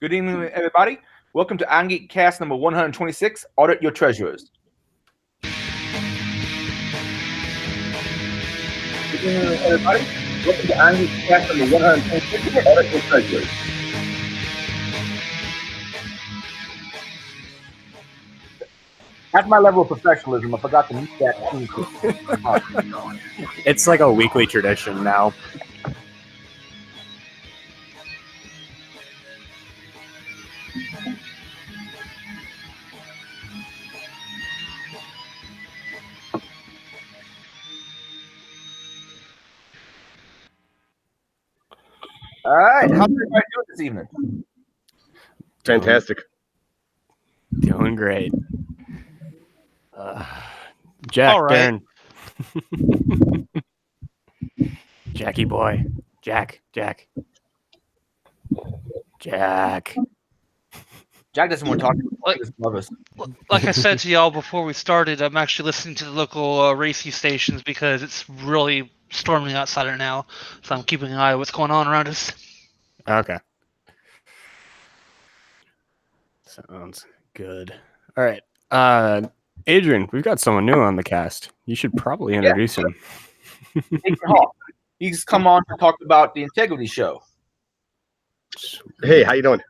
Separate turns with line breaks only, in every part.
Good evening, everybody. Welcome to Irongeek cast number 126, Audit Your Treasures. Good evening, everybody. Welcome to Irongeek cast number 126, Audit Your Treasures. That's my level of professionalism. I forgot to mute that.
It's like a weekly tradition now.
All right. How's everybody doing this evening?
Fantastic.
Doing great. Jack,
All right.
Darren. Jackie boy. Jack. Jack
doesn't want to talk to us.
Like I said to y'all before we started, I'm actually listening to the local racy stations because it's really storming outside right now. So I'm keeping an eye on what's going on around us.
Okay. Sounds good. All right. Adrian, we've got someone new on the cast. You should probably introduce him.
Adrian Hall. He's come on to talk about the Integrity Show.
Hey, how you doing?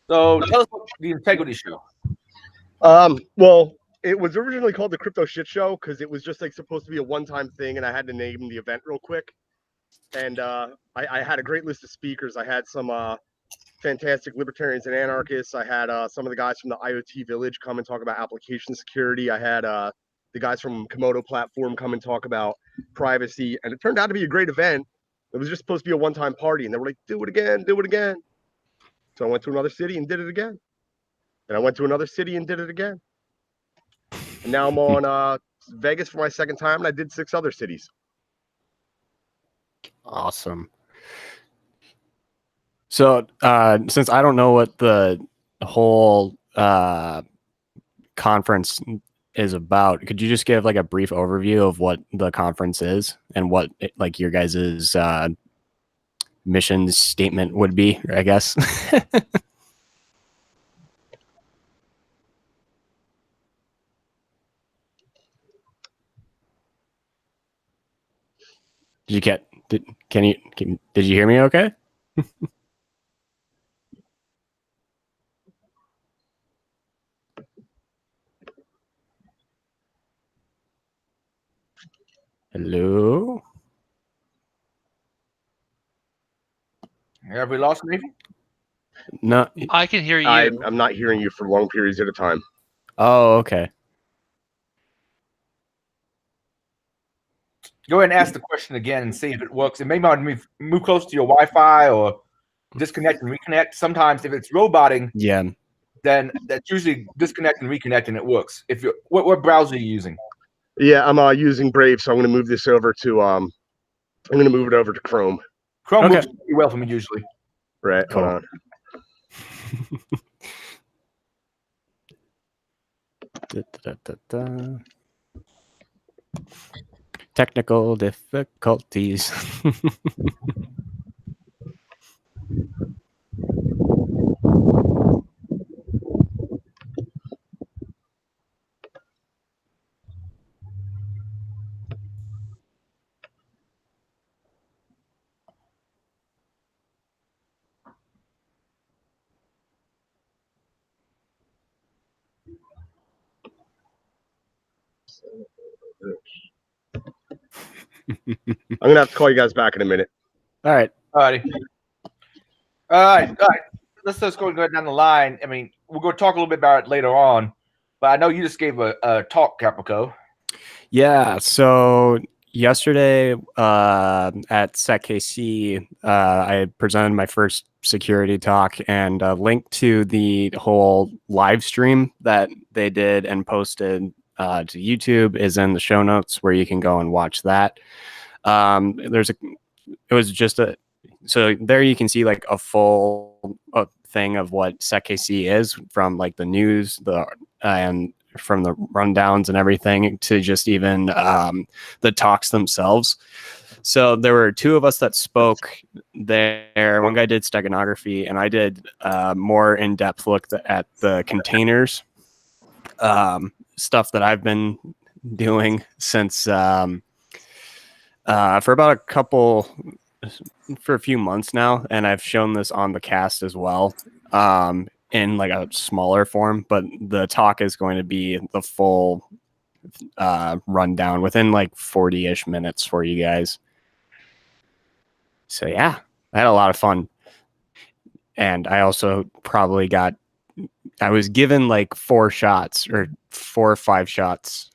So tell us about the Integrity Show.
Well, it was originally called the Crypto Shit Show because it was just like supposed to be a one-time thing, and I had to name the event real quick. And I had a great list of speakers. I had some fantastic libertarians and anarchists. I had some of the guys from the IoT Village come and talk about application security. I had the guys from Komodo Platform come and talk about privacy. And it turned out to be a great event. It was just supposed to be a one-time party, and they were like, do it again, do it again. So I went to another city and did it again. And I went to another city and did it again. And now I'm on Vegas for my second time, and I did 6 other cities.
Awesome. So since I don't know what the whole conference is about, could you just give like a brief overview of what the conference is and what like your guys's mission statement would be, I guess? Did you hear me okay? Hello?
Have we lost Nathan?
No.
I can hear you.
I'm not hearing you for long periods at a time.
Oh, okay.
Go ahead and ask the question again and see if it works. It may not move close to your Wi-Fi or disconnect and reconnect. Sometimes if it's roboting, then that's usually disconnect and reconnect and it works. If you what browser are you using?
Yeah, I'm using Brave, so I'm going to move this over to I'm going to move it over to Chrome.
Chrome works pretty well for me usually.
Right.
Cool.
Hold
on. Technical difficulties.
I'm going to have to call you guys back in a minute.
All right.
All right. Let's just go down the line. I mean, we're going to talk a little bit about it later on, but I know you just gave a talk, Caprico.
Yeah. So yesterday at SecKC, I presented my first security talk, and a link to the whole live stream that they did and posted to YouTube is in the show notes, where you can go and watch that. So there you can see like a full thing of what SecKC is, from like the news, and from the rundowns and everything to just even the talks themselves. So there were two of us that spoke there. One guy did steganography, and I did more in-depth look at the containers, stuff that I've been doing since for about for a few months now, and I've shown this on the cast as well, in like a smaller form, but the talk is going to be the full rundown within like 40-ish minutes for you guys. So yeah, I had a lot of fun. And I also I was given like 4 shots or 4 or 5 shots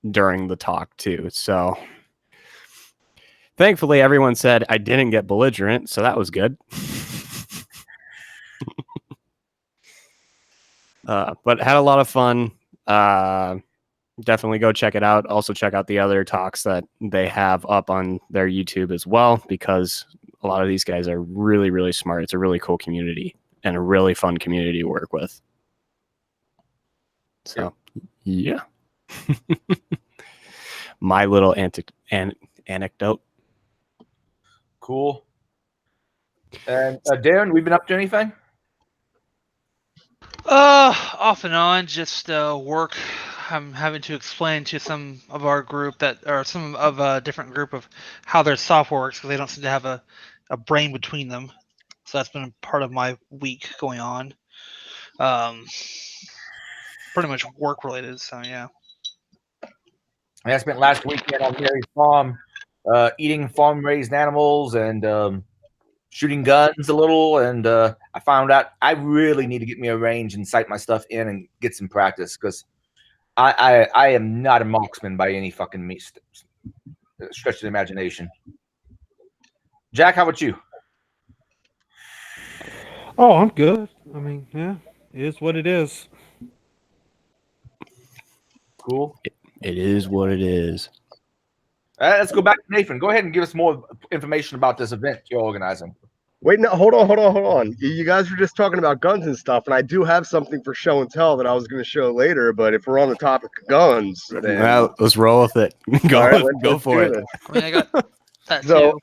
during the talk too. So thankfully everyone said I didn't get belligerent, so that was good. But had a lot of fun. Definitely go check it out. Also check out the other talks that they have up on their YouTube as well, because a lot of these guys are really, really smart. It's a really cool community and a really fun community to work with. So, yeah. My little anecdote.
Cool. And Darren, we've been up to anything?
Off and on, just work. I'm having to explain to some of our group some of a different group of how their software works, because they don't seem to have a brain between them. So that's been part of my week going on. Pretty much work related. So yeah.
I spent last weekend on Mary's farm, eating farm-raised animals and shooting guns a little. And I found out I really need to get me a range and sight my stuff in and get some practice, because I am not a marksman by any fucking stretch of the imagination. Jack, how about you?
Oh, I'm good. I mean, yeah, it is what it is.
Cool.
It is what it is.
Let's go back to Nathan. Go ahead and give us more information about this event you're organizing.
Wait, no, hold on. You guys were just talking about guns and stuff, and I do have something for show and tell that I was going to show later. But if we're on the topic of guns, then
well, let's roll with it. Go for it.
I mean, I got that
So,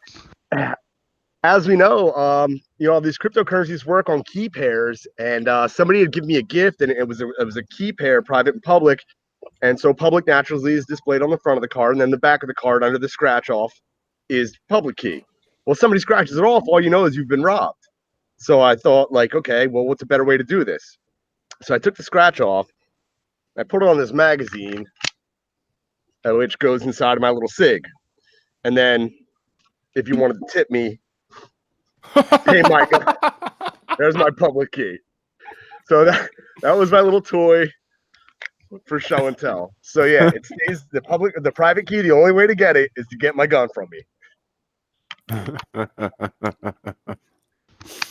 too.
as we know, these cryptocurrencies work on key pairs, and somebody had given me a gift, and it was a key pair, private and public. And so public naturally is displayed on the front of the card, and then the back of the card under the scratch off is public key. Well, somebody scratches it off, all you know is you've been robbed. So I thought, like, okay, well, what's a better way to do this? So I took the scratch off, I put it on this magazine, which goes inside of my little SIG. And then if you wanted to tip me, hey, Micah, there's my public key. So that was my little toy for show and tell. So yeah, it stays the private key. The only way to get it is to get my gun from me.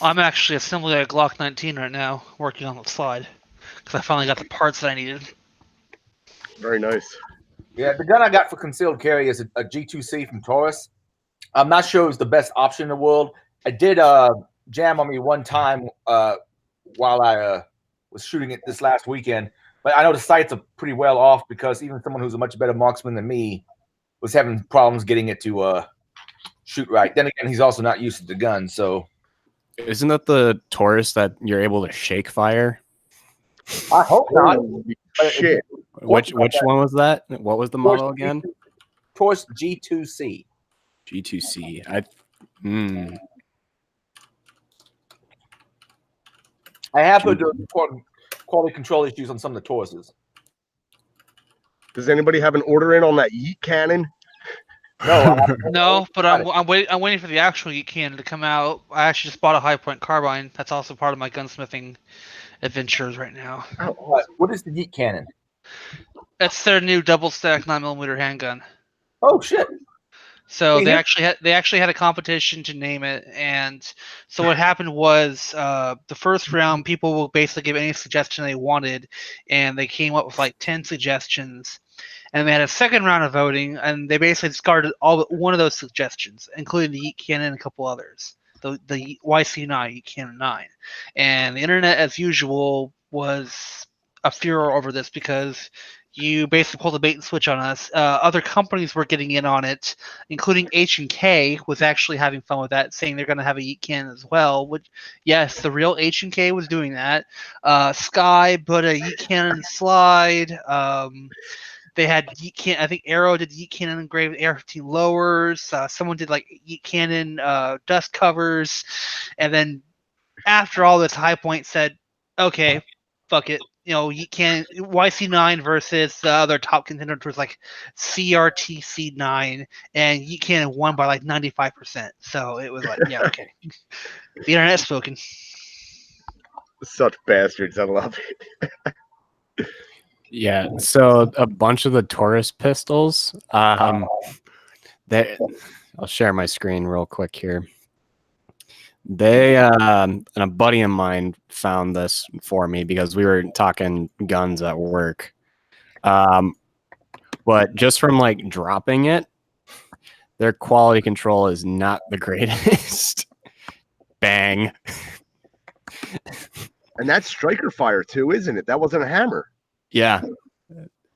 I'm actually assembling a Glock 19 right now, working on the slide, because I finally got the parts that I needed.
Very nice.
Yeah, the gun I got for concealed carry is a G2C from Taurus. I'm not sure it was the best option in the world. I did jam on me one time while I was shooting it this last weekend, but I know the sights are pretty well off, because even someone who's a much better marksman than me was having problems getting it to shoot right. Then again, he's also not used to the gun, so.
Isn't that the Taurus that you're able to shake fire?
I hope not.
Shit.
Which one was that? What was the model again?
Taurus G2C.
G2C.
I have heard quality control issues on some of the Tauruses.
Does anybody have an order in on that yeet cannon?
No, but I'm waiting for the actual yeet cannon to come out. I actually just bought a high point carbine. That's also part of my gunsmithing adventures right now.
What is the yeet cannon?
It's their new double stack 9mm handgun.
Oh shit!
So they actually had a competition to name it, and so what happened was the first round people will basically give any suggestion they wanted, and they came up with like 10 suggestions. And they had a second round of voting, and they basically discarded all but one of those suggestions, including the yeet cannon and a couple others. The YC9, yeet cannon 9. And the internet, as usual, was a furor over this, because you basically pulled a bait and switch on us. Other companies were getting in on it, including H&K was actually having fun with that, saying they're going to have a yeet cannon as well. Which, yes, the real H&K was doing that. Sky put a yeet cannon slide. They had yeet cannon. I think Arrow did yeet cannon engraved AR-15 lowers. Someone did like yeet cannon dust covers, and then after all this, High Point said, "Okay, fuck it. You know, you can YC9 versus the other top contender was like CRTC9, and you can won by like 95%. So it was like, yeah, okay. The internet's spoken.
Such bastards. I love it.
Yeah. So a bunch of the Taurus pistols. I'll share my screen real quick here. They and a buddy of mine found this for me because we were talking guns at work. But just from like dropping it, their quality control is not the greatest. Bang.
And that's striker fire too, isn't it? That wasn't a hammer.
Yeah.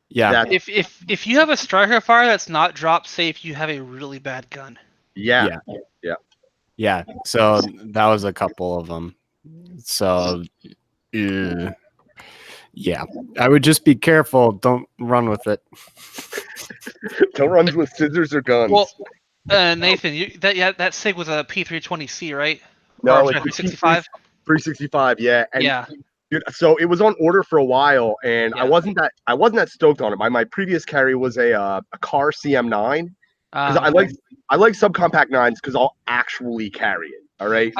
Yeah.
If you have a striker fire that's not drop safe, you have a really bad gun.
Yeah.
Yeah, so that was a couple of them. So, yeah, I would just be careful. Don't run with it.
Don't run with scissors or guns.
Well, Nathan, that SIG was a P320C, right?
No,
or
it's
365.
365, yeah. And
yeah.
Dude, so it was on order for a while, and I wasn't that stoked on it. My previous carry was a car CM9. Because I like subcompact 9s because I'll actually carry it. All right,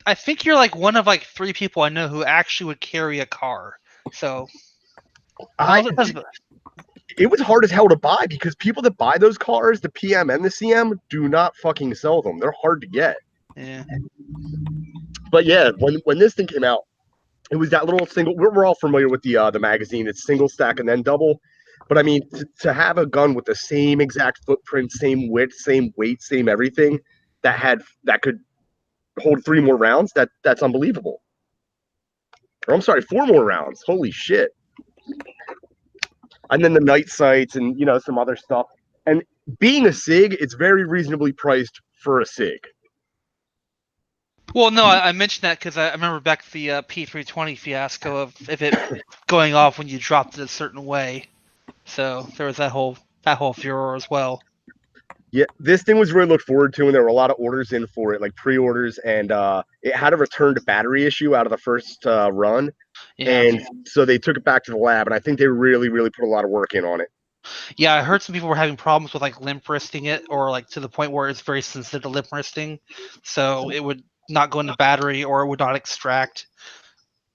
I think you're like one of like 3 people I know who actually would carry a car. So
it was hard as hell to buy because people that buy those cars, the PM and the CM, do not fucking sell them. They're hard to get.
Yeah.
But yeah, when this thing came out, it was that little single. We're all familiar with the magazine. It's single stack and then double. But I mean, to have a gun with the same exact footprint, same width, same weight, same everything, that could hold 3 more rounds, that's unbelievable. Or I'm sorry, 4 more rounds. Holy shit. And then the night sights and some other stuff. And being a SIG, it's very reasonably priced for a SIG.
Well, no, I mentioned that because I remember back to the P320 fiasco of it going off when you dropped it a certain way. So there was that whole furor as well.
Yeah, this thing was really looked forward to, and there were a lot of orders in for it, like pre-orders, and it had a return to battery issue out of the first run, and so they took it back to the lab, and I think they really, really put a lot of work in on it.
Yeah, I heard some people were having problems with like limp wristing it, or like to the point where it's very sensitive to limp wristing, so it would not go into battery or it would not extract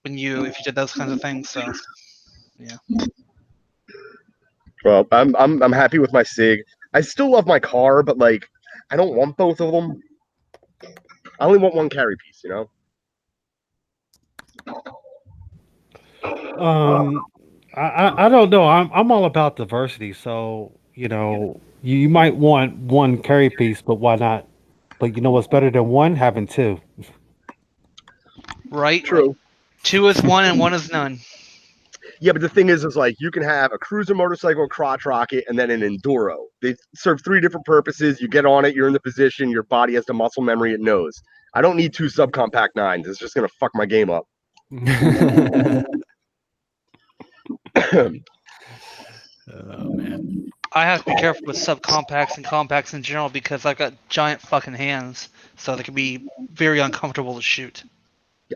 if you did those kinds of things. So yeah.
Well, I'm happy with my SIG. I still love my car, but like I don't want both of them. I only want one carry piece,
I don't know. I'm all about diversity. So you might want one carry piece, but why not? But you know what's better than one? Having 2.
Right.
True.
2 is 1 and 1 is none.
Yeah, but the thing is like you can have a cruiser motorcycle, a crotch rocket, and then an enduro. They serve 3 different purposes. You get on it, you're in the position, your body has the muscle memory it knows. I don't need 2 subcompact 9s. It's just gonna fuck my game up.
Oh man.
I have to be careful with subcompacts and compacts in general because I've got giant fucking hands, so they can be very uncomfortable to shoot.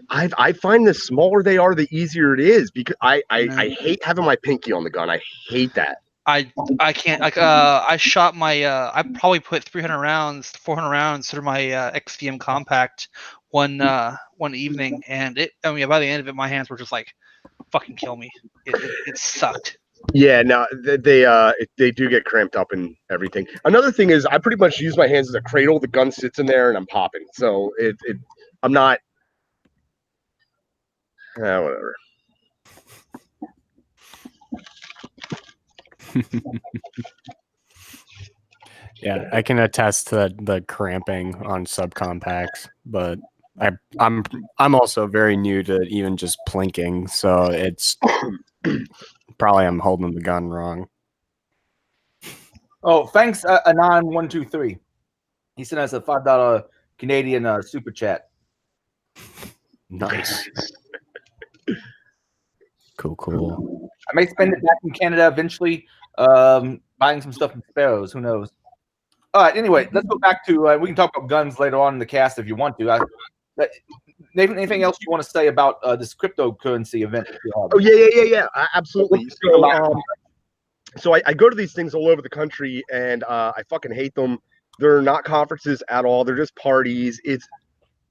I find the smaller they are, the easier it is because I hate having my pinky on the gun. I hate that.
I can't I shot my I probably put 300 rounds, 400 rounds through my XVM compact one evening, and by the end of it, my hands were just like, fucking kill me. It sucked.
Yeah, no, they do get cramped up and everything. Another thing is I pretty much use my hands as a cradle. The gun sits in there and I'm popping. So I'm not. Whatever.
Yeah, I can attest to the cramping on subcompacts, but I'm also very new to even just plinking, so it's probably I'm holding the gun wrong.
Oh, thanks, Anon123. He sent us a $5 Canadian super chat.
Nice. Cool.
I may spend it back in Canada eventually, buying some stuff from Sparrows. Who knows? All right. Anyway, let's go back to. We can talk about guns later on in the cast if you want to. Nathan, anything else you want to say about this cryptocurrency event?
Oh yeah. Absolutely. So I go to these things all over the country, and I fucking hate them. They're not conferences at all. They're just parties. It's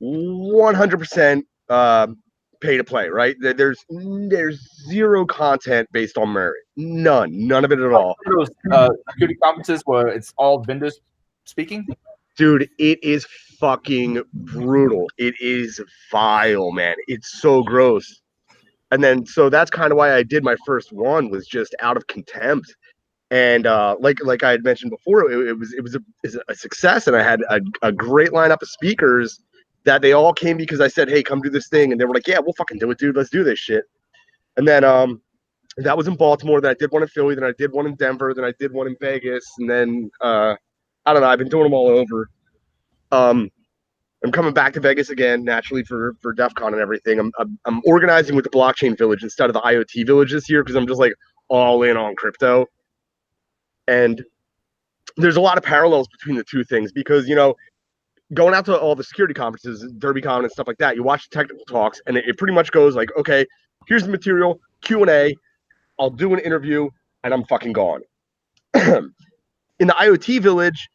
100% pay to play, right? There's zero content based on merit. None of it at all.
Those security conferences where it's all vendors speaking.
Dude, it is fucking brutal. It is vile, man. It's so gross. And then, so that's kind of why I did my first one, was just out of contempt. And like I had mentioned before, it was a success, and I had a great lineup of speakers that they all came because I said, hey, come do this thing, and they were like, yeah, we'll fucking do it, dude. Let's do this shit. And then that was in Baltimore. Then I did one in Philly. Then I did one in Denver. Then I did one in Vegas. And then I don't know. I've been doing them all over. I'm coming back to Vegas again, naturally, for DEF CON and everything. I'm organizing with the Blockchain Village instead of the IoT Village this year because I'm just like all in on crypto. And there's a lot of parallels between the two things because, you know, going out to all the security conferences, DerbyCon and stuff like that, you watch the technical talks, and it pretty much goes like, okay, here's the material, Q&A, I'll do an interview, and I'm fucking gone. In the IoT Village,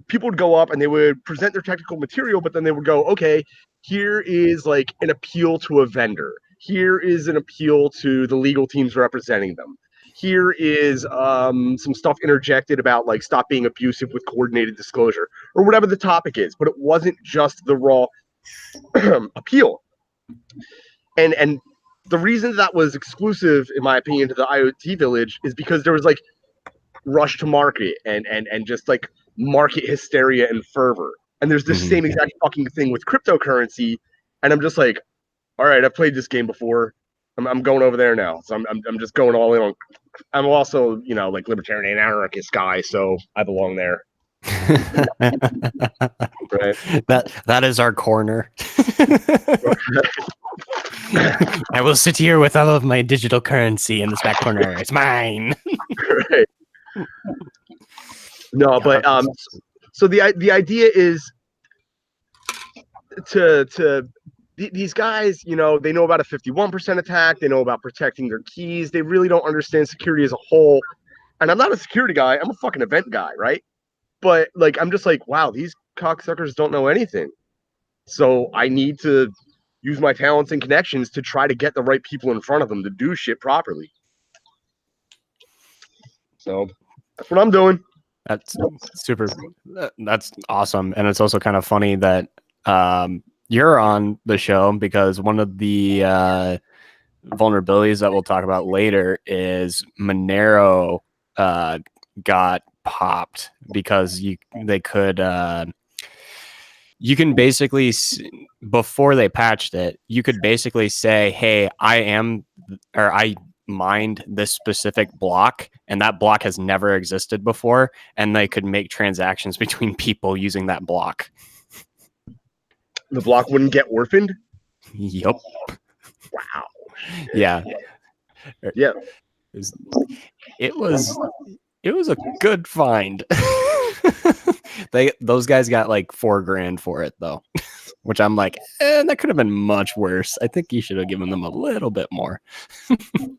people would go up and they would present their technical material, but then they would go, okay, here is like an appeal to a vendor. Here is an appeal to the legal teams representing them. Here is some stuff interjected about like stop being abusive with coordinated disclosure or whatever the topic is. But it wasn't just the raw appeal. And the reason that was exclusive, in my opinion, to the IoT Village is because there was like rush to market and just like market hysteria and fervor. And there's this same exact fucking thing with cryptocurrency. And I'm just like, all right, I've played this game before. I'm going over there now. So I'm just going all in on. I'm also, you know, like libertarian anarchist guy, so I belong there. Right.
That is our corner. I will sit here with all of my digital currency in this back corner. It's mine.
Right. No, but so the idea is to these guys, you know, they know about a 51% attack. They know about protecting their keys. They really don't understand security as a whole. And I'm not a security guy. I'm a fucking event guy, right? But like, I'm just like, wow, these cocksuckers don't know anything. So I need to use my talents and connections to try to get the right people in front of them to do shit properly. So that's what I'm doing.
That's super. That's awesome. And it's also kind of funny that you're on the show because one of the vulnerabilities that we'll talk about later is Monero got popped because they could you can basically, before they patched it, you could basically say, hey, I mined this specific block, and that block has never existed before, and they could make transactions between people using that block.
The block wouldn't get orphaned?
Yep.
Wow.
Yeah.
Yeah.
It was a good find. Those guys got like $4,000 for it though, which I'm like, that could have been much worse. I think you should have given them a little bit more.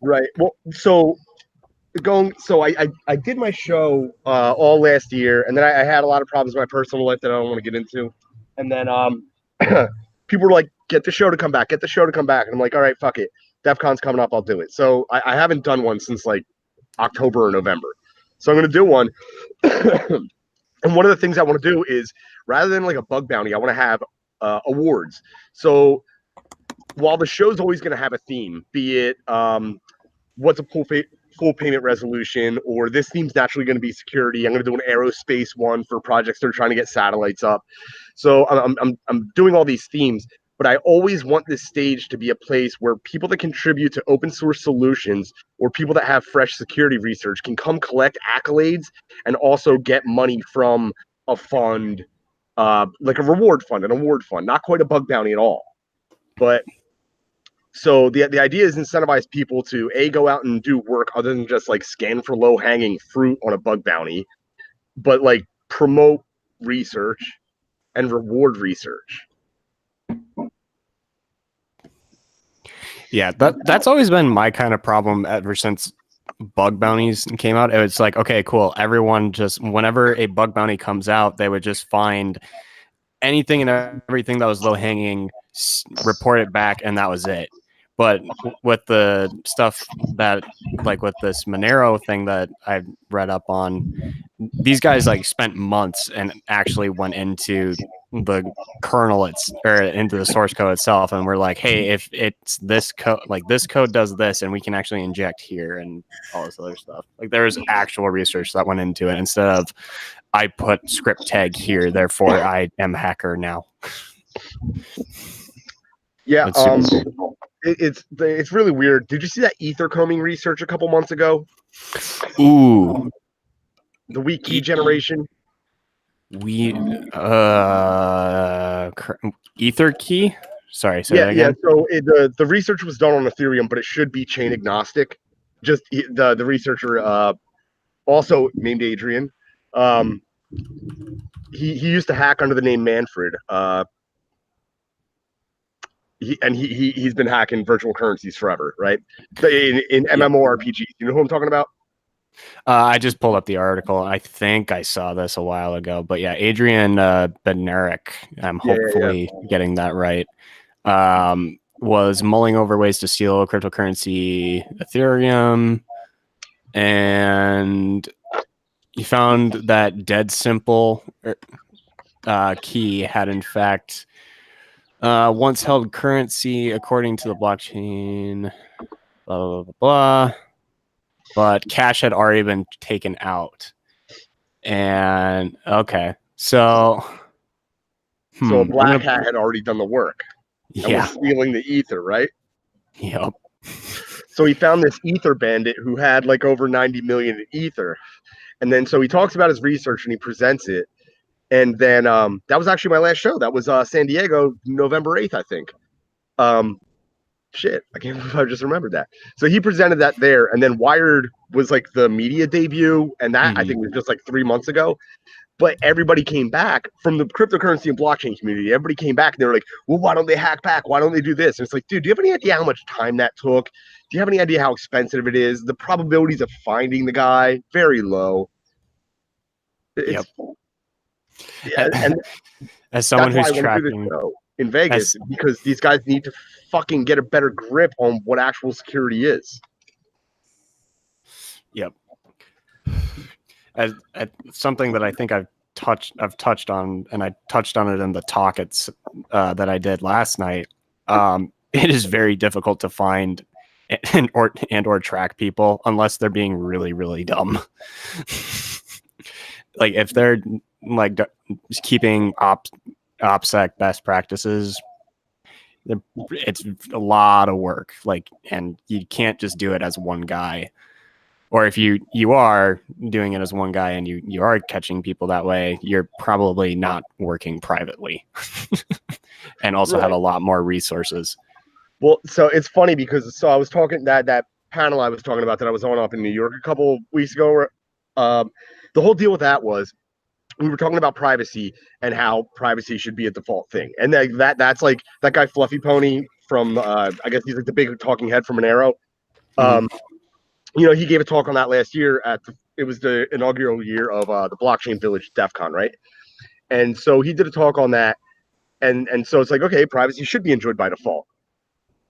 Right. Well, so I did my show all last year, and then I had a lot of problems in my personal life that I don't want to get into. And then people were like, get the show to come back. And I'm like, all right, fuck it. DEF CON's coming up. I'll do it. So I haven't done one since like October or November. So I'm going to do one. And one of the things I want to do is, rather than like a bug bounty, I want to have awards. So while the show's always going to have a theme, be it what's a full payment resolution, or this theme's naturally going to be security. I'm going to do an aerospace one for projects that are trying to get satellites up. So I'm doing all these themes. but I always want this stage to be a place where people that contribute to open source solutions or people that have fresh security research can come collect accolades and also get money from a fund, like a reward fund, an award fund, not quite a bug bounty at all. But so the idea is incentivize people to go out and do work other than just like scan for low hanging fruit on a bug bounty, but like promote research and reward research.
Yeah, that's always been my kind of problem ever since bug bounties came out. It was like, okay, cool. Everyone just, whenever a bug bounty comes out, they would just find anything and everything that was low hanging, report it back, and that was it. But with the stuff that, like with this Monero thing that I read up on, these guys like spent months and actually went into the kernel or into the source code itself, and we're like, hey, if it's this code, like this code does this, and we can actually inject here and all this other stuff. Like there's actual research that went into it instead of I put script tag here, therefore I am a hacker now.
Yeah, it's really weird. Did you see that ether combing research a couple months ago?
Ooh,
the weak key generation.
Ether key. Sorry, say that
yeah.
again.
So the research was done on Ethereum, but it should be chain agnostic. Just the researcher, also named Adrian. He used to hack under the name Manfred. He's been hacking virtual currencies forever, right? In MMORPGs. You know who I'm talking about?
I just pulled up the article. I think I saw this a while ago, but yeah, Adrian Bednarik, I'm hopefully getting that right, was mulling over ways to steal cryptocurrency Ethereum, and he found that dead simple key had in fact once held currency according to the blockchain, blah, blah, blah, blah. But cash had already been taken out. And okay, so
a black hat had already done the work. And was stealing the ether, right?
Yep.
So he found this ether bandit who had like over 90 million in ether. And then so he talks about his research and he presents it. And then that was actually my last show. That was San Diego, November 8th, I think. Shit, I can't believe I just remembered that. So he presented that there, and then Wired was like the media debut, and that I think was just like 3 months ago. But everybody came back from the cryptocurrency and blockchain community. Everybody came back and they were like, well, why don't they hack back? Why don't they do this? And it's like, dude, do you have any idea how much time that took? Do you have any idea how expensive it is? The probabilities of finding the guy, very low.
Yeah, and as someone who's tracking
in Vegas, because these guys need to fucking get a better grip on what actual security is.
Yep. As something that I think I've touched on, and I touched on it in the talk that I did last night. It is very difficult to find and or track people unless they're being really, really dumb. Like if they're like keeping OPSEC best practices, it's a lot of work. Like, and you can't just do it as one guy. Or if you are doing it as one guy and you are catching people that way, you're probably not working privately and also have a lot more resources.
Well, so it's funny because I was talking that panel I was talking about that I was on up in New York a couple weeks ago. Where, the whole deal with that was we were talking about privacy and how privacy should be a default thing. And that's like that guy Fluffy Pony from I guess he's like the big talking head from Monero. You know, he gave a talk on that last year it was the inaugural year of the Blockchain Village DEF CON, right? And so he did a talk on that. And so it's like, okay, privacy should be enjoyed by default,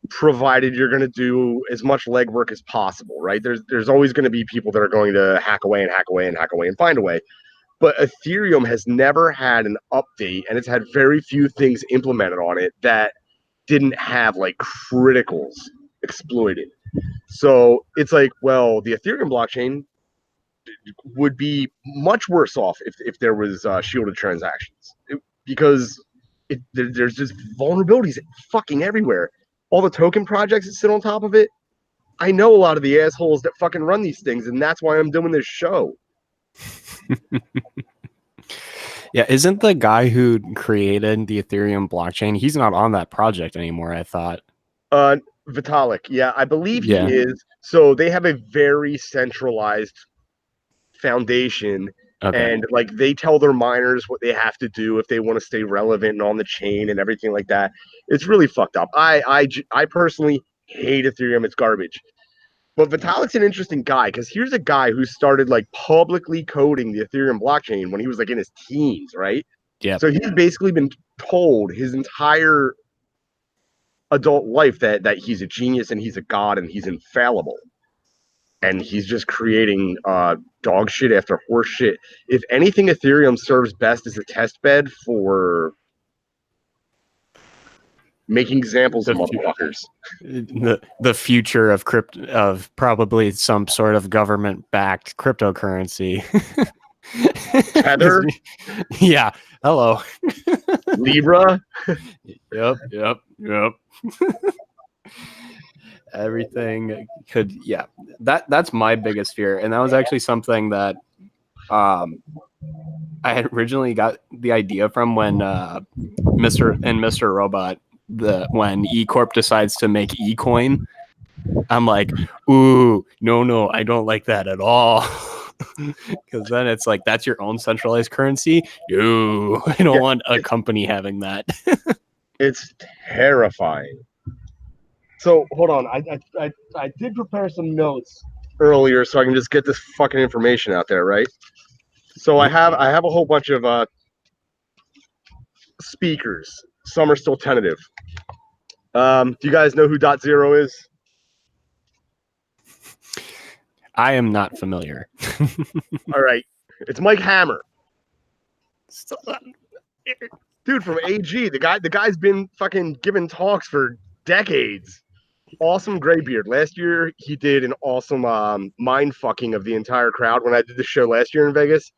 provided you're going to do as much legwork as possible, right? There's always going to be people that are going to hack away and hack away and hack away and find a way. But Ethereum has never had an update, and it's had very few things implemented on it that didn't have like criticals exploited. So it's like, well, the Ethereum blockchain would be much worse off if there was shielded transactions, because there's just vulnerabilities fucking everywhere. All the token projects that sit on top of it. I know a lot of the assholes that fucking run these things, and that's why I'm doing this show.
Yeah, isn't the guy who created the Ethereum blockchain, he's not on that project anymore, I thought.
Vitalik, yeah, I believe he is. So they have a very centralized foundation, and like they tell their miners what they have to do if they want to stay relevant and on the chain and everything like that. It's really fucked up. I personally hate Ethereum. It's garbage. But Vitalik's an interesting guy because here's a guy who started like publicly coding the Ethereum blockchain when he was like in his teens, right?
Yeah.
So he's basically been told his entire adult life that he's a genius and he's a god and he's infallible. And he's just creating dog shit after horse shit. If anything, Ethereum serves best as a test bed for making examples of motherfuckers.
The future of of probably some sort of government-backed cryptocurrency.
Tether?
Yeah. Hello.
Libra?
Yep. Everything could, yeah. That's my biggest fear, and that was actually something that I had originally got the idea from when Mr. Robot, when eCorp decides to make eCoin. I'm like, ooh, no, I don't like that at all. Because then it's like, that's your own centralized currency. No, I don't want a company having that.
It's terrifying. So hold on, I did prepare some notes earlier so I can just get this fucking information out there, right? So I have a whole bunch of speakers. Some are still tentative. Do you guys know who .0 is?
I am not familiar.
All right, it's Mike Hammer. Dude from AG. The guy's been fucking giving talks for decades. Awesome gray beard. Last year he did an awesome mind fucking of the entire crowd. When I did the show last year in Vegas,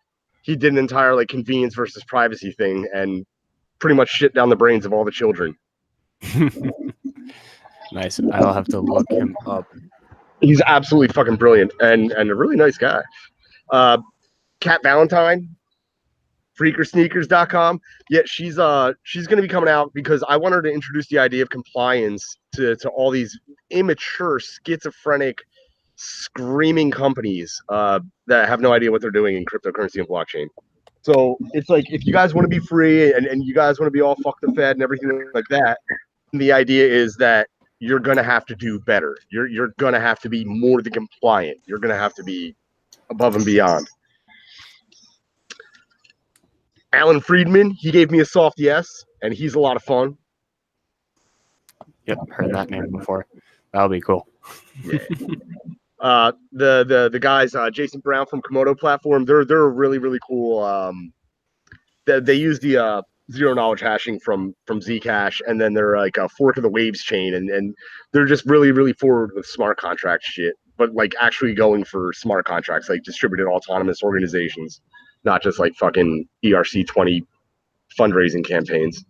he did an entire like convenience versus privacy thing and pretty much shit down the brains of all the children.
Nice. I'll have to look him up.
He's absolutely fucking brilliant and a really nice guy. Kat Valentine, freakersneakers.com. Yeah, she's gonna be coming out because I want her to introduce the idea of compliance to all these immature, schizophrenic, screaming companies that have no idea what they're doing in cryptocurrency and blockchain. So it's like, if you guys want to be free and you guys want to be all fuck the Fed and everything like that, the idea is that you're gonna have to do better. You're gonna have to be more than compliant. You're gonna have to be above and beyond. Alan Friedman, he gave me a soft yes, and he's a lot of fun.
Yep, heard that name before. That'll be cool.
Yeah. The guys, Jason Brown from Komodo Platform, they're really cool. They use the zero knowledge hashing from Zcash, and then they're like a fork of the Waves chain, and they're just really forward with smart contract shit, but like actually going for smart contracts, like distributed autonomous organizations, not just like fucking ERC-20 fundraising campaigns.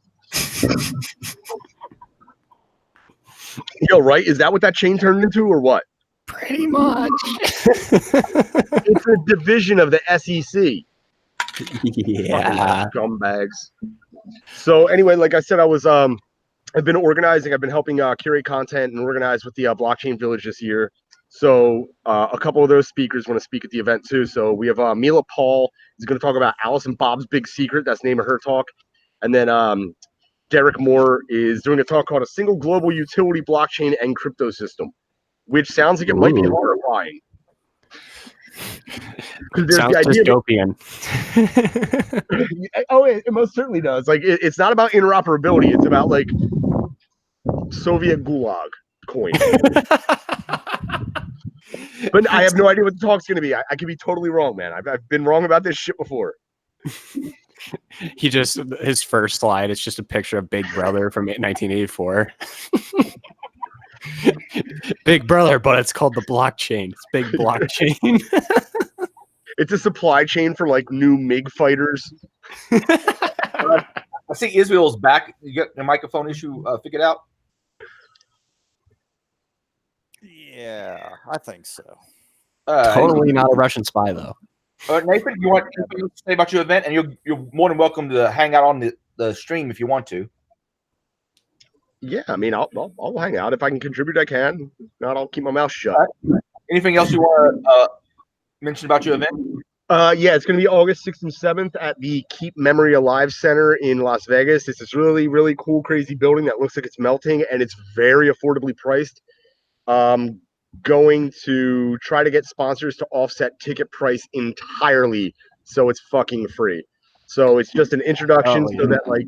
Yo, right? Is that what that chain turned into, or what?
Pretty much.
It's a division of the SEC.
Yeah.
Scumbags. So anyway, like I said, I've been organizing. I've been helping curate content and organize with the Blockchain Village this year. So a couple of those speakers want to speak at the event too. So we have Mila Paul is going to talk about Alice and Bob's Big Secret. That's the name of her talk. And then Derek Moore is doing a talk called A Single Global Utility Blockchain and Crypto System, which sounds like it might be horrifying.
Sounds dystopian.
Oh, it most certainly does. Like, it's not about interoperability. It's about like Soviet gulag coin. But I have no idea what the talk's going to be. I could be totally wrong, man. I've been wrong about this shit before.
His first slide, it's just a picture of Big Brother from 1984. Big Brother, but it's called the blockchain. It's big blockchain.
It's a supply chain for like new MiG fighters. A
see Israel's back. You got the microphone issue figured out?
Yeah, I think so.
Totally not a Russian spy, though.
Nathan, you want anything to say about your event? And you're more than welcome to hang out on the stream if you want to.
Yeah, I mean, I'll hang out if I can contribute. I can. If not, I'll keep my mouth shut.
Right. Anything else you want to mention about your event?
Yeah, it's going to be August 6th and 7th at the Keep Memory Alive Center in Las Vegas. It's this really, really cool, crazy building that looks like it's melting, and it's very affordably priced. Going to try to get sponsors to offset ticket price entirely, so it's fucking free. So it's just an introduction, so that like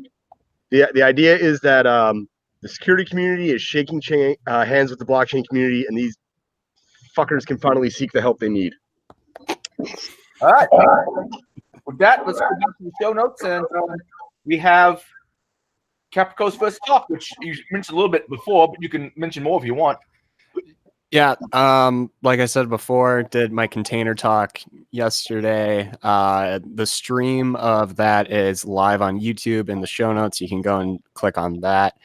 the idea is that the security community is shaking hands with the blockchain community, and these fuckers can finally seek the help they need.
All right. With that, let's go back to the show notes, and we have Caprico's first talk, which you mentioned a little bit before, but you can mention more if you want.
Yeah, like I said before, did my container talk yesterday. The stream of that is live on YouTube in the show notes. You can go and click on that.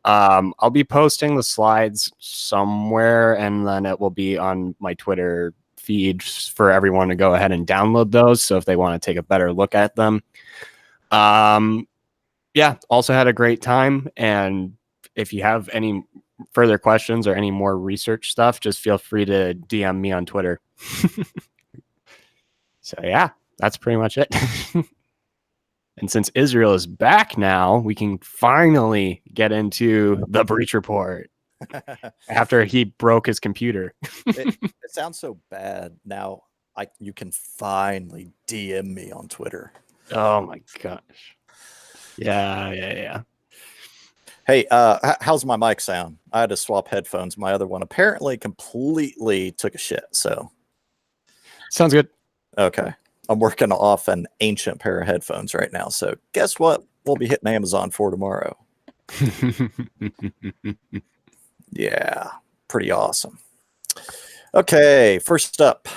I'll be posting the slides somewhere, and then it will be on my Twitter feed for everyone to go ahead and download those. So if they want to take a better look at them. Yeah, also had a great time. And if you have any further questions or any more research stuff, just feel free to DM me on Twitter. So yeah, that's pretty much it. And since Israel is back now, we can finally get into the breach report after he broke his computer.
It sounds so bad. Now you can finally DM me on Twitter.
Oh my gosh. Yeah.
Hey, how's my mic sound? I had to swap headphones. My other one apparently completely took a shit. So
sounds good.
Okay. I'm working off an ancient pair of headphones right now. So guess what? We'll be hitting Amazon for tomorrow. Yeah, pretty awesome. Okay, first up.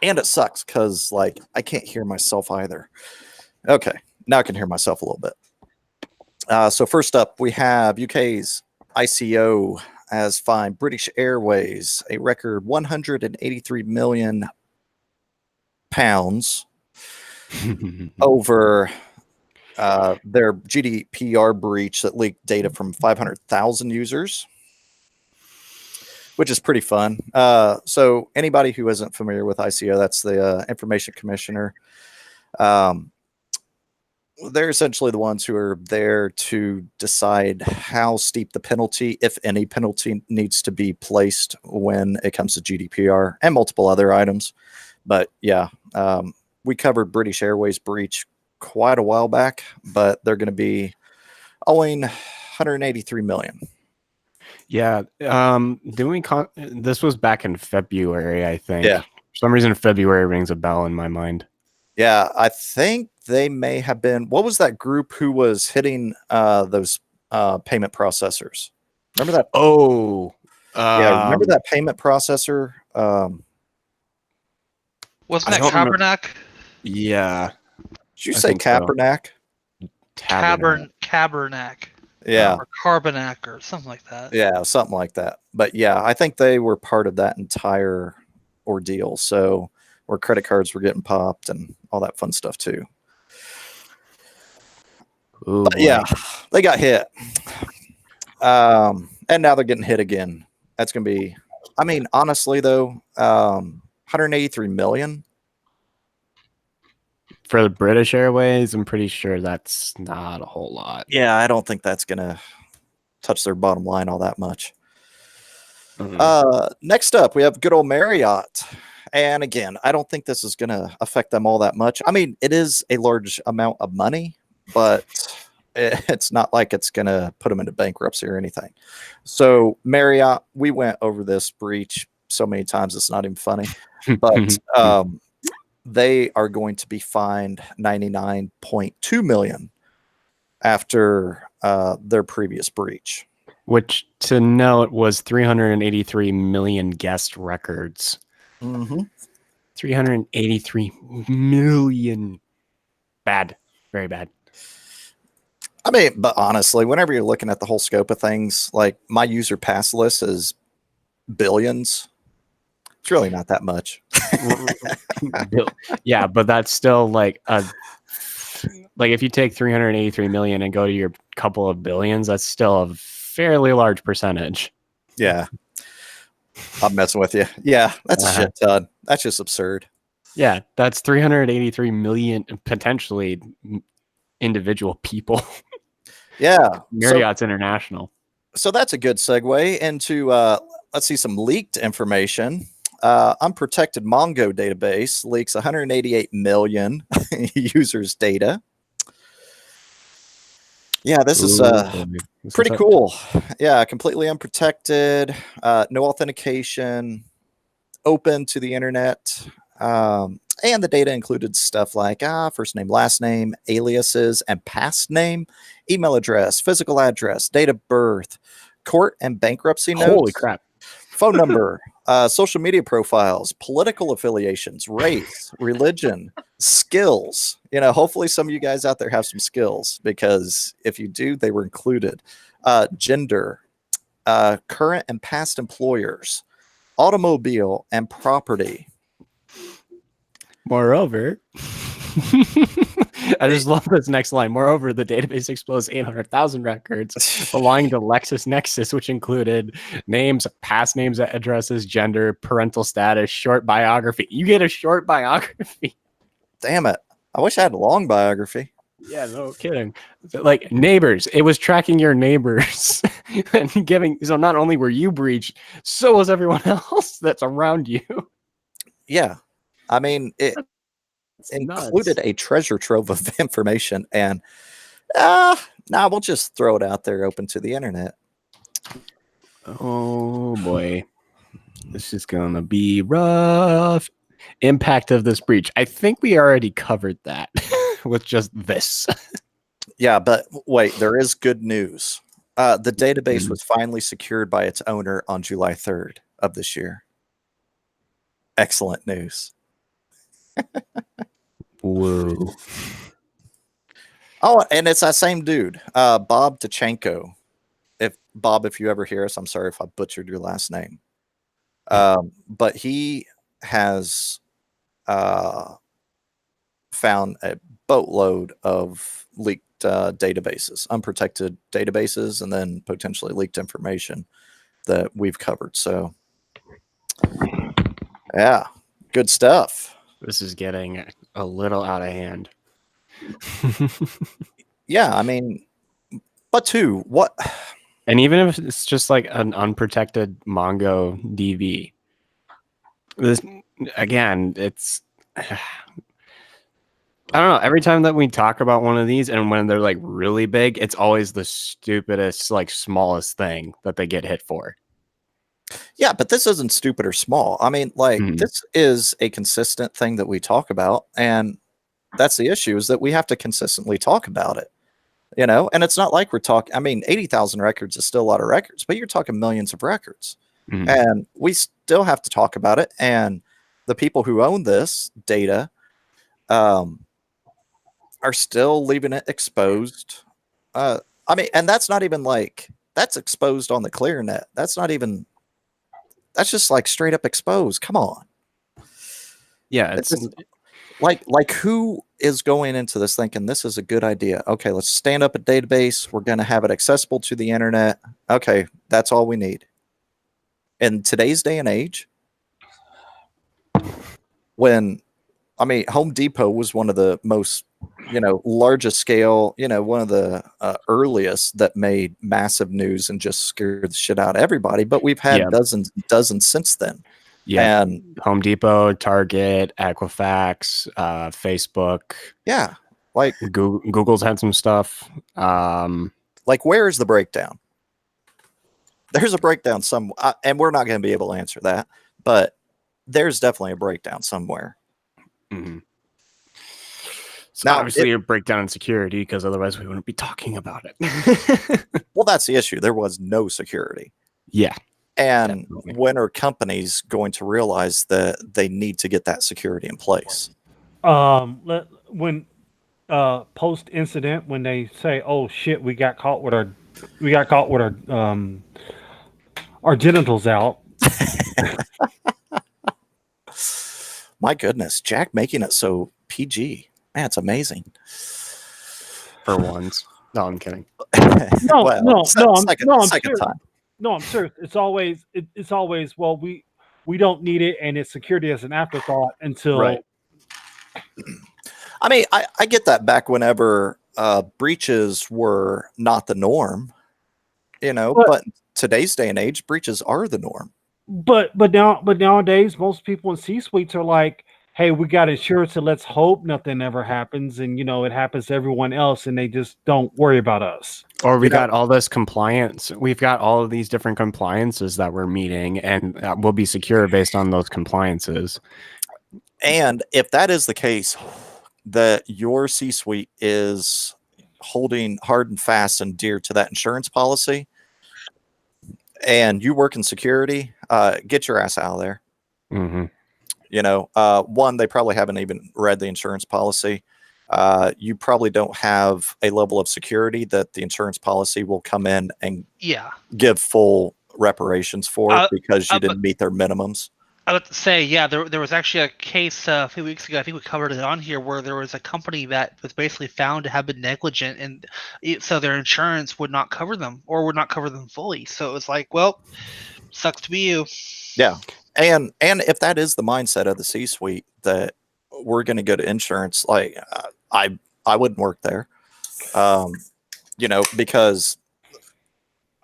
And it sucks because like I can't hear myself either. Okay, now I can hear myself a little bit. So first up, we have UK's ICO has fined British Airways a record £183 million over their GDPR breach that leaked data from 500,000 users, which is pretty fun. So anybody who isn't familiar with ICO, that's the Information Commissioner. They're essentially the ones who are there to decide how steep the penalty, if any penalty, needs to be placed when it comes to GDPR and multiple other items. But yeah, we covered British Airways breach quite a while back, but they're going to be owing 183 million.
Yeah. This was back in February, I think.
Yeah.
For some reason, February rings a bell in my mind.
Yeah, I think they may have been. What was that group who was hitting those payment processors? Remember that?
Oh,
yeah. Remember that payment processor?
Wasn't that Kaepernick?
Yeah.
Did you say Kaepernick?
Kaepernick.
Yeah.
Or Carbonac or something like that.
Yeah, something like that. But yeah, I think they were part of that entire ordeal. So where credit cards were getting popped and all that fun stuff too.
Ooh,
but yeah, they got hit. And now they're getting hit again. That's going to be, I mean, honestly though, 183 million.
For the British Airways, I'm pretty sure that's not a whole lot.
Yeah, I don't think that's going to touch their bottom line all that much. Mm-hmm. Next up, we have good old Marriott. And again, I don't think this is going to affect them all that much. I mean, it is a large amount of money, but it's not like it's going to put them into bankruptcy or anything. So Marriott, we went over this breach so many times, it's not even funny. But they are going to be fined $99.2 million after their previous breach.
Which, to note, was 383 million guest records.
Mm-hmm.
383 million. Bad. Very bad.
I mean, but honestly, whenever you're looking at the whole scope of things, like my user pass list is billions. It's really not that much.
Yeah, but that's still like if you take 383 million and go to your couple of billions, that's still a fairly large percentage.
Yeah. I'm messing with you. Yeah, that's a shit ton. That's just absurd.
Yeah, that's 383 million potentially individual people.
Yeah.
Marriott's international.
So that's a good segue into let's see some leaked information. Unprotected Mongo database leaks 188 million users' data. Yeah, this is pretty cool. Yeah, completely unprotected, no authentication, open to the internet. And the data included stuff like first name, last name, aliases, and past name, email address, physical address, date of birth, court and bankruptcy notes.
Holy crap.
Phone number, social media profiles, political affiliations, race, religion, skills. You know, hopefully some of you guys out there have some skills, because if you do, they were included. Gender, current and past employers, automobile and property.
Moreover, I just love this next line. Moreover, the database exposed 800,000 records belonging to LexisNexis, which included names, past names, addresses, gender, parental status, short biography. You get a short biography.
Damn it. I wish I had a long biography.
Yeah, no kidding. Like neighbors, it was tracking your neighbors and giving. So not only were you breached, so was everyone else that's around you.
Yeah. I mean, it included a treasure trove of information, and we'll just throw it out there open to the internet.
Oh boy, this is gonna be rough. Impact of this breach. I think we already covered that with just this.
Yeah, but wait, there is good news. The database was finally secured by its owner on July 3rd of this year. Excellent news.
Whoa.
Oh, and it's that same dude, Bob Tachenko. If you ever hear us, I'm sorry if I butchered your last name. But he has found a boatload of leaked databases, unprotected databases, and then potentially leaked information that we've covered. So, yeah, good stuff.
This is getting a little out of hand.
Yeah, I mean, but what?
And even if it's just like an unprotected Mongo DB, this again, it's I don't know. Every time that we talk about one of these, and when they're like really big, it's always the stupidest, like smallest thing that they get hit for.
Yeah, but this isn't stupid or small. I mean, like this is a consistent thing that we talk about, and that's the issue, is that we have to consistently talk about it. You know, and it's not like we're talking. I mean, 80,000 records is still a lot of records, but you're talking millions of records, and we still have to talk about it. And the people who own this data are still leaving it exposed. I mean, and that's not even like that's exposed on the ClearNet. That's not even. That's just like straight up exposed. Come on.
Yeah, it's
like who is going into this thinking this is a good idea? Okay, let's stand up a database. We're going to have it accessible to the internet. Okay, that's all we need. In today's day and age, when I mean, Home Depot was one of the most, largest scale, one of the earliest that made massive news and just scared the shit out of everybody. But we've had dozens since then.
Yeah,
and
Home Depot, Target, Equifax, Facebook.
Yeah, like
Google's had some stuff.
Like, where is the breakdown? There's a breakdown and we're not going to be able to answer that, but there's definitely a breakdown somewhere.
So now, obviously, a breakdown in security, because otherwise we wouldn't be talking about it.
Well, that's the issue. There was no security.
Yeah.
And definitely. When are companies going to realize that they need to get that security in place?
When post incident when they say, "Oh shit, we got caught with our genitals out."
My goodness, Jack making it so PG. Man, it's amazing.
For once. No, I'm kidding.
No,
Well,
no, no, I'm
second
serious.
time.
No, I'm serious. It's always well, we don't need it, and it's security as an afterthought until.
Right. I mean, I get that back whenever breaches were not the norm, but today's day and age, breaches are the norm.
But nowadays, most people in C-suites are like, "Hey, we got insurance, and let's hope nothing ever happens." And it happens to everyone else, and they just don't worry about us.
Or we got all this compliance. We've got all of these different compliances that we're meeting, and we'll be secure based on those compliances.
And if that is the case, that your C-suite is holding hard and fast and dear to that insurance policy, and you work in security, get your ass out of there.
Mm-hmm.
One, they probably haven't even read the insurance policy. You probably don't have a level of security that the insurance policy will come in and give full reparations for because you didn't meet their minimums.
I would say, there was actually a case a few weeks ago, I think we covered it on here, where there was a company that was basically found to have been negligent, and so their insurance would not cover them or would not cover them fully. So it was like, well, sucks to be you.
Yeah. And if that is the mindset of the C-suite, that we're going to go to insurance, like I wouldn't work there, because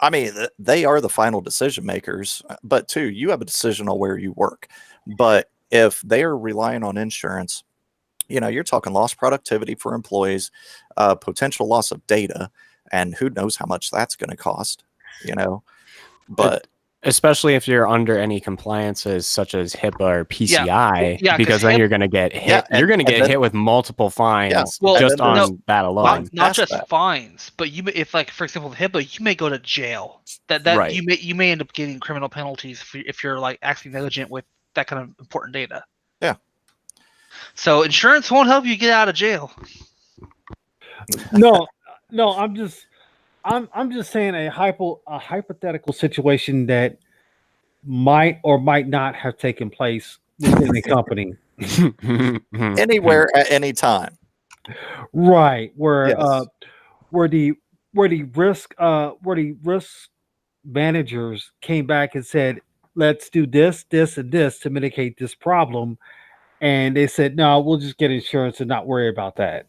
I mean, they are the final decision makers, but too, you have a decision on where you work. But if they are relying on insurance, you're talking lost productivity for employees, potential loss of data, and who knows how much that's going to cost, but
especially if you're under any compliances such as HIPAA or PCI, because then you're going to get hit. You're going to get hit with multiple fines just on that alone.
Not just fines, but if, like, for example, the HIPAA, you may go to jail. That you may end up getting criminal penalties if you're like acting negligent with that kind of important data.
Yeah.
So insurance won't help you get out of jail.
No, I'm just saying a hypothetical situation that might or might not have taken place within the company.
Anywhere at any time.
Right. Where the risk managers came back and said, let's do this, this, and this to mitigate this problem. And they said, no, we'll just get insurance and not worry about that.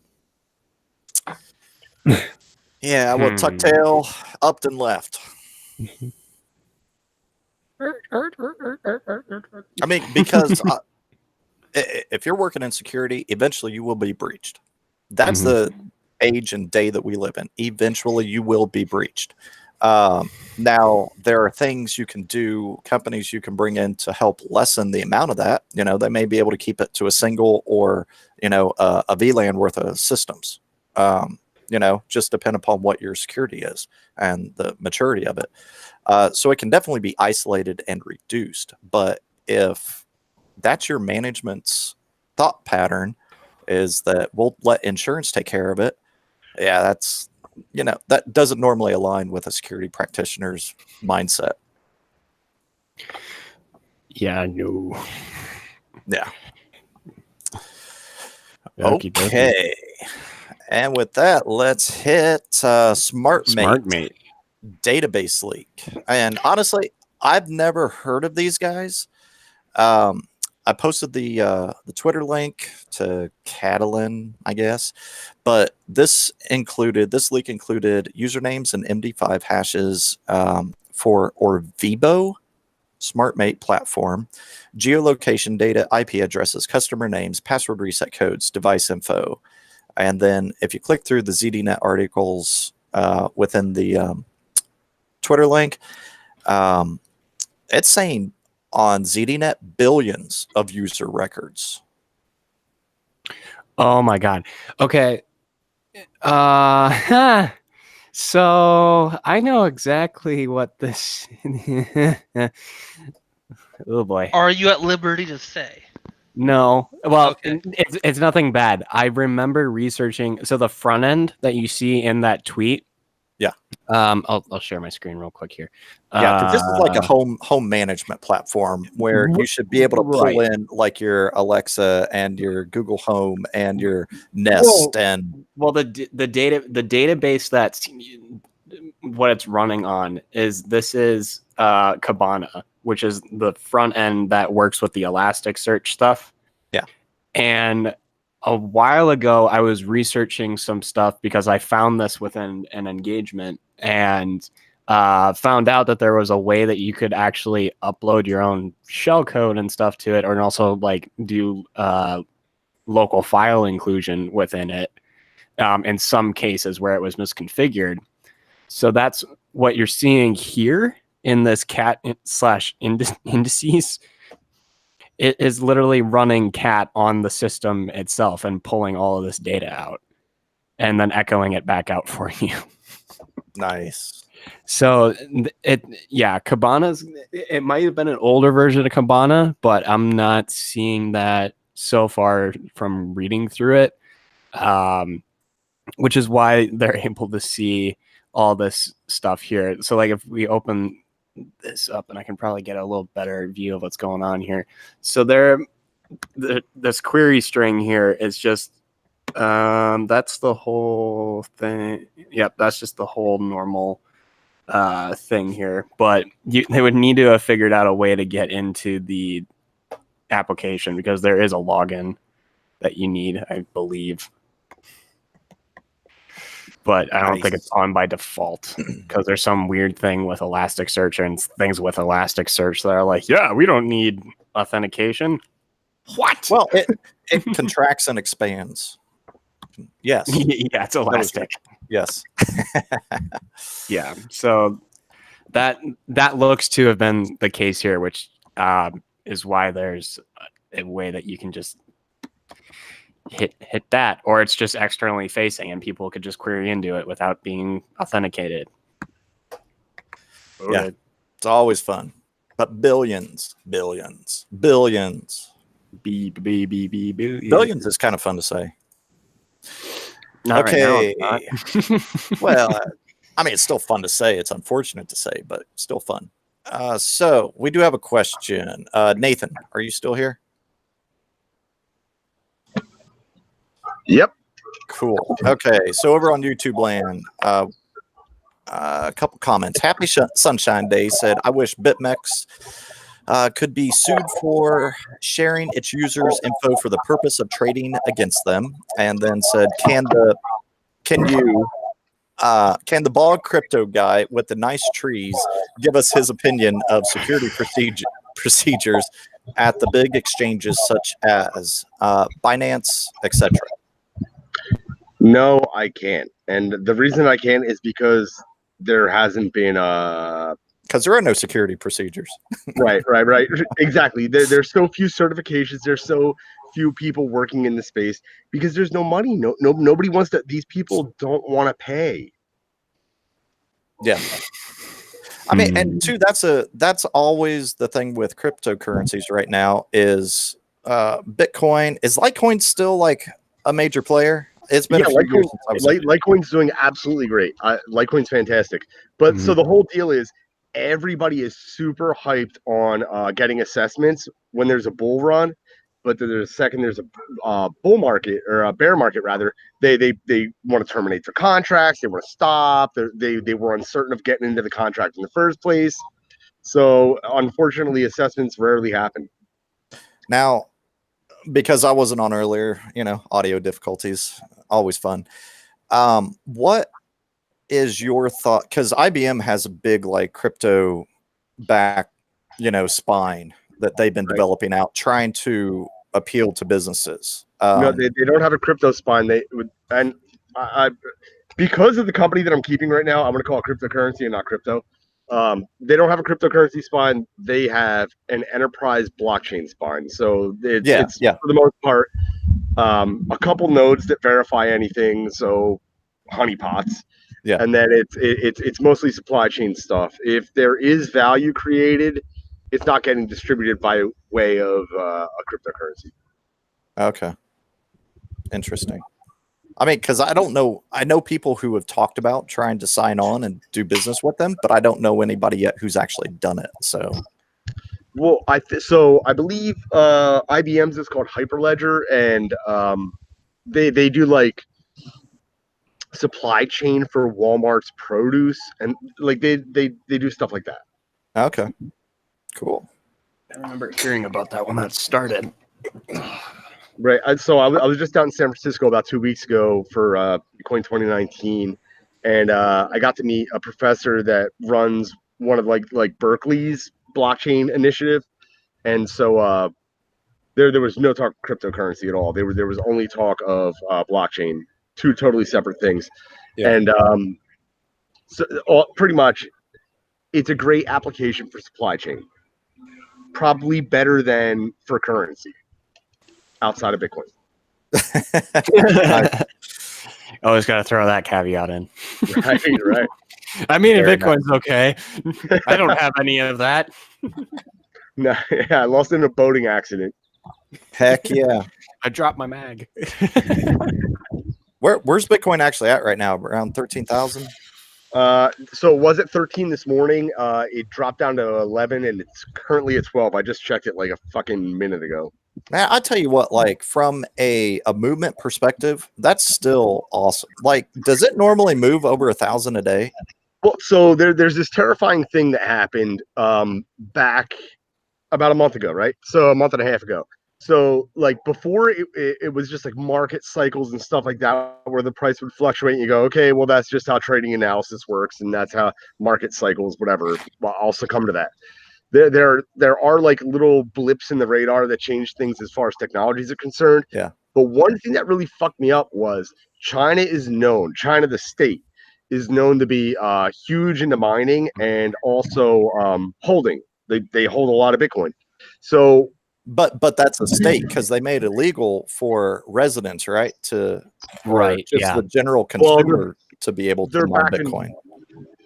Yeah, well, Tucktail upped and left. I mean, because if you're working in security, eventually you will be breached. That's the age and day that we live in. Eventually you will be breached. Now, there are things you can do, companies you can bring in to help lessen the amount of that. They may be able to keep it to a single or, a VLAN worth of systems. Just depend upon what your security is and the maturity of it. So it can definitely be isolated and reduced. But if that's your management's thought pattern, is that we'll let insurance take care of it, that's, that doesn't normally align with a security practitioner's mindset.
Yeah, no.
Yeah. Okay. And with that, let's hit SmartMate database leak. And honestly, I've never heard of these guys. I posted the Twitter link to Catalan, I guess, but this leak included usernames and MD5 hashes for Orvibo SmartMate platform, geolocation data, IP addresses, customer names, password reset codes, device info. And then if you click through the ZDNet articles within the Twitter link, it's saying on ZDNet billions of user records.
Oh my God. Okay. So I know exactly what this. Oh boy.
Are you at liberty to say?
No, well,
Okay.
it's nothing bad. I remember researching. So the front end that you see in that tweet.
Yeah.
I'll share my screen real quick here.
Yeah, because this is like a home management platform where you should be able to pull in like your Alexa and your Google Home and your Nest and
the database that's what it's running on is Kibana, which is the front end that works with the Elasticsearch stuff.
Yeah.
And a while ago, I was researching some stuff because I found this within an engagement and found out that there was a way that you could actually upload your own shell code and stuff to it, or also like do local file inclusion within it in some cases where it was misconfigured. So that's what you're seeing here in this cat/indices. It is literally running cat on the system itself and pulling all of this data out and then echoing it back out for you.
Nice.
So Kibana's, it might have been an older version of Kibana, but I'm not seeing that so far from reading through it, which is why they're able to see all this stuff here. So like if we open this up and I can probably get a little better view of what's going on here. So this query string here is just that's the whole thing. Yep, that's just the whole normal thing here. But they would need to have figured out a way to get into the application because there is a login that you need, I believe. But I don't think it's on by default because there's some weird thing with Elasticsearch and things with Elasticsearch that are like, yeah, we don't need authentication. What?
Well, it contracts and expands. Yes.
Yeah, it's Elastic.
Yes.
Yeah. So that looks to have been the case here, which is why there's a way that you can just hit that, or it's just externally facing and people could just query into it without being authenticated.
Yeah, it's always fun, but billions billions is kind of fun to say.
Not
okay
right now,
well, I mean, it's still fun to say. It's unfortunate to say, but still fun. So we do have a question. Nathan, are you still here?
Yep.
Cool. Okay. So over on YouTube land, a couple comments. Happy Sunshine Day said, I wish BitMEX could be sued for sharing its users' info for the purpose of trading against them. And then said, can the bald crypto guy with the nice trees give us his opinion of security procedures at the big exchanges such as Binance, etc.?
No, I can't. And the reason I can't is because there hasn't been
because there are no security procedures.
Right. Exactly. There's so few certifications. There's so few people working in the space because there's no money. Nobody wants to. These people don't want to pay.
Yeah. I mean, and two, that's always the thing with cryptocurrencies right now is Bitcoin. Is Litecoin still like a major player? It's been a few years since I was
Litecoin's doing absolutely great. Litecoin's fantastic. But so the whole deal is everybody is super hyped on getting assessments when there's a bull run. But then there's a bull market or a bear market rather. They want to terminate their contracts. They want to stop. They were uncertain of getting into the contract in the first place. So unfortunately, assessments rarely happen.
Now, because I wasn't on earlier, audio difficulties, always fun. What is your thought? Because IBM has a big like crypto back, spine that they've been developing out, trying to appeal to businesses.
No, they don't have a crypto spine. Because of the company that I'm keeping right now, I'm going to call it cryptocurrency and not crypto. They don't have a cryptocurrency spine. They have an enterprise blockchain spine. So it's for the most part, a couple nodes that verify anything. So honeypots. Yeah. And then it's mostly supply chain stuff. If there is value created, it's not getting distributed by way of a cryptocurrency.
Okay. Interesting. I mean, because I don't know. I know people who have talked about trying to sign on and do business with them, but I don't know anybody yet who's actually done it. So,
well, I believe IBM's is called Hyperledger, and they do like supply chain for Walmart's produce, and like they do stuff like that.
okay, cool.
I remember hearing about that when that started.
Right. So I was just down in San Francisco about 2 weeks ago for Bitcoin 2019, and I got to meet a professor that runs one of like Berkeley's blockchain initiative, and so there was no talk of cryptocurrency at all. There was only talk of blockchain, two totally separate things, and so pretty much it's a great application for supply chain, probably better than for currency outside of Bitcoin.
Always got to throw that caveat in.
Right.
I mean, Bitcoin's okay. I don't have any of that.
No, yeah, I lost in a boating accident.
Heck yeah.
I dropped my mag.
Where's Bitcoin actually at right now? Around 13,000?
So it was at 13 this morning. It dropped down to 11, and it's currently at 12. I just checked it like a fucking minute ago.
Man, I tell you what, like from a movement perspective, that's still awesome. Like, does it normally move over 1,000 a day?
Well, so there's this terrifying thing that happened back about a month ago, right? So a month and a half ago. So like before it was just like market cycles and stuff like that where the price would fluctuate and you go, okay, well, that's just how trading analysis works. And that's how market cycles, whatever, will also come to that. There are like little blips in the radar that change things as far as technologies are concerned.
Yeah.
But one thing that really fucked me up was China, the state, is known to be huge into mining and also holding. They hold a lot of Bitcoin. So,
but that's a state because they made it illegal for residents, right? To the general consumer to be able to mine Bitcoin.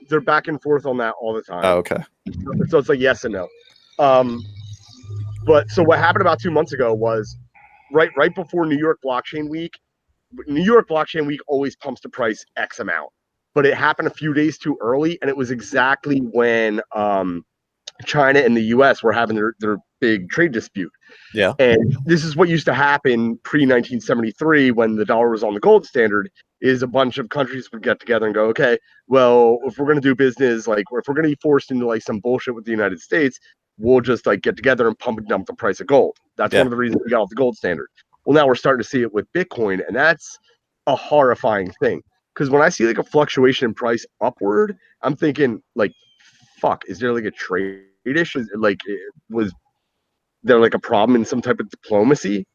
They're back and forth on that all the time.
Oh, okay.
So it's like yes and no. But so what happened about 2 months ago was right before New York Blockchain Week. New York Blockchain Week always pumps the price X amount, but it happened a few days too early, and it was exactly when China and the U.S. were having their big trade dispute.
Yeah.
And this is what used to happen pre-1973 when the dollar was on the gold standard, is a bunch of countries would get together and go, okay, well, if we're going to do business, like, or if we're going to be forced into like some bullshit with the United States, we'll just like get together and pump and dump the price of gold. That's one of the reasons we got off the gold standard. Well, now we're starting to see it with Bitcoin, and that's a horrifying thing. Because when I see like a fluctuation in price upward, I'm thinking like, fuck, is there like a trade issue? Like, was there like a problem in some type of diplomacy?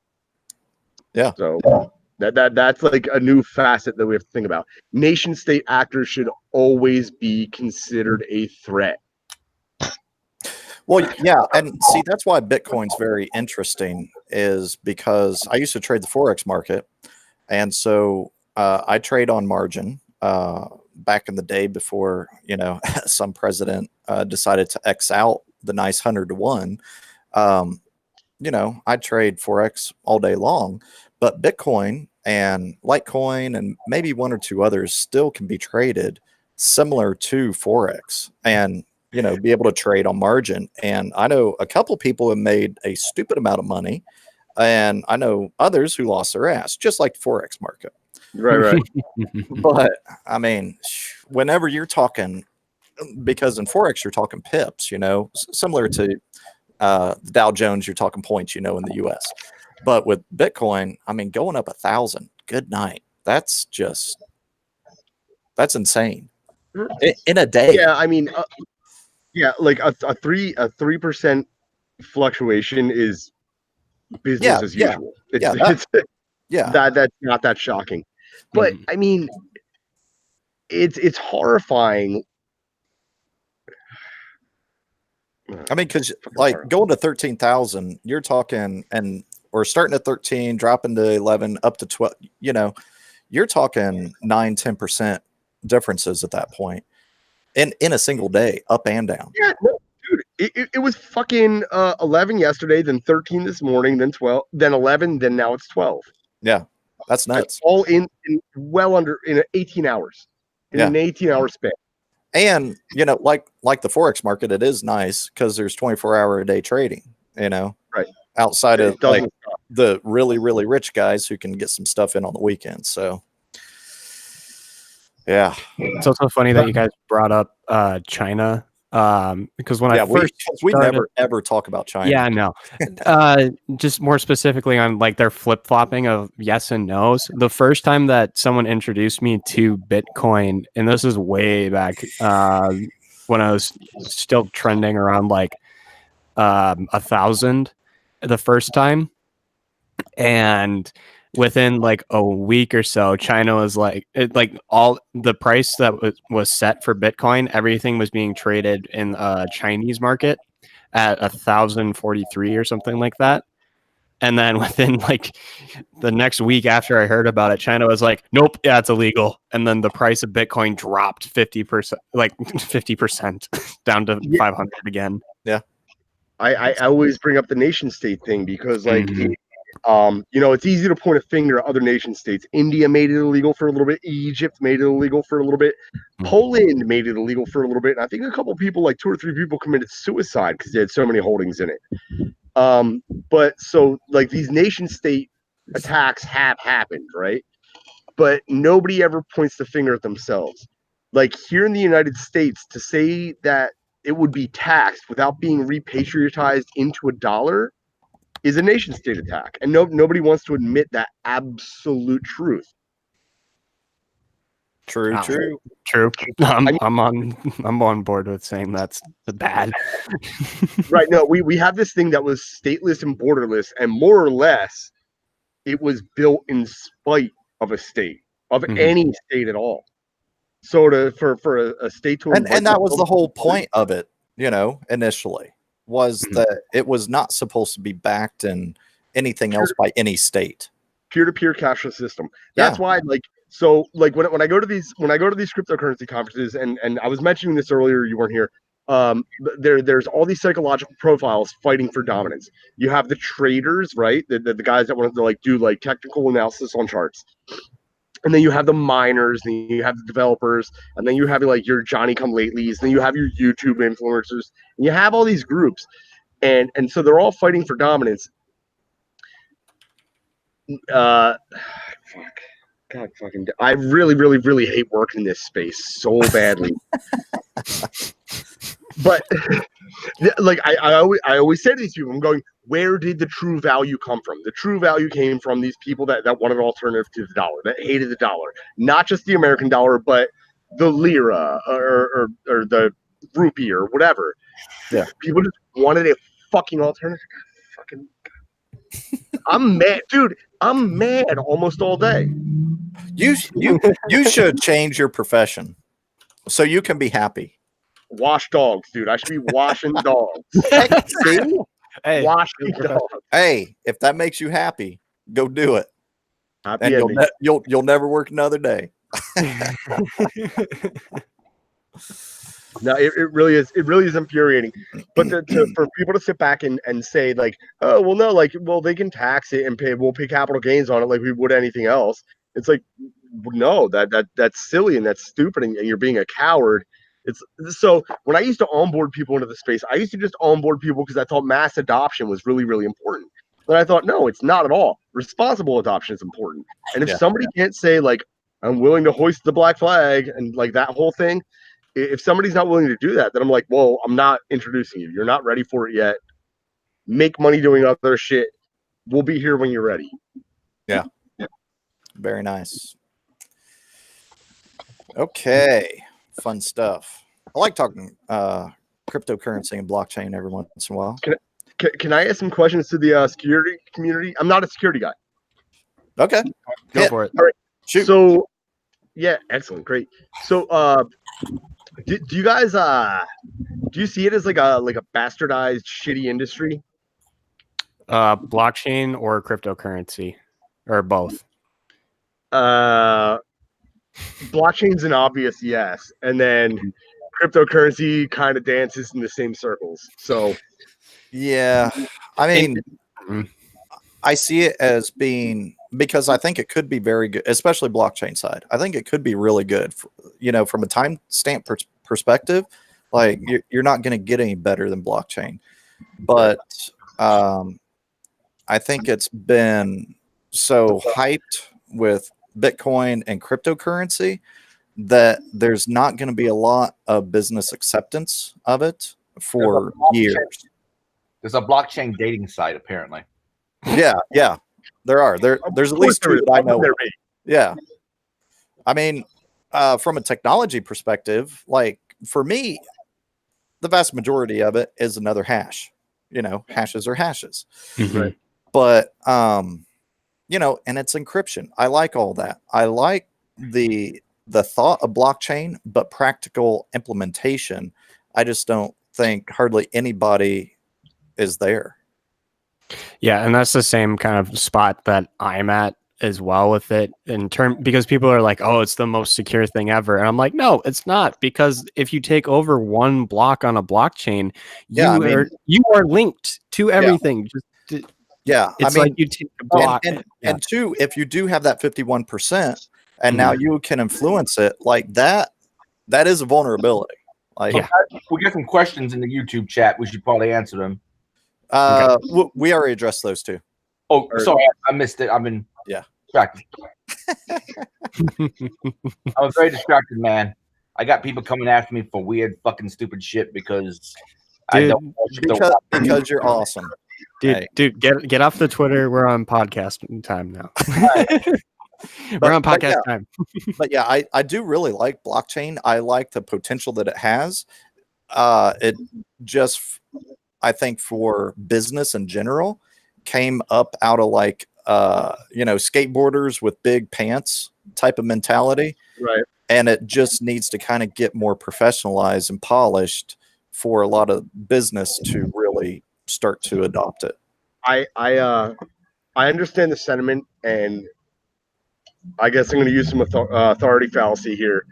Yeah.
So that's like a new facet that we have to think about. Nation state actors should always be considered a threat.
Well, yeah, and see, that's why Bitcoin's very interesting, is because I used to trade the Forex market, and so I trade on margin back in the day before, some president decided to X out the nice 100-to-1. I trade Forex all day long, but Bitcoin and Litecoin and maybe one or two others still can be traded similar to Forex and, be able to trade on margin. And I know a couple people have made a stupid amount of money, and I know others who lost their ass, just like the Forex market.
Right.
But I mean, whenever you're talking, because in Forex, you're talking pips, similar to the Dow Jones, you're talking points, in the US. But with Bitcoin, I mean, going up 1,000, good night. That's insane in a day.
Yeah, I mean, like a 3% fluctuation is business as usual. That's not that shocking. But I mean, it's horrifying.
I mean, because like going to 13,000, you're talking, and or starting at 13, dropping to 11, up to 12. You're talking 9-10% differences at that point, in a single day, up and down.
Yeah, no, dude, It was fucking 11 yesterday, then 13 this morning, then 12, then 11, then now it's 12.
Yeah, that's nuts.
All in well under in 18 hours. In an 18-hour span.
And like the Forex market, it is nice because there's 24-hour a day trading.
Right.
Outside of like the really, really rich guys who can get some stuff in on the weekend. So, yeah.
It's also funny that you guys brought up China because when I first
we never ever talk about China.
Yeah, no. Just more specifically on like their flip-flopping of yes and no's. The first time that someone introduced me to Bitcoin, and this is way back when I was still trending around like 1,000 the first time, and within like a week or so, China was like all the price that was set for Bitcoin, everything was being traded in a Chinese market at 1,043 or something like that. And then within like the next week after I heard about it, China was like, nope, yeah, it's illegal. And then the price of Bitcoin dropped 50%, like 50% down to 500 again.
Yeah.
I always bring up the nation state thing because like it's easy to point a finger at other nation states. India made it illegal for a little bit. Egypt made it illegal for a little bit. Poland made it illegal for a little bit. And I think a couple of people, like 2 or 3 people, committed suicide because they had so many holdings in it. But so like these nation state attacks have happened, right? But nobody ever points the finger at themselves. Like here in the United States, to say that it would be taxed without being repatriatized into a dollar is a nation state attack, and nobody wants to admit that absolute truth.
True.
I'm on board with saying that's bad.
Right. No, we have this thing that was stateless and borderless, and more or less it was built in spite of a state, of any state at all. So for a state to
and that was the whole point of it, initially. Was that it was not supposed to be backed in anything else by any state. Peer-to-peer
cashless system. That's why, when I go to these cryptocurrency conferences, and I was mentioning this earlier, you weren't here. There's all these psychological profiles fighting for dominance. You have the traders, right? The guys that want to do technical analysis on charts. And then you have the miners, and you have the developers, and then you have your Johnny come latelys, and then you have your YouTube influencers, and you have all these groups, and so they're all fighting for dominance. God fucking! I really, really, really hate working in this space so badly. But I always say to these people, I'm going, where did the true value come from? The true value came from these people that wanted an alternative to the dollar, that hated the dollar, not just the American dollar, but the lira or the rupee or whatever.
Yeah,
people just wanted a fucking alternative. I'm mad, dude. I'm mad almost all day.
You should change your profession so you can be happy.
Wash dogs, dude. I should be washing dogs.
Hey,
washing dogs.
Hey, if that makes you happy, go do it.
Happy
and you'll never work another day.
No, it really is. It really is infuriating. But for people to sit back and say oh well, no, they can tax it and we'll pay capital gains on it like we would anything else. It's like, no, that's silly and that's stupid and you're being a coward. So when I used to onboard people into the space, I used to just onboard people because I thought mass adoption was really, really important. But I thought, no, it's not at all. Responsible adoption is important. And if somebody can't say I'm willing to hoist the black flag and that whole thing, if somebody's not willing to do that, then I'm like, well, I'm not introducing you. You're not ready for it yet. Make money doing other shit. We'll be here when you're ready.
Yeah. Very nice. Okay. Fun stuff. I like talking cryptocurrency and blockchain every once in a while.
Can I ask some questions to the security community? I'm not a security guy.
Okay.
Go for it.
All right.
Shoot.
So, yeah, excellent. Great. So, do you guys do you see it as like a bastardized shitty industry?
Blockchain or cryptocurrency or both?
Blockchain's an obvious yes, and then cryptocurrency kind of dances in the same circles. So,
yeah, I mean, I see it as being, because I think it could be very good, especially blockchain side. I think it could be really good, from a timestamp perspective. Like you're not going to get any better than blockchain, but I think it's been so hyped with Bitcoin and cryptocurrency that there's not going to be a lot of business acceptance of it for years.
There's a blockchain dating site, apparently.
Yeah, there are. There's at least two that I know. Yeah, I mean, from a technology perspective, like for me, the vast majority of it is another hash. Hashes are hashes.
Right.
But and it's encryption. I like all that. I like the thought of blockchain, but practical implementation, I just don't think hardly anybody is there.
Yeah, and that's the same kind of spot that I'm at as well with it, because people are like, oh, it's the most secure thing ever. And I'm like, no, it's not, because if you take over one block on a blockchain, you are linked to everything. It's like you take a block.
And two, if you do have that 51% and now you can influence it, like that is a vulnerability. Like,
we got some questions in the YouTube chat. We should probably answer them.
We already addressed those two.
Oh, sorry, I missed it. I've been distracted. I was very distracted, man. I got people coming after me for weird, fucking, stupid shit because I don't.
Because you're awesome,
dude. Get off the Twitter. We're on podcast time now. We're on podcast time.
But yeah, I do really like blockchain. I like the potential that it has. It just, I think, for business in general, came up out of like skateboarders with big pants type of mentality,
right?
And it just needs to kind of get more professionalized and polished for a lot of business to really start to adopt it.
I understand the sentiment, and I guess I'm going to use some authority fallacy here.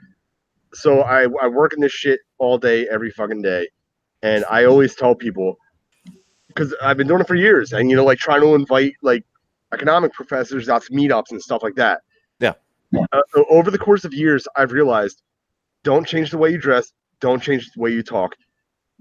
So I work in this shit all day, every fucking day, and I always tell people, because I've been doing it for years, and like trying to invite like economic professors out to meetups and stuff like that.
Yeah.
Over the course of years, I've realized, don't change the way you dress, don't change the way you talk.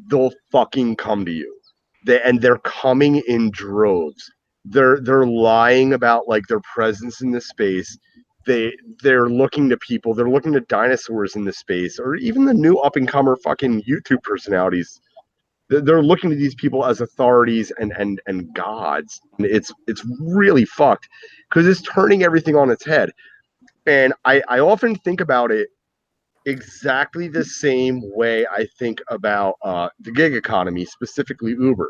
They'll fucking come to you. They're coming in droves. They're lying about like their presence in this space. They're looking to people. They're looking to dinosaurs in this space, or even the new up and comer fucking YouTube personalities. They're looking to these people as authorities and gods. And it's really fucked because it's turning everything on its head. And I often think about it exactly the same way I think about the gig economy, specifically Uber.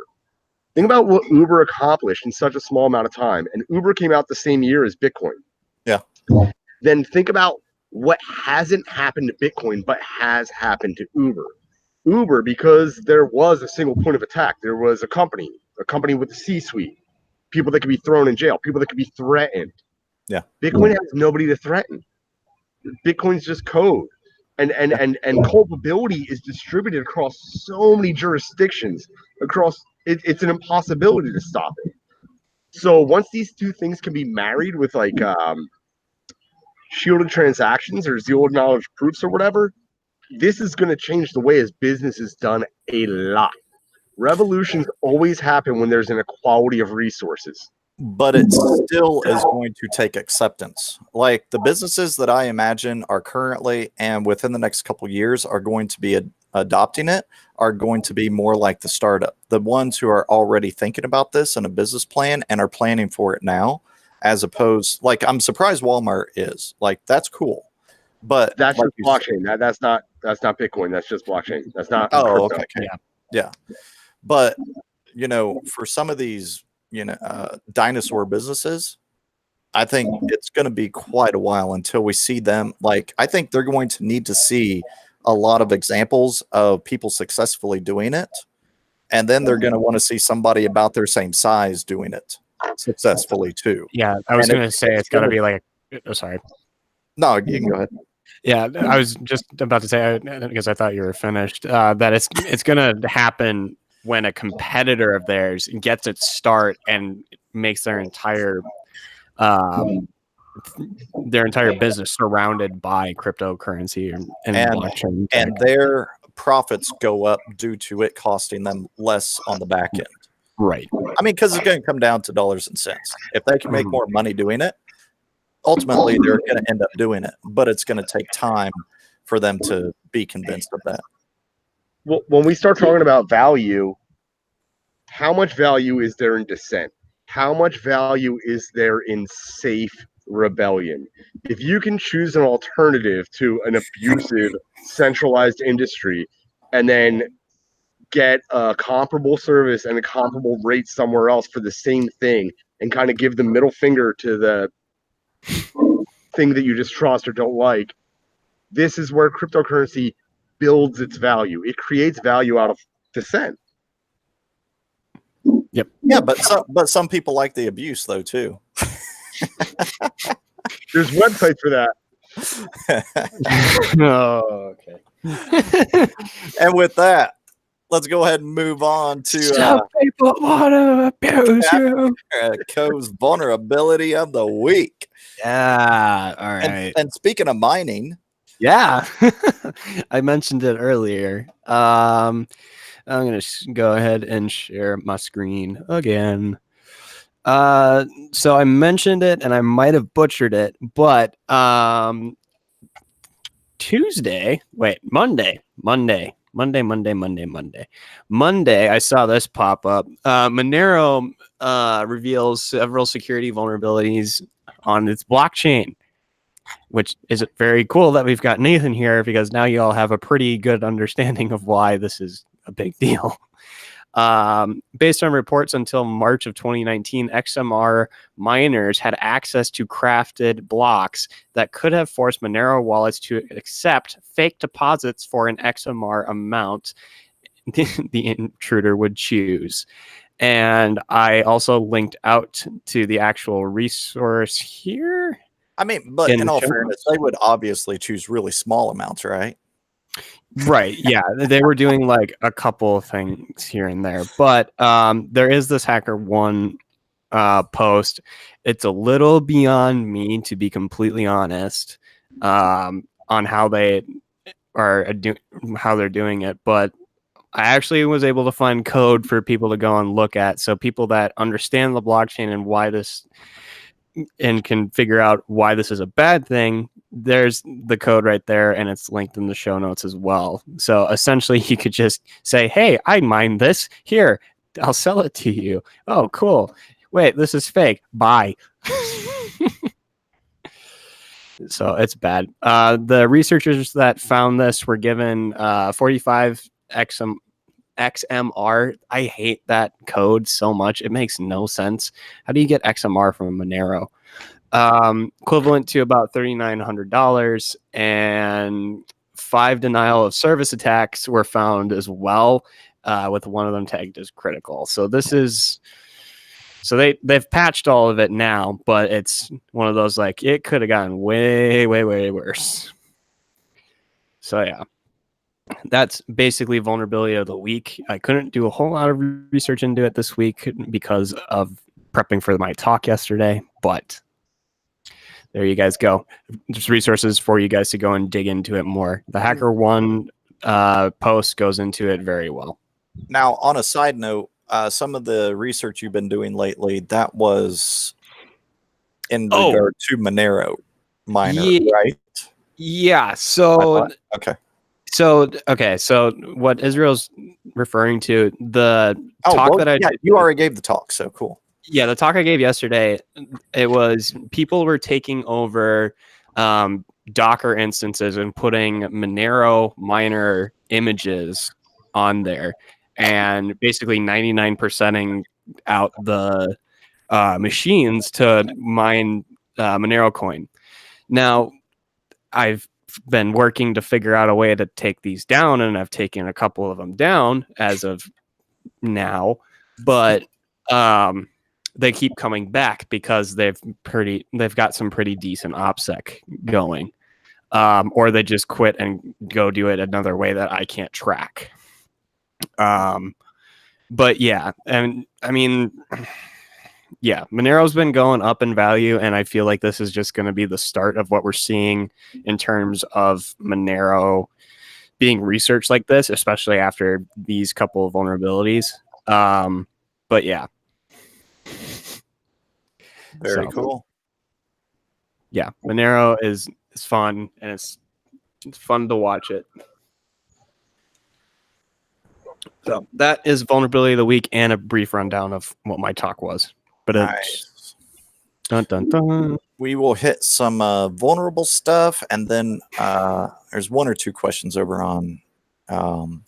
Think about what Uber accomplished in such a small amount of time. And Uber came out the same year as Bitcoin.
Yeah.
Then think about what hasn't happened to Bitcoin, but has happened to Uber. Uber, because there was a single point of attack. There was a company with a C-suite, people that could be thrown in jail, people that could be threatened.
Yeah.
Bitcoin has nobody to threaten. Bitcoin's just code. And culpability is distributed across so many jurisdictions. It's an impossibility to stop it. So once these two things can be married with like shielded transactions or zero knowledge proofs or whatever, this is going to change the way as business is done a lot. Revolutions always happen when there's an equality of resources.
But it still is going to take acceptance. Like the businesses that I imagine are currently and within the next couple of years are going to be adopting it are going to be more like the startup. The ones who are already thinking about this in a business plan and are planning for it now, as opposed, like I'm surprised Walmart is. Like that's cool. But
that's
like
just blockchain. That's not Bitcoin. That's just blockchain. That's not.
Oh, crypto. Okay. Yeah. But for some of these dinosaur businesses, I think it's going to be quite a while until we see them. Like, I think they're going to need to see a lot of examples of people successfully doing it. And then they're going to want to see somebody about their same size doing it successfully too.
Yeah. I was going to say, it's got to be like, sorry.
No, you can go ahead.
Yeah, I was just about to say, because I thought you were finished, that it's going to happen when a competitor of theirs gets its start and makes their entire business surrounded by cryptocurrency and blockchain tech.
And their profits go up due to it costing them less on the back end.
Right.
I mean, because it's going to come down to dollars and cents. If they can make more money doing it, ultimately they're going to end up doing it, but it's going to take time for them to be convinced of that.
Well, when we start talking about value, how much value is there in dissent? How much value is there in safe rebellion? If you can choose an alternative to an abusive, centralized industry and then get a comparable service and a comparable rate somewhere else for the same thing and kind of give the middle finger to the thing that you distrust or don't like, this is where cryptocurrency builds its value. It creates value out of dissent.
Yep.
Yeah, but some people like the abuse though too.
There's websites for that.
Oh, okay.
And with that, let's go ahead and move on to
some people want to abuse you.
Co's vulnerability of the week.
Yeah. All right.
And speaking of mining,
yeah, I mentioned it earlier. I'm gonna go ahead and share my screen again. So I mentioned it, and I might have butchered it, but Monday, I saw this pop up. Monero reveals several security vulnerabilities on its blockchain, which is very cool that we've got Nathan here, because now you all have a pretty good understanding of why this is a big deal. Based on reports until March of 2019, XMR miners had access to crafted blocks that could have forced Monero wallets to accept fake deposits for an XMR amount the intruder would choose. And I also linked out to the actual resource here.
I mean, but in all fairness, they would obviously choose really small amounts, right?
Right. Yeah. They were doing like a couple of things here and there. But there is this HackerOne post. It's a little beyond me, to be completely honest, on how they are how they're doing it. But I actually was able to find code for people to go and look at. So people that understand the blockchain and why this, and can figure out why this is a bad thing, there's the code right there, and it's linked in the show notes as well. So essentially you could just say, hey, I mined this, here, I'll sell it to you. Oh, cool. Wait, this is fake. Bye. So it's bad. The researchers that found this were given 45 XMR. I hate that code so much. It makes no sense. How do you get XMR from Monero? Equivalent to about $3,900, and 5 denial of service attacks were found as well, with one of them tagged as critical. So this is, so they've patched all of it now, but it's one of those, like, it could have gotten way, way, way worse. So yeah. That's basically vulnerability of the week. I couldn't do a whole lot of research into it this week because of prepping for my talk yesterday, but there you guys go. Just resources for you guys to go and dig into it more. The HackerOne post goes into it very well.
Now, on a side note, some of the research you've been doing lately, that was in regard to Monero miner, right?
Yeah. So
okay.
So what Israel's referring to, the talk that I did,
you already gave the talk, so cool.
Yeah, the talk I gave yesterday, it was people were taking over Docker instances and putting Monero miner images on there, and basically 99%ing out the machines to mine Monero coin. Now, I've been working to figure out a way to take these down, and I've taken a couple of them down as of now, but they keep coming back because they've got some pretty decent OPSEC going. or they just quit and go do it another way that I can't track. But yeah, and I mean, yeah, Monero's been going up in value, and I feel like this is just going to be the start of what we're seeing in terms of Monero being researched like this, especially after these couple of vulnerabilities. But yeah.
Very cool.
Yeah, Monero is fun, and it's fun to watch it. So that is vulnerability of the week and a brief rundown of what my talk was. But
Nice.
Dun, dun, dun.
We will hit some vulnerable stuff, and then there's one or two questions over on
the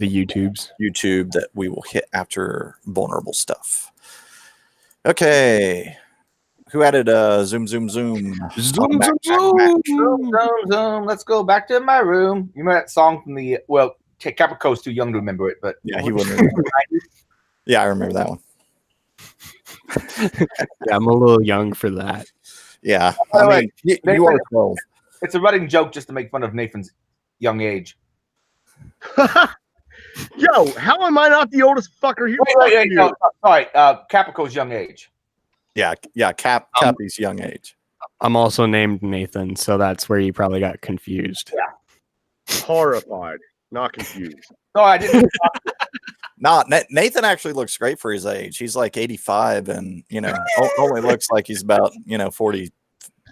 YouTube that we will hit after vulnerable stuff. Okay. Who added zoom?
Zoom. Let's go back to my room. You remember that song from the Caprico's too young to remember it, but
yeah, he wouldn't remember. Yeah, I remember that one.
Yeah, I'm a little young for that.
Yeah, I mean, you are 12.
It's a running joke just to make fun of Nathan's young age.
Yo, how am I not the oldest fucker here?
Wait, no, sorry, Caprico's young age.
Yeah, Cappy's young age.
I'm also named Nathan, so that's where you probably got confused.
Yeah. Horrified, not confused.
No, I didn't.
Nathan actually looks great for his age. He's like 85 and, only looks like he's about, 40,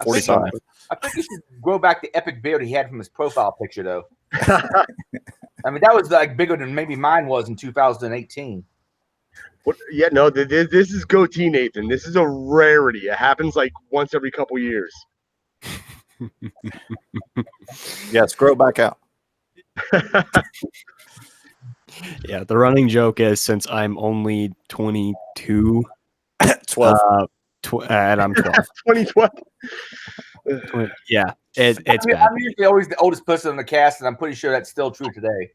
45.
I think he should grow back the epic beard he had from his profile picture, though. I mean, that was like bigger than maybe mine was in 2018.
What? Yeah, no, this is goatee Nathan. This is a rarity. It happens like once every couple years.
Yes, grow back out.
Yeah, the running joke is since I'm only 22,
12,
and I'm 12.
2012.
Yeah, it's bad.
I'm usually always the oldest person on the cast, and I'm pretty sure that's still true today.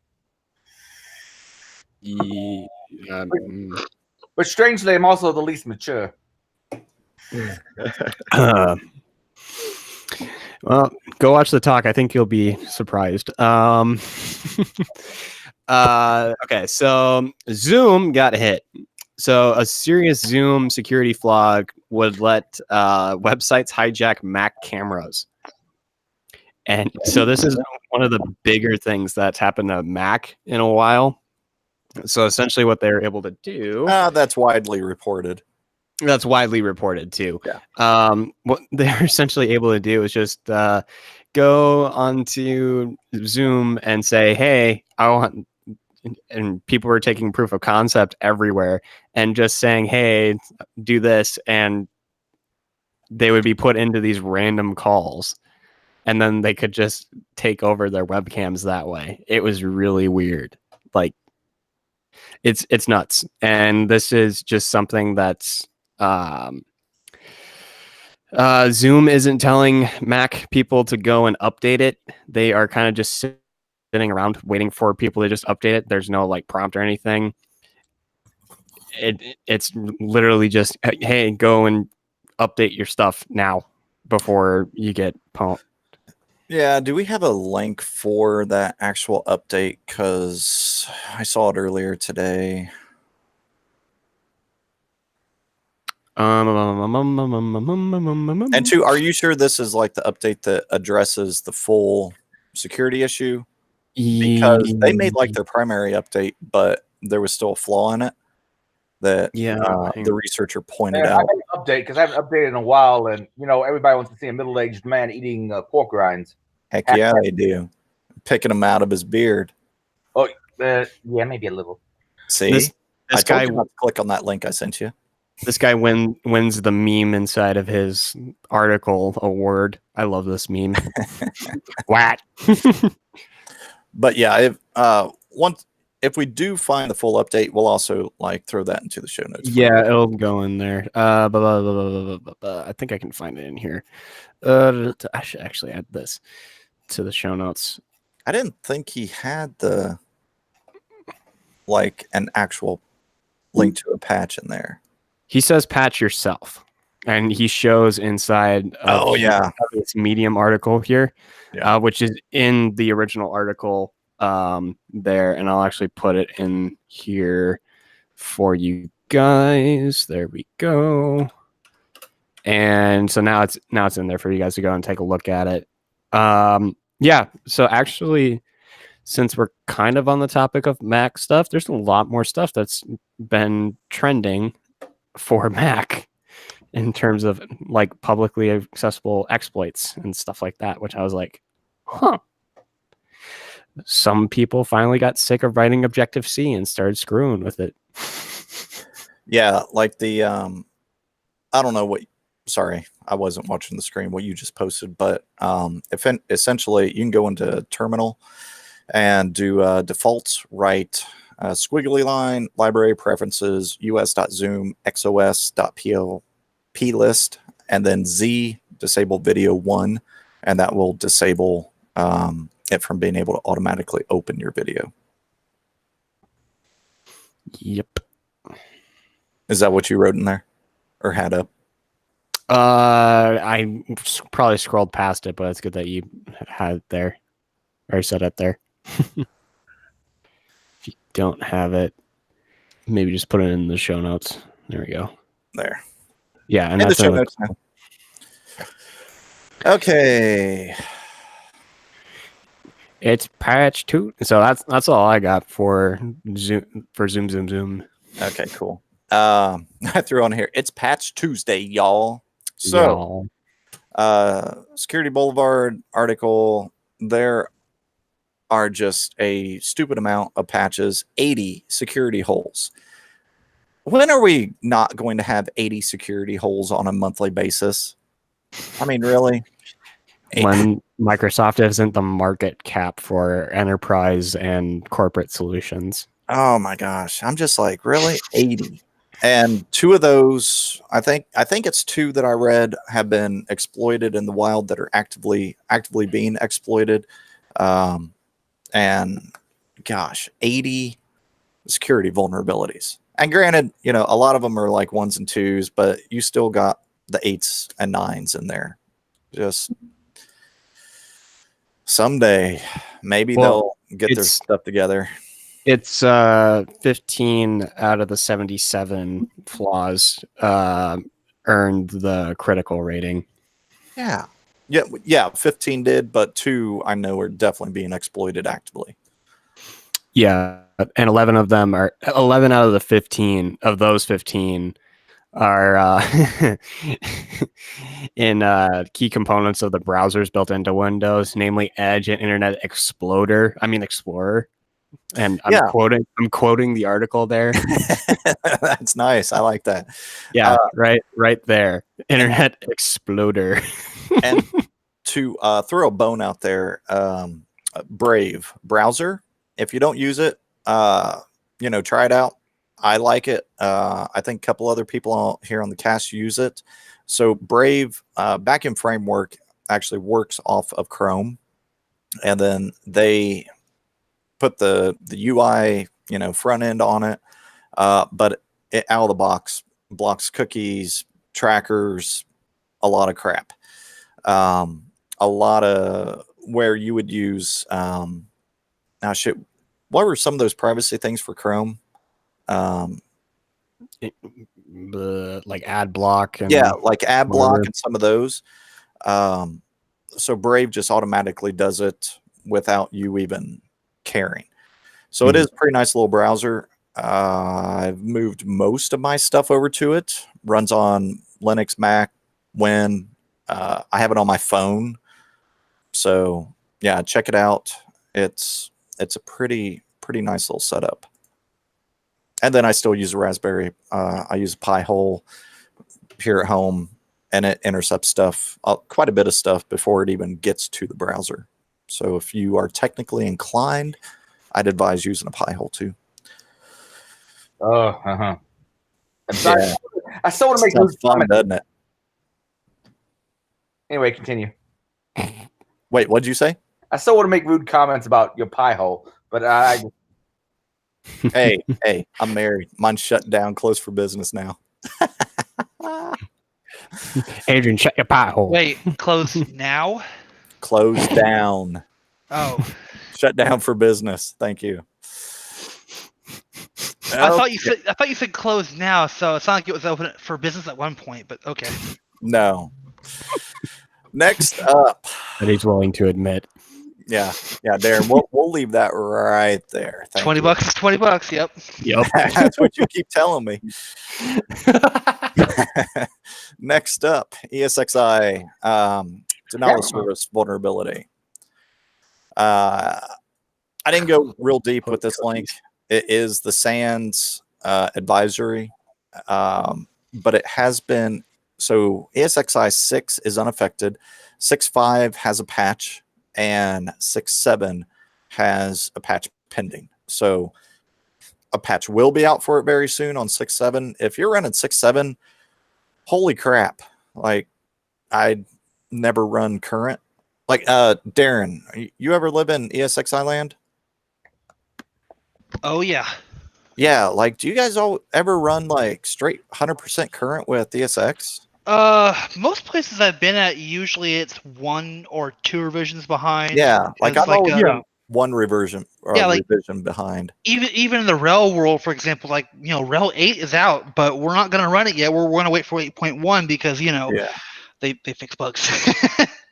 But strangely, I'm also the least mature.
Well, go watch the talk. I think you'll be surprised. Okay, so Zoom got hit. So a serious Zoom security flaw would let websites hijack Mac cameras. And so this is one of the bigger things that's happened to Mac in a while. So essentially what they're able to do...
that's widely reported.
That's widely reported too.
Yeah.
What they're essentially able to do is just go onto Zoom and say, hey, I want... And people were taking proof of concept everywhere and just saying, hey, do this. And they would be put into these random calls. And then they could just take over their webcams that way. It was really weird. Like, it's nuts. And this is just something that's Zoom isn't telling Mac people to go and update it. They are kind of just sitting around waiting for people to just update it. There's no like prompt or anything. It's literally just, hey, go and update your stuff now before you get pumped.
Yeah, do we have a link for that actual update? Because I saw it earlier today. And two, are you sure this is like the update that addresses the full security issue? Because they made like their primary update, but there was still a flaw in it that the researcher pointed out.
I have an update because I haven't updated in a while, and everybody wants to see a middle-aged man eating pork rinds.
Heck yeah, they do. Picking him out of his beard.
Oh, yeah, maybe a little.
See,
this
I
guy
told you not to click on that link I sent you.
This guy wins the meme inside of his article award. I love this meme. What?
But yeah, if we do find the full update, we'll also like throw that into the show notes.
Yeah, it'll go in there. I think I can find it in here. I should actually add this to the show notes.
I didn't think he had the like an actual link to a patch in there.
He says patch yourself. and he shows inside of this Medium article here, which is in the original article there, and I'll actually put it in here for you guys. There we go. And so now it's in there for you guys to go and take a look at it. Yeah, so actually, since we're kind of on the topic of Mac stuff, there's a lot more stuff that's been trending for Mac in terms of like publicly accessible exploits and stuff like that, which I was like, huh. Some people finally got sick of writing Objective-C and started screwing with it.
Yeah, like the I don't know what. Sorry, I wasn't watching the screen what you just posted, but essentially you can go into Terminal and do defaults, write squiggly line, library preferences, us.zoom, xos.plist, and then Z disable video 1, and that will disable it from being able to automatically open your video.
Yep.
Is that what you wrote in there or had up?
I probably scrolled past it, but it's good that you had it there or said it there. If you don't have it, maybe just put it in the show notes. There we go.
There.
Yeah, and
in
that's
the show notes now. Okay.
It's patch 2. So that's all I got for Zoom.
Okay, cool. I threw on here. It's Patch Tuesday, y'all. So, Security Boulevard article, there are just a stupid amount of patches, 80 security holes. When are we not going to have 80 security holes on a monthly basis? I mean, really?
When Microsoft isn't the market cap for enterprise and corporate solutions.
Oh my gosh. I'm just like, really? 80. And 2 of those, I think it's 2 that I read have been exploited in the wild that are actively being exploited. And gosh, 80 security vulnerabilities. And granted, you know, a lot of them are like 1s and 2s, but you still got the 8s and 9s in there. Just someday, maybe they'll get their stuff together.
It's 15 out of the 77 flaws earned the critical rating.
Yeah. 15 did, but 2 I know are definitely being exploited actively.
Yeah, and 11 of them are 11 out of the 15 of those 15 are in key components of the browsers built into Windows, namely Edge and Internet Explorer. And I'm quoting the article there.
That's nice. I like that.
Yeah, right there. Internet Exploder.
And to throw a bone out there, Brave browser. If you don't use it, try it out. I like it. I think a couple other people here on the cast use it. So Brave backend framework actually works off of Chrome, and then they put the UI front end on it, but it out of the box blocks cookies, trackers, a lot of crap. A lot of where you would use what were some of those privacy things for Chrome?
Like ad block and
like ad block and some of those. So Brave just automatically does it without you even caring. So it is a pretty nice little browser. I've moved most of my stuff over to it. Runs on Linux, Mac, Win. I have it on my phone. So yeah, check it out. It's a pretty nice little setup. And then I still use a Raspberry. I use a Pi-hole here at home, and it intercepts stuff, quite a bit of stuff before it even gets to the browser. So if you are technically inclined, I'd advise using a Pi-hole too.
I'm sorry.
Yeah.
I still want to make
Sounds fun, doesn't it?
Anyway, continue.
Wait, what'd you say?
I still want to make rude comments about your pie hole, but I
Hey, I'm married. Mine's shut down, closed for business now.
Adrian, shut your pothole.
Wait, close now?
Close down.
Oh,
Shut down for business. Thank you.
I thought you said close now, so it's not like it was open for business at one point. But okay.
No. Next up.
That he's willing to admit.
Yeah, Darren. We'll leave that right there. Thank you.
$20 is $20. Yep.
That's what you keep telling me. Next up, ESXi denial of service vulnerability. I didn't go real deep with this link. It is the SANS advisory, but it has been. So ESXi 6 is unaffected. 6.5 has a patch, and 6.7 has a patch pending. So a patch will be out for it very soon on 6.7. If you're running 6.7, holy crap. Like, I'd never run current. Like, Darren, you ever live in ESXi land?
Oh yeah.
Yeah, like, do you guys all ever run like straight 100% current with ESX?
Most places I've been at, usually it's 1 or 2 revisions behind.
Yeah, like I've always
yeah.
one revision or revision behind.
Even in the RHEL world, for example, like, RHEL 8 is out, but we're not going to run it yet. We're going to wait for 8.1 because they fix bugs.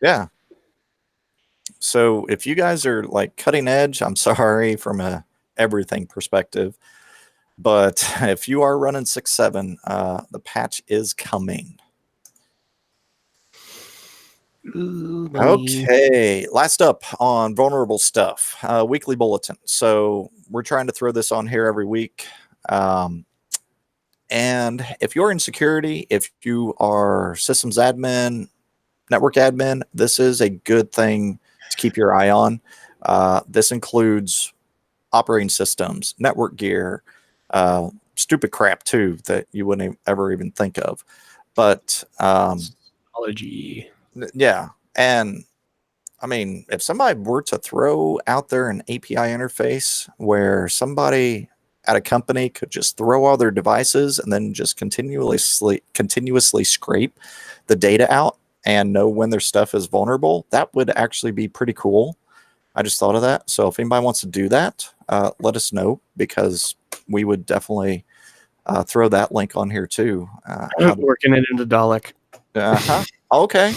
Yeah. So if you guys are like cutting edge, I'm sorry from a everything perspective, but if you are running 6.7, the patch is coming. Okay, last up on vulnerable stuff, weekly bulletin. So we're trying to throw this on here every week. And if you're in security, if you are systems admin, network admin, this is a good thing to keep your eye on. This includes operating systems, network gear, stupid crap too that you wouldn't ever even think of. But
Technology.
Yeah. And I mean, if somebody were to throw out there an API interface where somebody at a company could just throw all their devices and then just continuously scrape the data out and know when their stuff is vulnerable, that would actually be pretty cool. I just thought of that. So if anybody wants to do that, let us know, because we would definitely throw that link on here too.
Working it into Dalek.
Okay.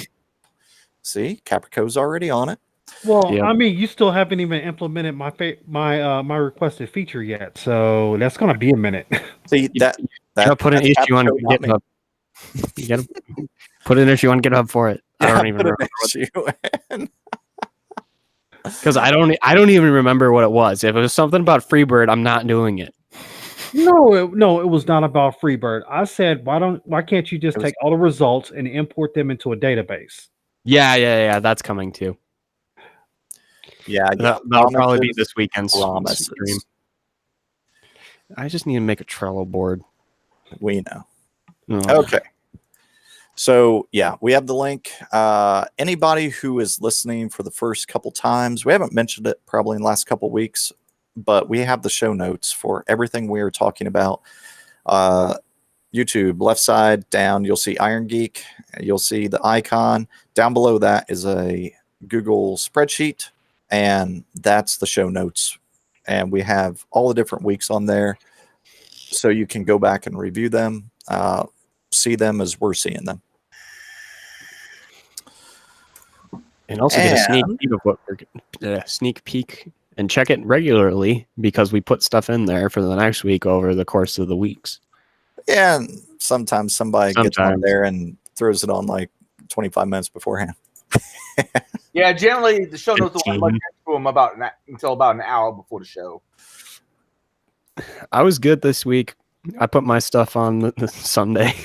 See, Caprico's already on it.
Well, I mean, you still haven't even implemented my requested feature yet, so that's gonna be a minute.
See, that
put an issue on GitHub. You gotta put an issue on GitHub for it. I don't even remember. Because I don't even remember what it was. If it was something about Freebird, I'm not doing it.
No, it was not about Freebird. I said, why can't you just take all the results and import them into a database?
Yeah. That's coming too.
Yeah,
that'll probably be this weekend's stream. I just need to make a Trello board.
We know. Okay. So yeah, we have the link. Anybody who is listening for the first couple times, we haven't mentioned it probably in the last couple weeks, but we have the show notes for everything we are talking about. YouTube, left side down, you'll see Irongeek. You'll see the icon. Down below that is a Google spreadsheet, and that's the show notes. And we have all the different weeks on there, so you can go back and review them, see them as we're seeing them.
And also get a sneak peek of what we're sneak peek and check it regularly, because we put stuff in there for the next week over the course of the weeks.
Yeah, and sometimes somebody gets on there and throws it on like 25 minutes beforehand.
Yeah, generally the show notes don't much for them until about an hour before the show.
I was good this week. I put my stuff on the Sunday.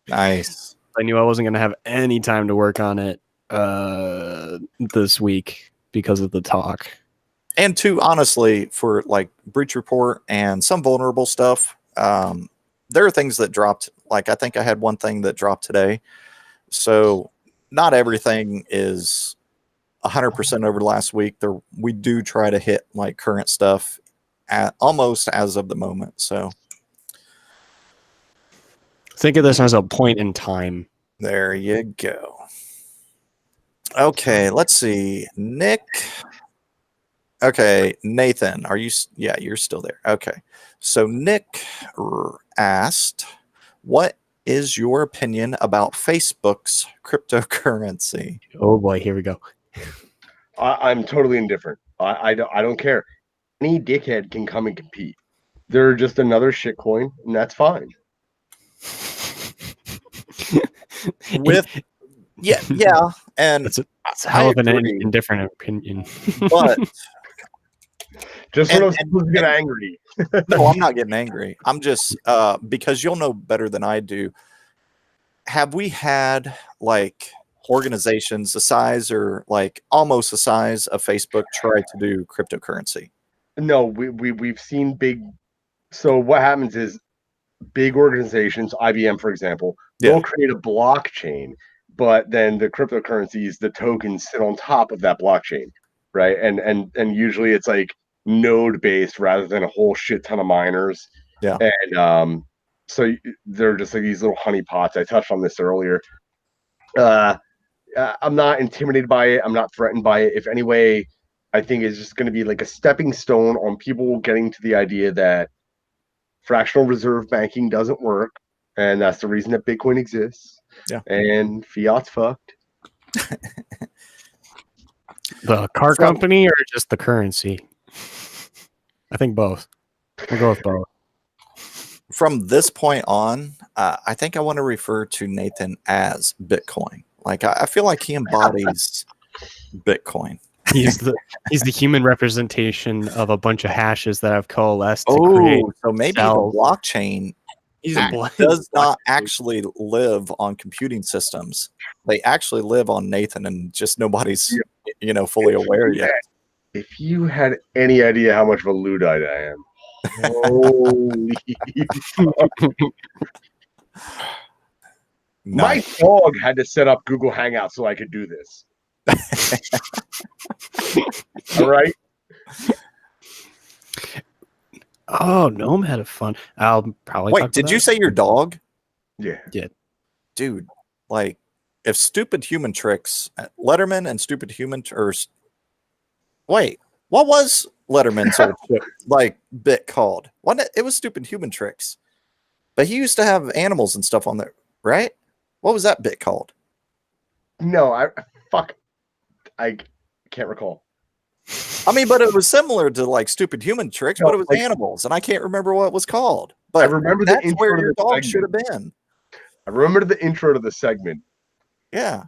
Nice.
I knew I wasn't going to have any time to work on it this week because of the talk.
And too, honestly, for like breach report and some vulnerable stuff, there are things that dropped. Like, I think I had one thing that dropped today. So not everything is 100% over last week. We do try to hit like current stuff almost as of the moment. So
think of this as a point in time.
There you go. Okay, let's see. Nick. Okay, Nathan, are you? Yeah, you're still there. Okay. So Nick asked, what is your opinion about Facebook's cryptocurrency?
Oh boy, here we go.
I'm totally indifferent. I don't care. Any dickhead can come and compete. They're just another shitcoin, and that's fine.
With yeah, and
it's a hell of an
agree.
indifferent opinion.
But
just when I was supposed to get angry.
No, I'm not getting angry. I'm just because you'll know better than I do. Have we had like organizations the size or like almost the size of Facebook try to do cryptocurrency?
No, we've seen big. So what happens is big organizations, IBM for example, they'll create a blockchain, but then the cryptocurrencies, the tokens sit on top of that blockchain, right? And usually it's like node based rather than a whole shit ton of miners.
Yeah.
And so they're just like these little honeypots. I touched on this earlier. I'm not intimidated by it. I'm not threatened by it. If any way, I think it's just going to be like a stepping stone on people getting to the idea that fractional reserve banking doesn't work, and that's the reason that Bitcoin exists.
Yeah.
And fiat's fucked.
The car company or just the currency? I think both. We'll go with both.
From this point on, I think I want to refer to Nathan as Bitcoin. Like I feel like he embodies Bitcoin.
He's the human representation of a bunch of hashes that have coalesced to create.
So maybe
cells.
the blockchain does not actually live on computing systems. They actually live on Nathan, and just nobody's fully aware yet.
If you had any idea how much of a Luddite I am. Holy My dog had to set up Google Hangouts so I could do this. All right.
Oh, Gnome had a fun. I'll probably
wait. Did you say your dog?
Yeah.
Yeah.
Dude, like if Stupid Human Tricks, Letterman and Stupid Human wait, what was Letterman's like bit called? It was Stupid Human Tricks, but he used to have animals and stuff on there, right? What was that bit called?
No, I can't recall.
I mean, but it was similar to like Stupid Human Tricks, but it was animals, and I can't remember what it was called. But
I remember
that's
the intro
where
to
your
the
dog
segment.
should have been.
I remember the intro to the segment.
Yeah.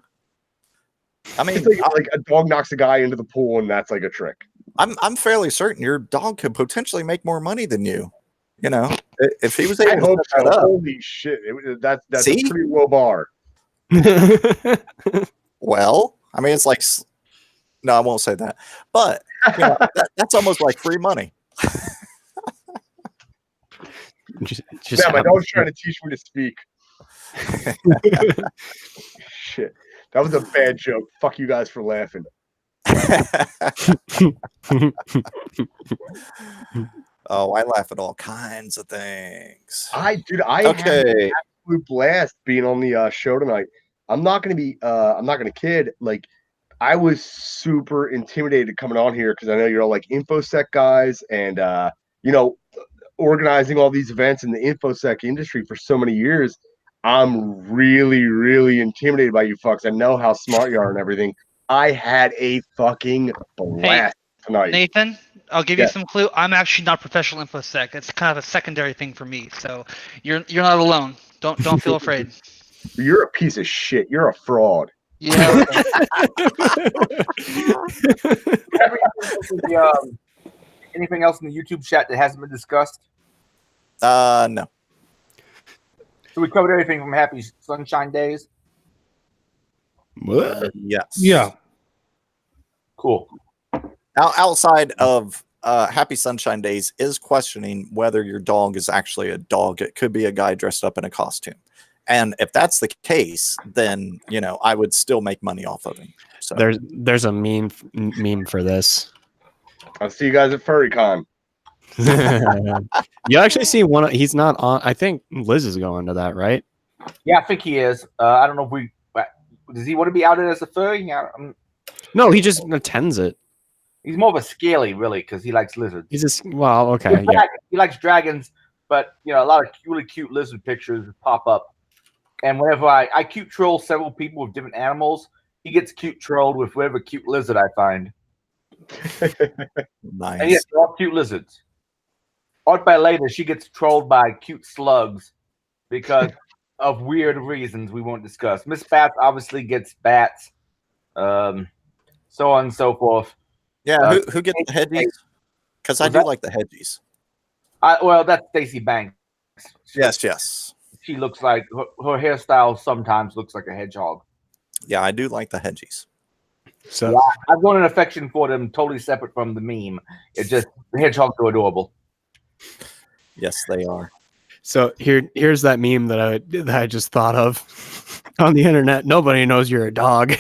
I mean,
it's like a dog knocks a guy into the pool, and that's like a trick.
I'm fairly certain your dog could potentially make more money than you. You know, if he was able to set that up.
Holy shit! That's a pretty low bar.
Well, I mean, it's like, no, I won't say that, but that's almost like free money.
Yeah, my dog's trying to teach me to speak. Shit, that was a bad joke. Fuck you guys for laughing.
Oh, I laugh at all kinds of things.
I had an absolute blast being on the show tonight. I'm not gonna kid. Like, I was super intimidated coming on here because I know you're all like InfoSec guys and organizing all these events in the InfoSec industry for so many years. I'm really, really intimidated by you fucks. I know how smart you are and everything. I had a fucking blast tonight.
Nathan, I'll give you some clue. I'm actually not professional InfoSec. It's kind of a secondary thing for me. So you're not alone. Don't feel afraid.
You're a piece of shit. You're a fraud.
Yeah.
Anything else in the YouTube chat that hasn't been discussed?
No.
So we covered everything from Happy Sunshine Days.
Yes.
Yeah.
Cool.
Outside of Happy Sunshine Days is questioning whether your dog is actually a dog. It could be a guy dressed up in a costume. And if that's the case, then, I would still make money off of him. So
there's a meme for this.
I'll see you guys at FurryCon.
You actually see one. He's not on. I think Liz is going to that, right?
Yeah, I think he is. I don't know if we does he want to be outed as a furry? Yeah,
No, he just attends it.
he's more of a scaly, really, because he likes lizards.
He's just okay. Yeah.
He likes dragons, but a lot of really cute lizard pictures pop up. And whenever I cute troll several people with different animals, he gets cute trolled with whatever cute lizard I find.
Nice.
And yes, they're all cute lizards. Art by later, she gets trolled by cute slugs because of weird reasons we won't discuss. Miss Bats obviously gets bats, so on and so forth.
Yeah, who gets the hedgies? Because I do like the hedgies.
Well, that's Stacey Banks.
Yes.
She looks like her hairstyle sometimes looks like a hedgehog.
Yeah, I do like the hedgies.
So
yeah, I've got an affection for them, totally separate from the meme. It's just the hedgehogs are adorable.
Yes, they are.
So here's that meme that I just thought of on the internet. Nobody knows you're a dog.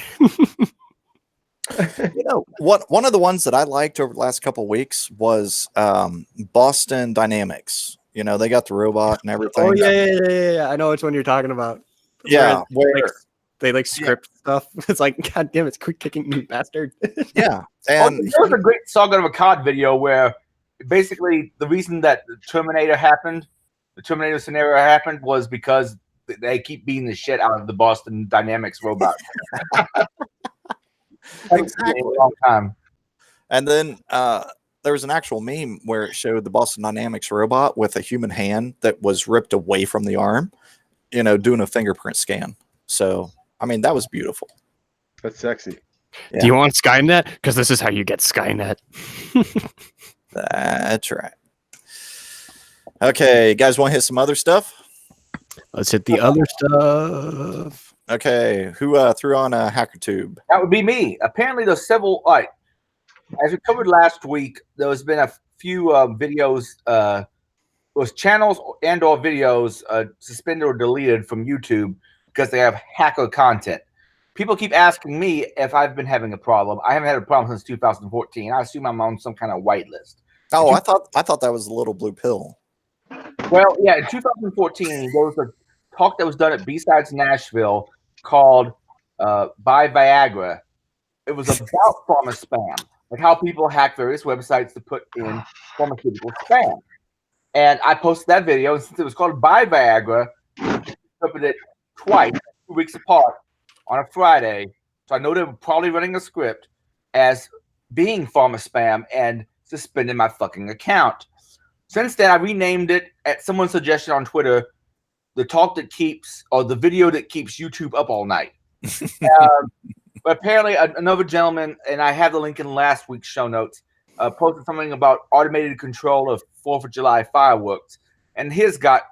One of the ones that I liked over the last couple of weeks was Boston Dynamics. They got the robot and everything.
Oh yeah. I know which one you're talking about.
Yeah,
where they script stuff. It's like, God damn, it's quick kicking, you bastard.
Yeah, and
there was a great Saga of a Cod video where basically the reason that the Terminator scenario happened was because they keep beating the shit out of the Boston Dynamics robot.
Exactly.
A long time.
And then there was an actual meme where it showed the Boston Dynamics robot with a human hand that was ripped away from the arm, doing a fingerprint scan. So, I mean, that was beautiful.
That's sexy.
Yeah.
Do you want Skynet? Because this is how you get Skynet.
That's right. Okay, guys, want to hit some other stuff?
Let's hit the other stuff.
Okay, who threw on a HackerTube?
That would be me. Apparently, there's several. All right, as we covered last week, there has been a few videos, was channels and/or videos suspended or deleted from YouTube because they have hacker content. People keep asking me if I've been having a problem. I haven't had a problem since 2014. I assume I'm on some kind of whitelist.
Oh, I thought that was a little blue pill.
Well, yeah, in 2014, there was a talk that was done at B-Sides Nashville called Buy Viagra. It was about pharma spam, like how people hack various websites to put in pharmaceutical spam. And I posted that video, and since it was called Buy Viagra, I interpreted it twice, 2 weeks apart, on a Friday. So I know they were probably running a script as being pharma spam and suspended my fucking account. Since then, I renamed it at someone's suggestion on Twitter, the video that keeps YouTube up all night. But apparently another gentleman, and I have the link in last week's show notes, posted something about automated control of 4th of July fireworks, and his got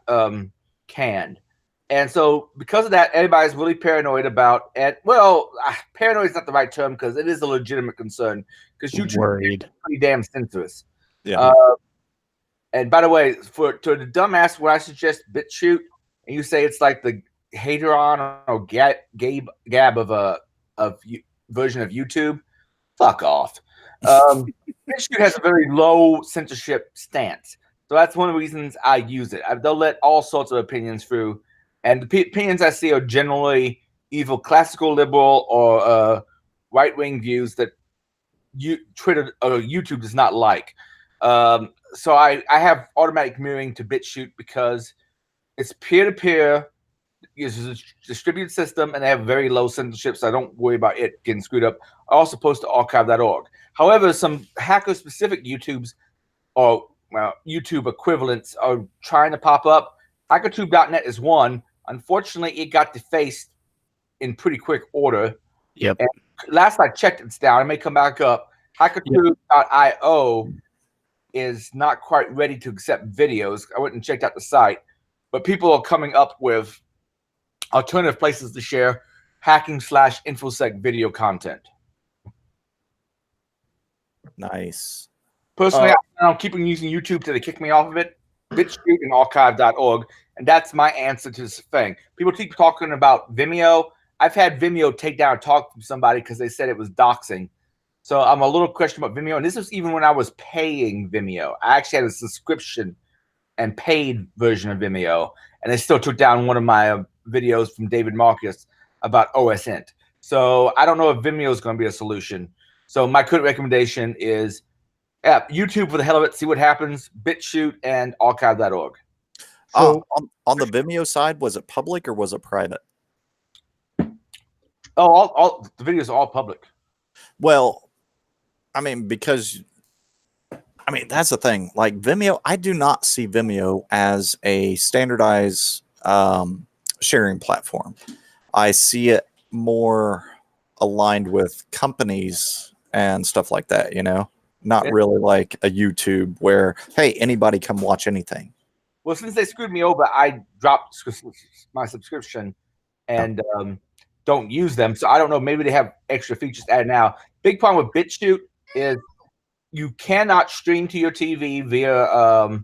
canned. And so because of that, everybody's really paranoid about it. Well, paranoid is not the right term because it is a legitimate concern because YouTube is pretty damn censorious.
Yeah.
And by the way, to the dumbass, when I suggest BitChute, and you say it's like the Hateron or Gab of a version of YouTube, fuck off. BitChute has a very low censorship stance, so that's one of the reasons I use it. They'll let all sorts of opinions through, and the opinions I see are generally either classical liberal or right-wing views that Twitter or YouTube does not like. So I have automatic mirroring to BitChute because it's peer-to-peer, it's a distributed system, and they have very low censorship, so I don't worry about it getting screwed up. I also post to archive.org. However, some hacker-specific YouTubes or YouTube equivalents are trying to pop up. HackerTube.net is one. Unfortunately, it got defaced in pretty quick order.
Yep.
And last I checked, it's down. It may come back up. HackerTube.io is not quite ready to accept videos. I went and checked out the site, but people are coming up with alternative places to share hacking/infosec video content.
Nice.
Personally, I'm keeping using YouTube till they kick me off of it. BitChute and archive.org, and that's my answer to this thing. People keep talking about Vimeo. I've had Vimeo take down a talk from somebody because they said it was doxing. So I'm a little question about Vimeo, and this was even when I was paying Vimeo. I actually had a subscription and paid version of Vimeo, and they still took down one of my videos from David Marcus about OSINT. So I don't know if Vimeo is going to be a solution. So my current recommendation is YouTube for the hell of it, see what happens, BitChute, and archive.org.
So on the Vimeo side, was it public or was it private?
Oh, all the videos are all public.
Well, I mean, because that's the thing. Like Vimeo, I do not see Vimeo as a standardized sharing platform. I see it more aligned with companies and stuff like that, not really like a YouTube where, hey, anybody come watch anything.
Well, since they screwed me over, I dropped my subscription and don't use them. So I don't know. Maybe they have extra features added now. Big problem with BitChute is you cannot stream to your TV via,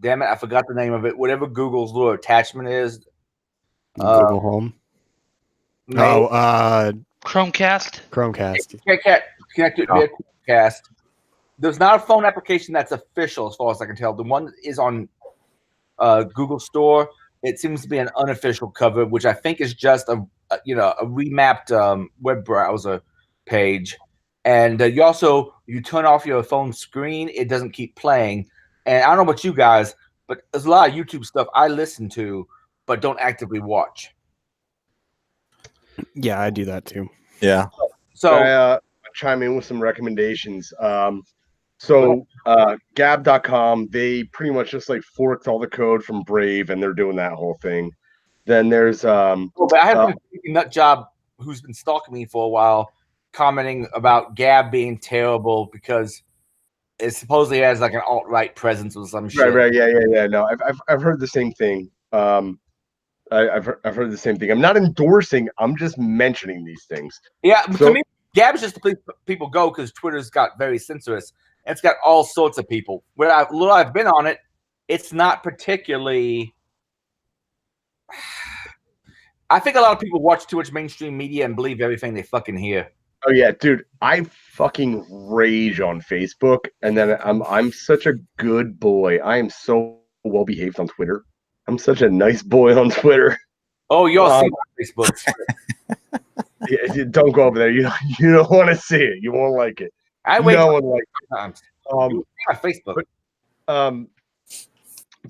damn it, I forgot the name of it. Whatever Google's little attachment is.
Google Home.
Chromecast.
Chromecast.
You can't connect it via Chromecast. There's not a phone application that's official, as far as I can tell. The one that is on Google Store, it seems to be an unofficial cover, which I think is just a remapped web browser page. And you turn off your phone screen, it doesn't keep playing. And I don't know about you guys, but there's a lot of YouTube stuff I listen to, but don't actively watch.
Yeah, I do that too.
Yeah.
So I chime in with some recommendations. Gab.com, they pretty much just like forked all the code from Brave, and they're doing that whole thing. Then there's
but I have a nut job who's been stalking me for a while, commenting about Gab being terrible because it supposedly has like an alt-right presence or some shit.
Right, yeah. No, I've heard the same thing. I've heard the same thing. I'm not endorsing. I'm just mentioning these things.
Yeah, to me, Gab's just the place people go because Twitter's got very censorious. And it's got all sorts of people. Where I've been on it, it's not particularly. I think a lot of people watch too much mainstream media and believe everything they fucking hear.
Oh yeah, dude, I fucking rage on Facebook, and then I'm such a good boy. I am so well behaved on Twitter. I'm such a nice boy on Twitter.
Oh, you all see my Facebook.
Yeah, don't go over there. You don't want to see it. You won't like it. No one likes it.
My Facebook.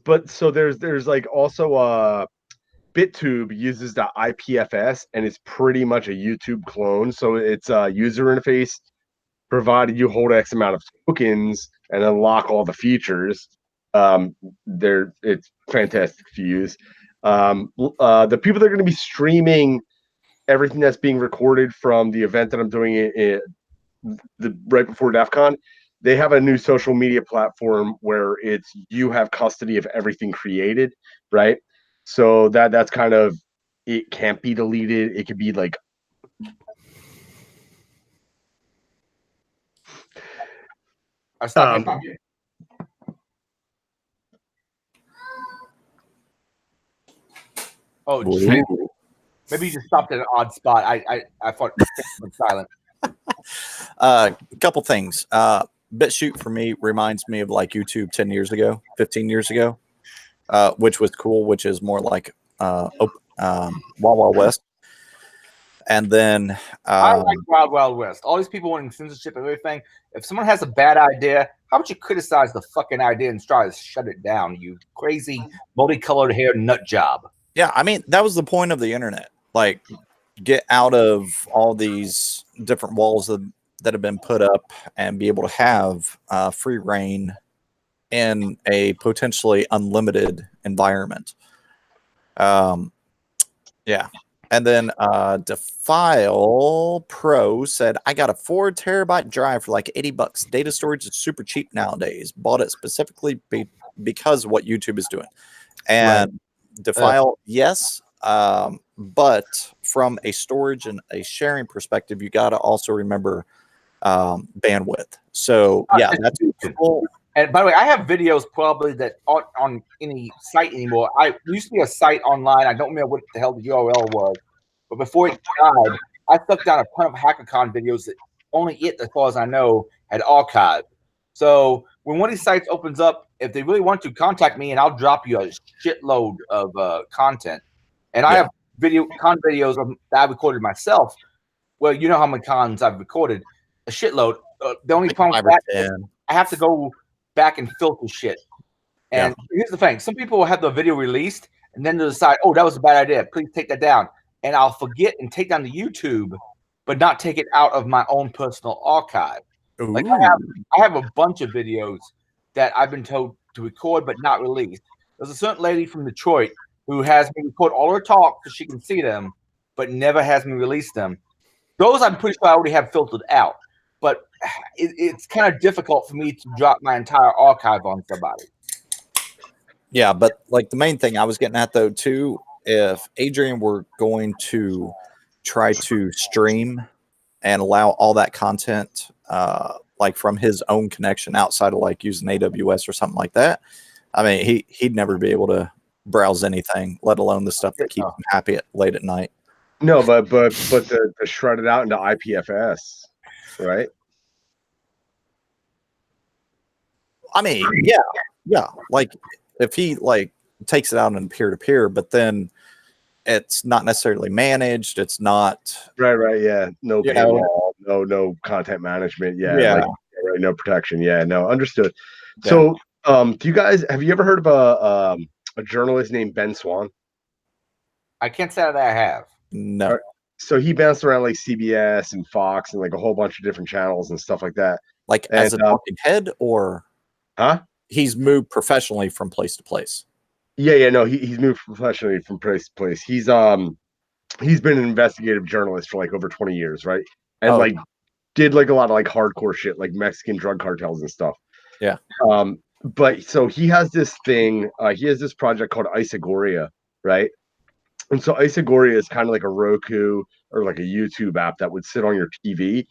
But so there's like also BitTube uses the IPFS, and it's pretty much a YouTube clone. So it's a user interface, provided you hold X amount of tokens and unlock all the features. It's fantastic to use. The people that are going to be streaming everything that's being recorded from the event that I'm doing right before DEF CON, they have a new social media platform where you have custody of everything created, right? So that's kind of, it can't be deleted. It could be like
I stopped. Oh, maybe you just stopped at an odd spot. I thought it was silent.
A couple things. BitChute for me reminds me of like YouTube 10 years ago, 15 years ago, which was cool, which is more like Wild Wild West. And then
I like Wild Wild West. All these people wanting censorship and everything. If someone has a bad idea, how about you criticize the fucking idea and try to shut it down, you crazy multicolored hair nut job?
Yeah, I mean, that was the point of the internet. Like, get out of all these different walls that have been put up and be able to have free reign in a potentially unlimited environment. Yeah. And then Defile Pro said, I got a 4 terabyte drive for like $80. Data storage is super cheap nowadays. Bought it specifically because of what YouTube is doing. And right. Defile, yes. But from a storage and a sharing perspective, you got to also remember bandwidth. So yeah, that's cool.
And by the way, I have videos probably that aren't on any site anymore. I used to be a site online. I don't remember what the hell the URL was, but before it died, I stuck down a ton of HackerCon videos that only it, as far as I know, had archived. So when one of these sites opens up, if they really want to, contact me and I'll drop you a shitload of content. And I have videos that I recorded myself. Well, you know how many cons I've recorded, a shitload. The only problem with that is I have to go back and filter shit. And here's the thing: some people will have the video released, and then they'll decide, "Oh, that was a bad idea. Please take that down." And I'll forget and take down the YouTube, but not take it out of my own personal archive.
Ooh.
Like I have a bunch of videos that I've been told to record but not release. There's a certain lady from Detroit who has me record all her talks so she can see them, but never has me release them. Those I'm pretty sure I already have filtered out, but it's kind of difficult for me to drop my entire archive on somebody.
Yeah, but like the main thing I was getting at though too, if Adrian were going to try to stream and allow all that content like from his own connection outside of like using AWS or something like that, I mean he'd never be able to browse anything, let alone the stuff that keeps him happy late at night.
No, but to shred it out into IPFS, right?
I mean, yeah. Like if he like takes it out in peer-to-peer, but then it's not necessarily managed. It's not
right. Yeah, no paywall, no content management. Yeah, like, right, no protection. Yeah, no, understood. Yeah. So, do you guys have you ever heard of a journalist named Ben Swan?
I can't say that I have.
No.
Right. So he bounced around like CBS and Fox and like a whole bunch of different channels and stuff like that.
Like as a talking head, or he's moved professionally from place to place.
Yeah, no, he's moved professionally from place to place. He's been an investigative journalist for like over 20 years, right? And like did like a lot of like hardcore shit, like Mexican drug cartels and stuff.
Yeah.
But so he has this thing, he has this project called Isagoria, right? And so Isagoria is kind of like a Roku or like a YouTube app that would sit on your TV,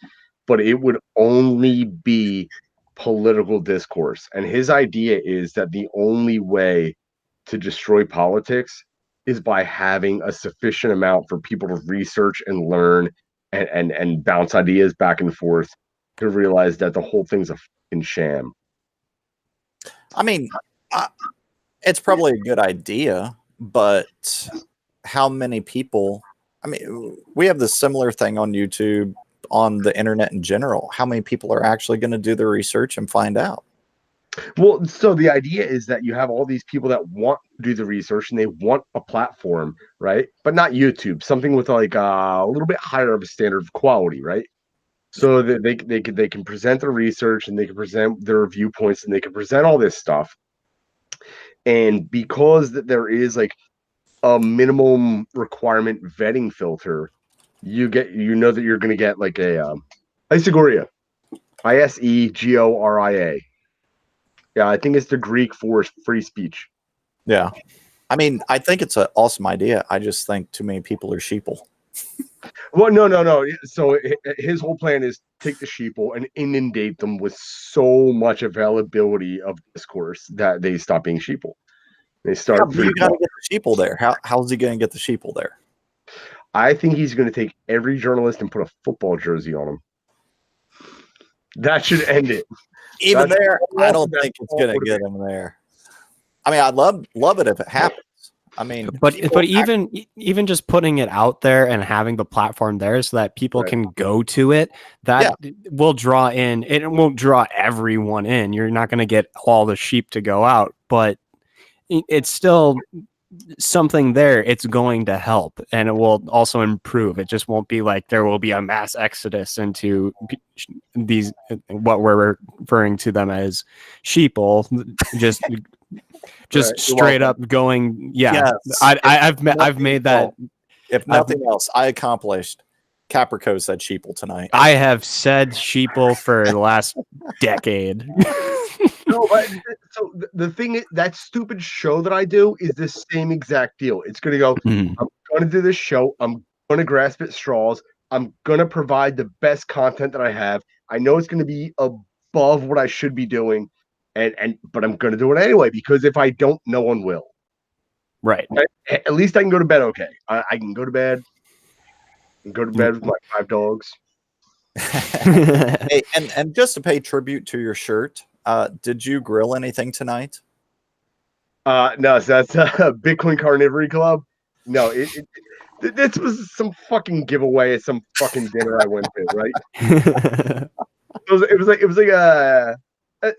but it would only be political discourse. And his idea is that the only way to destroy politics is by having a sufficient amount for people to research and learn and bounce ideas back and forth to realize that the whole thing's a fucking sham.
I mean, it's probably a good idea, but how many people? I mean, we have this similar thing on YouTube, on the internet in general. How many people are actually going to do the research and find out?
Well, so the idea is that you have all these people that want to do the research and they want a platform, right? But not YouTube, something with like a little bit higher of a standard of quality, right? So that they can present their research and they can present their viewpoints and they can present all this stuff. And because there is like a minimum requirement vetting filter, you know that you're going to get like a Isagoria, Isegoria. Yeah, I think it's the Greek for free speech.
Yeah. I mean, I think it's an awesome idea. I just think too many people are sheeple.
Well, no. So his whole plan is take the sheeple and inundate them with so much availability of discourse that they stop being sheeple. They start.
Yeah, you got to get the sheeple there. How's he going to get the sheeple there?
I think he's going to take every journalist and put a football jersey on him. That should end it.
Even there, I don't think it's going to get him there. I mean, I'd love it if it happens. I mean,
but even just putting it out there and having the platform there so that people can go to it, that will draw in. It won't draw everyone in. You're not going to get all the sheep to go out, but it's still something there. It's going to help, and it will also improve. It just won't be like there will be a mass exodus into these, what we're referring to them as sheeple, just straight up going. Yeah, yes. I've made that.
If nothing else, I accomplished. Caprico said sheeple tonight.
I have said sheeple for the last decade.
No, but so the thing is, that stupid show that I do is the same exact deal. It's going to go, I'm going to do this show. I'm going to grasp at straws. I'm going to provide the best content that I have. I know it's going to be above what I should be doing, but I'm going to do it anyway, because if I don't, no one will.
Right.
At least I can go to bed okay. I can go to bed. Go to bed with my 5 dogs.
Hey, and just to pay tribute to your shirt, did you grill anything tonight?
No, so that's Bitcoin Carnivory Club. No, this was some fucking giveaway at some fucking dinner I went to, right? It was like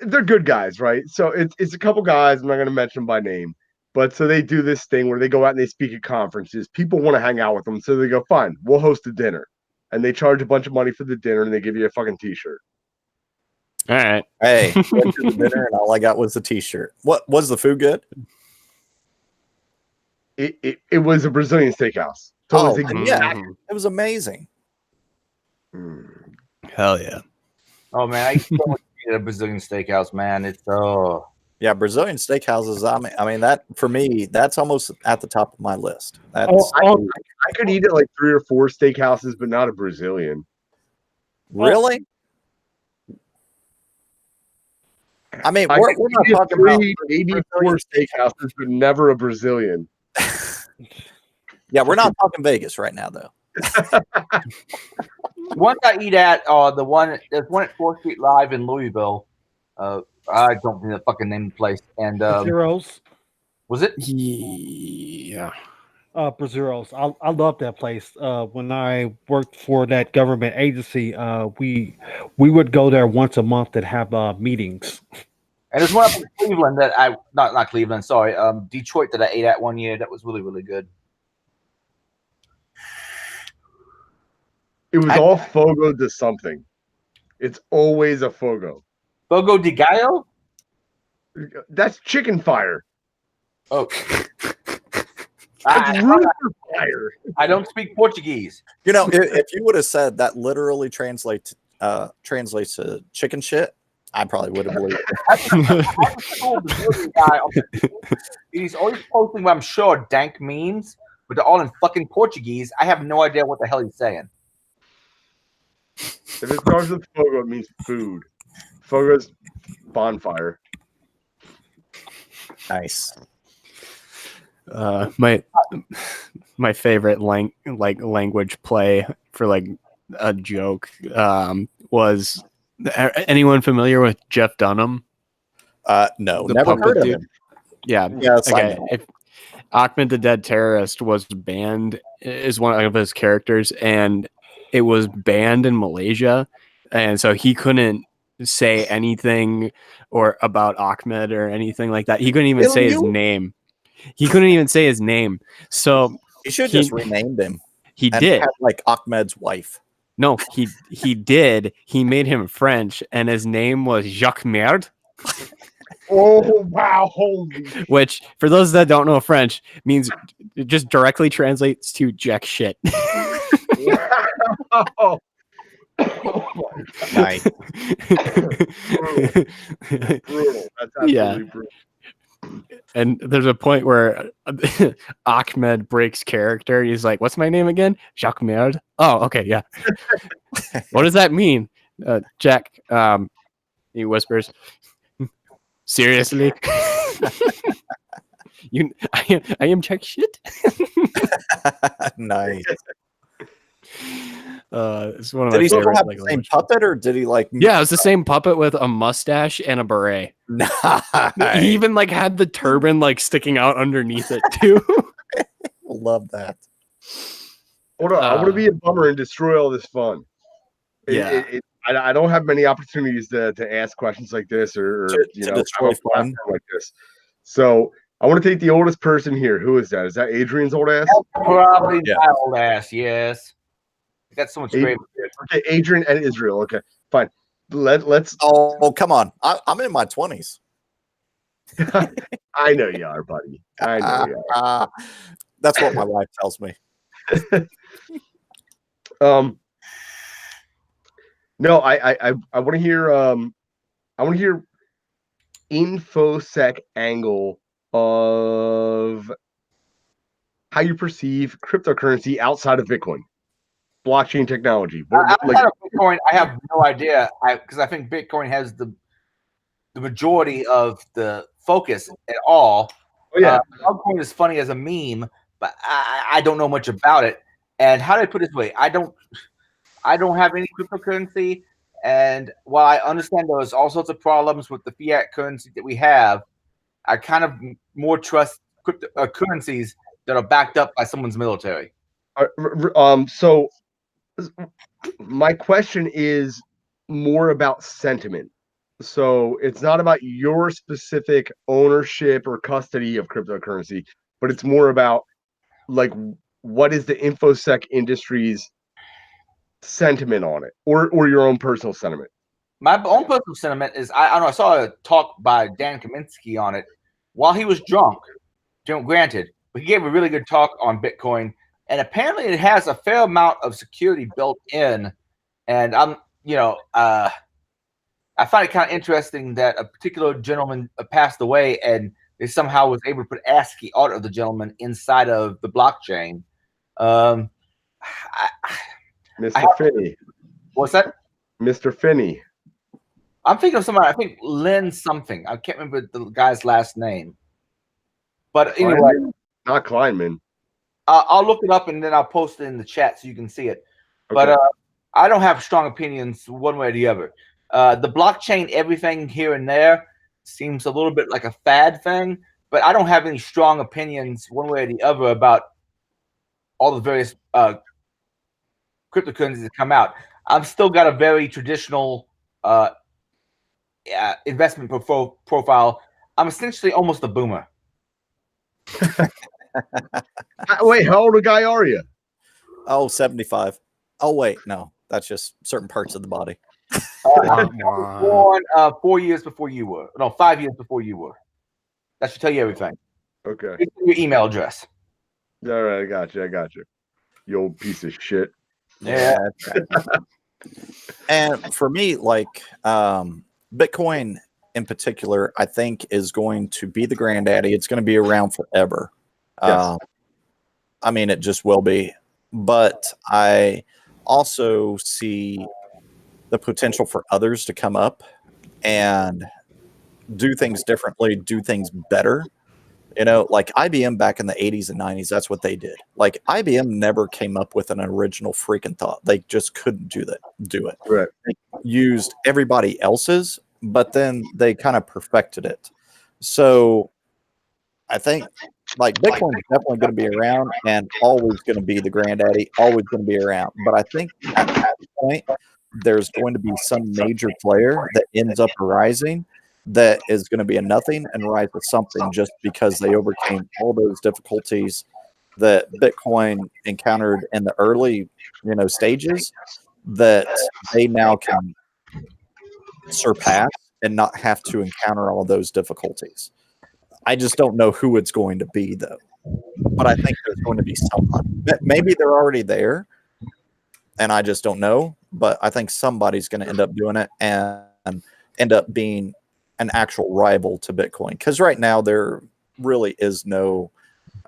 they're good guys, right? So it's a couple guys. I'm not going to mention them by name, but so they do this thing where they go out and they speak at conferences. People want to hang out with them, so they go, "Fine, we'll host a dinner," and they charge a bunch of money for the dinner, and they give you a fucking T-shirt.
All right.
Hey, went to the dinner, and all I got was the T-shirt. What was the food good?
It was a Brazilian steakhouse. So
it was amazing.
Hell yeah.
Oh man, I used to eat at a Brazilian steakhouse, man. It's
yeah, Brazilian steakhouses. I mean that for me, that's almost at the top of my list. That's,
I could eat at like 3 or 4 steakhouses, but not a Brazilian.
Really? I mean, we're not talking about
maybe 4 steakhouses, but never a Brazilian.
Yeah, we're not talking Vegas right now, though.
Once I eat at there's one at 4th Street Live in Louisville. I don't know the fucking name of the place. And
Zeros.
Was it?
Yeah.
Brazuros. I love that place. When I worked for that government agency, we would go there once a month and have meetings.
And there's one up in Cleveland that not Cleveland, sorry, Detroit that I ate at one year. That was really, really good.
It was all Fogo de something. It's always a Fogo.
Fogo de Gallo?
That's chicken fire.
Oh.
That's rooster fire.
I don't speak Portuguese.
You know, if you would have said that literally translates to chicken shit, I probably would have believed
it. He's always posting what I'm sure dank memes, but they're all in fucking Portuguese. I have no idea what the hell he's saying.
If it starts with Fogo, it means food. Fogo's bonfire.
Nice.
My favorite language play for like a joke was anyone familiar with Jeff Dunham?
No, never heard of him.
Yeah. Okay. If Ahmed the Dead Terrorist was banned is one of his characters, and it was banned in Malaysia, and so he couldn't say anything or about Ahmed or anything like that. He couldn't even say his name. He couldn't even say his name. So
he should just renamed him.
He did,
like Ahmed's wife.
No, he did. He made him French, and his name was Jacques Merde.
Oh wow! Holy.
Which, for those that don't know French, means it just directly translates to jack shit.
Wow.
Nice.
Brutal. That's absolutely brutal.
And there's a point where Ahmed breaks character. He's like, "What's my name again? Jacques Merde." Oh, okay, yeah. What does that mean, Jack? He whispers, "Seriously, I am Jack shit."
Nice.
It's one of
did
my
he still
favorite,
have the same puppet, or did he like?
Yeah, it was the same puppet with a mustache and a beret.
Nice.
He even like had the turban like sticking out underneath it too.
Love that.
Hold on, I want to be a bummer and destroy all this fun. I don't have many opportunities to ask questions like this or destroy fun like this. So I want to take the oldest person here. Who is that? Is that Adrian's old ass?
Probably my old ass. Yes. Got so much great.
Okay, Adrian and Israel. Okay, fine. Let's.
Oh, come on! I'm in my 20s.
I know you are, buddy. I know you are.
That's what my wife tells me.
No, I want to hear. I want to hear infosec angle of how you perceive cryptocurrency outside of Bitcoin. Blockchain technology.
Outside of Bitcoin, I have no idea. Because I think Bitcoin has the majority of the focus at all.
Oh yeah,
Bitcoin is funny as a meme, but I don't know much about it. And how do I put it this way? I don't have any cryptocurrency, and while I understand there's all sorts of problems with the fiat currency that we have, I kind of more trust currencies that are backed up by someone's military.
So my question is more about sentiment. So it's not about your specific ownership or custody of cryptocurrency, but it's more about like what is the infosec industry's sentiment on it, or your own personal sentiment.
My own personal sentiment is I don't know. I saw a talk by Dan Kaminsky on it while he was drunk. Granted, but he gave a really good talk on Bitcoin, and apparently it has a fair amount of security built in. And I find it kind of interesting that a particular gentleman passed away, and they somehow was able to put ASCII art of the gentleman inside of the blockchain.
Mr. Finney.
What's that?
Mr. Finney.
I'm thinking of somebody. I think Lynn something. I can't remember the guy's last name. But anyway,
not Kleinman.
I'll look it up and then I'll post it in the chat so you can see it. Okay. But I don't have strong opinions one way or the other. The blockchain, everything here and there seems a little bit like a fad thing, but I don't have any strong opinions one way or the other about all the various cryptocurrencies that come out. I've still got a very traditional investment profile. I'm essentially almost a boomer.
Wait, how old a guy are you?
Oh, 75. Oh, wait, no, that's just certain parts of the body.
I was born 4 years before you were. No, 5 years before you were. That should tell you everything.
Okay.
Your email address.
All right, I got you. You old piece of shit.
Yeah.
And for me, like Bitcoin in particular, I think is going to be the granddaddy. It's going to be around forever.
Yes.
I mean, it just will be. But I also see the potential for others to come up and do things differently, do things better. You know, like IBM back in the 80s and 90s, that's what they did. Like IBM never came up with an original freaking thought. They just couldn't do it.
Right.
They used everybody else's, but then they kind of perfected it. So I think like Bitcoin is definitely going to be around and always going to be the granddaddy, always going to be around. But I think at that point, there's going to be some major player that ends up rising that is going to be a nothing and rise to something just because they overcame all those difficulties that Bitcoin encountered in the early, stages that they now can surpass and not have to encounter all of those difficulties. I just don't know who it's going to be, though. But I think there's going to be somebody. Maybe they're already there, and I just don't know. But I think somebody's going to end up doing it and end up being an actual rival to Bitcoin. Because right now there really is no,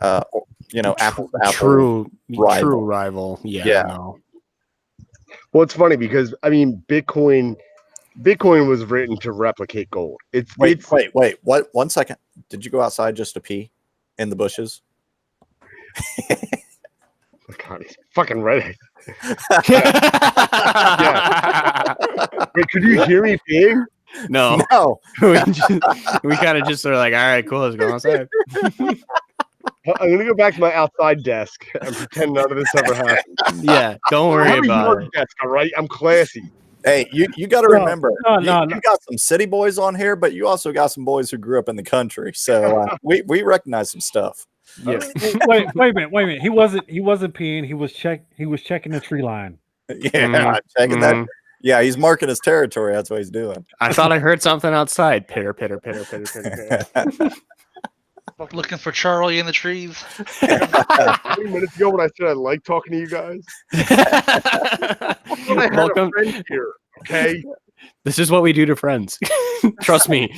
apple to apple
true rival. Yeah. No.
Well, it's funny because I mean, Bitcoin was written to replicate gold.
Wait. What? 1 second. Did you go outside just to pee in the bushes?
God, he's fucking ready. Yeah. Wait, could you hear me peeing?
No. we kind of just sort of like, all right, cool, let's go outside.
I'm gonna go back to my outside desk and pretend none of this ever happened.
Yeah, don't worry about it.
Desk, all right, I'm classy.
Hey, you got to remember, you got some city boys on here, but you also got some boys who grew up in the country. So we recognize some stuff.
Yeah. Wait a minute. He wasn't peeing. He was checking the tree line.
Yeah, checking that. Yeah, he's marking his territory. That's what he's doing.
I thought I heard something outside. Pitter, pitter, pitter, pitter, pitter, pitter.
Looking for Charlie in the trees.
20 minutes ago when I said I like talking to you guys. I had
Welcome.
a friend here, okay?
This is what we do to friends. Trust me.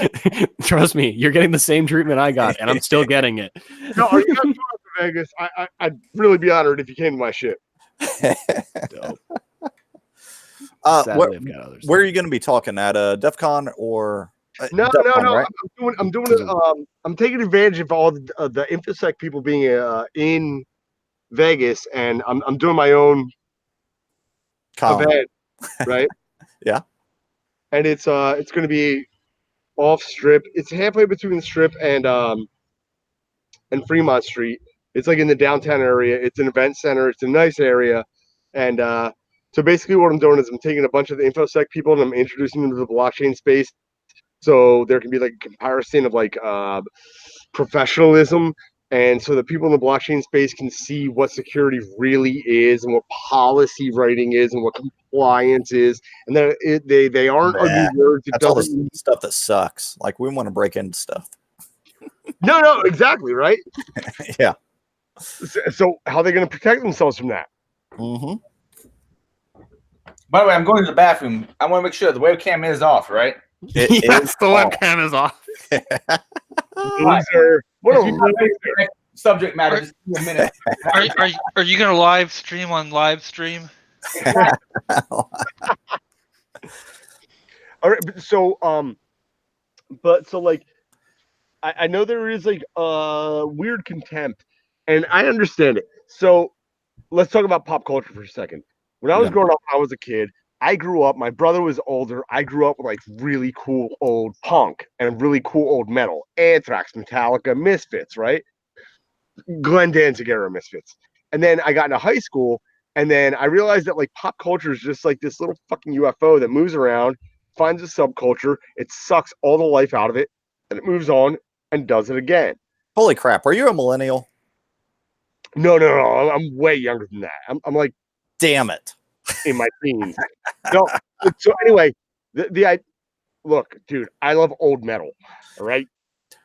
Trust me. You're getting the same treatment I got, and I'm still getting it.
No, are you guys going to Vegas? I'd really be honored if you came to my shit.
Dope.
Where are you going to be talking at? DEF CON or
no.
Right?
I'm doing it. I'm taking advantage of all the InfoSec people being in Vegas, and I'm doing my own event, right?
Yeah.
And it's going to be off strip. It's halfway between the strip and Fremont Street, It's like in the downtown area. It's an event center. It's a nice area, and so basically, what I'm doing is I'm taking a bunch of the infosec people and I'm introducing them to the blockchain space, so there can be like a comparison of like professionalism, and so the people in the blockchain space can see what security really is and what policy writing is and what compliance is, and then they aren't ugly words.
That's all the stuff that sucks. Like we want to break into stuff.
No, exactly, right?
Yeah.
So how are they going to protect themselves from that?
Mm-hmm.
By the way, I'm going to the bathroom. I want to make sure the webcam is off, right?
Yes, the webcam is off.
Subject matter. Just give me a minute.
Are you going to live stream on live stream?
All right, so like I know there is like weird contempt, and I understand it. So let's talk about pop culture for a second. When I was growing up, I was a kid. I grew up, my brother was older. I grew up with like really cool old punk and really cool old metal. Anthrax, Metallica, Misfits, right? Glenn Danzig era Misfits. And then I got into high school, and then I realized that like pop culture is just like this little fucking UFO that moves around, finds a subculture, it sucks all the life out of it, and it moves on and does it again.
Holy crap. Are you a millennial?
No. I'm way younger than that. I'm like,
damn it.
In my teens. No. So anyway, the look, dude, I love old metal. All right.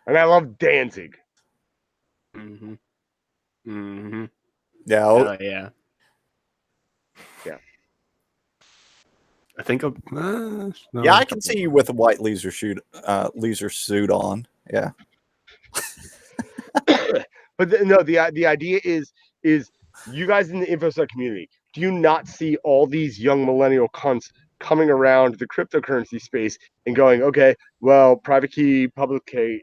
And I love Danzig.
Mm-hmm. Mm-hmm.
Yeah.
Yeah.
Yeah.
I think.
No, yeah, I can see you with a white leisure suit on. Yeah.
But the idea is you guys in the InfoSec community, do you not see all these young millennial cunts coming around the cryptocurrency space and going, okay, well, private key, public key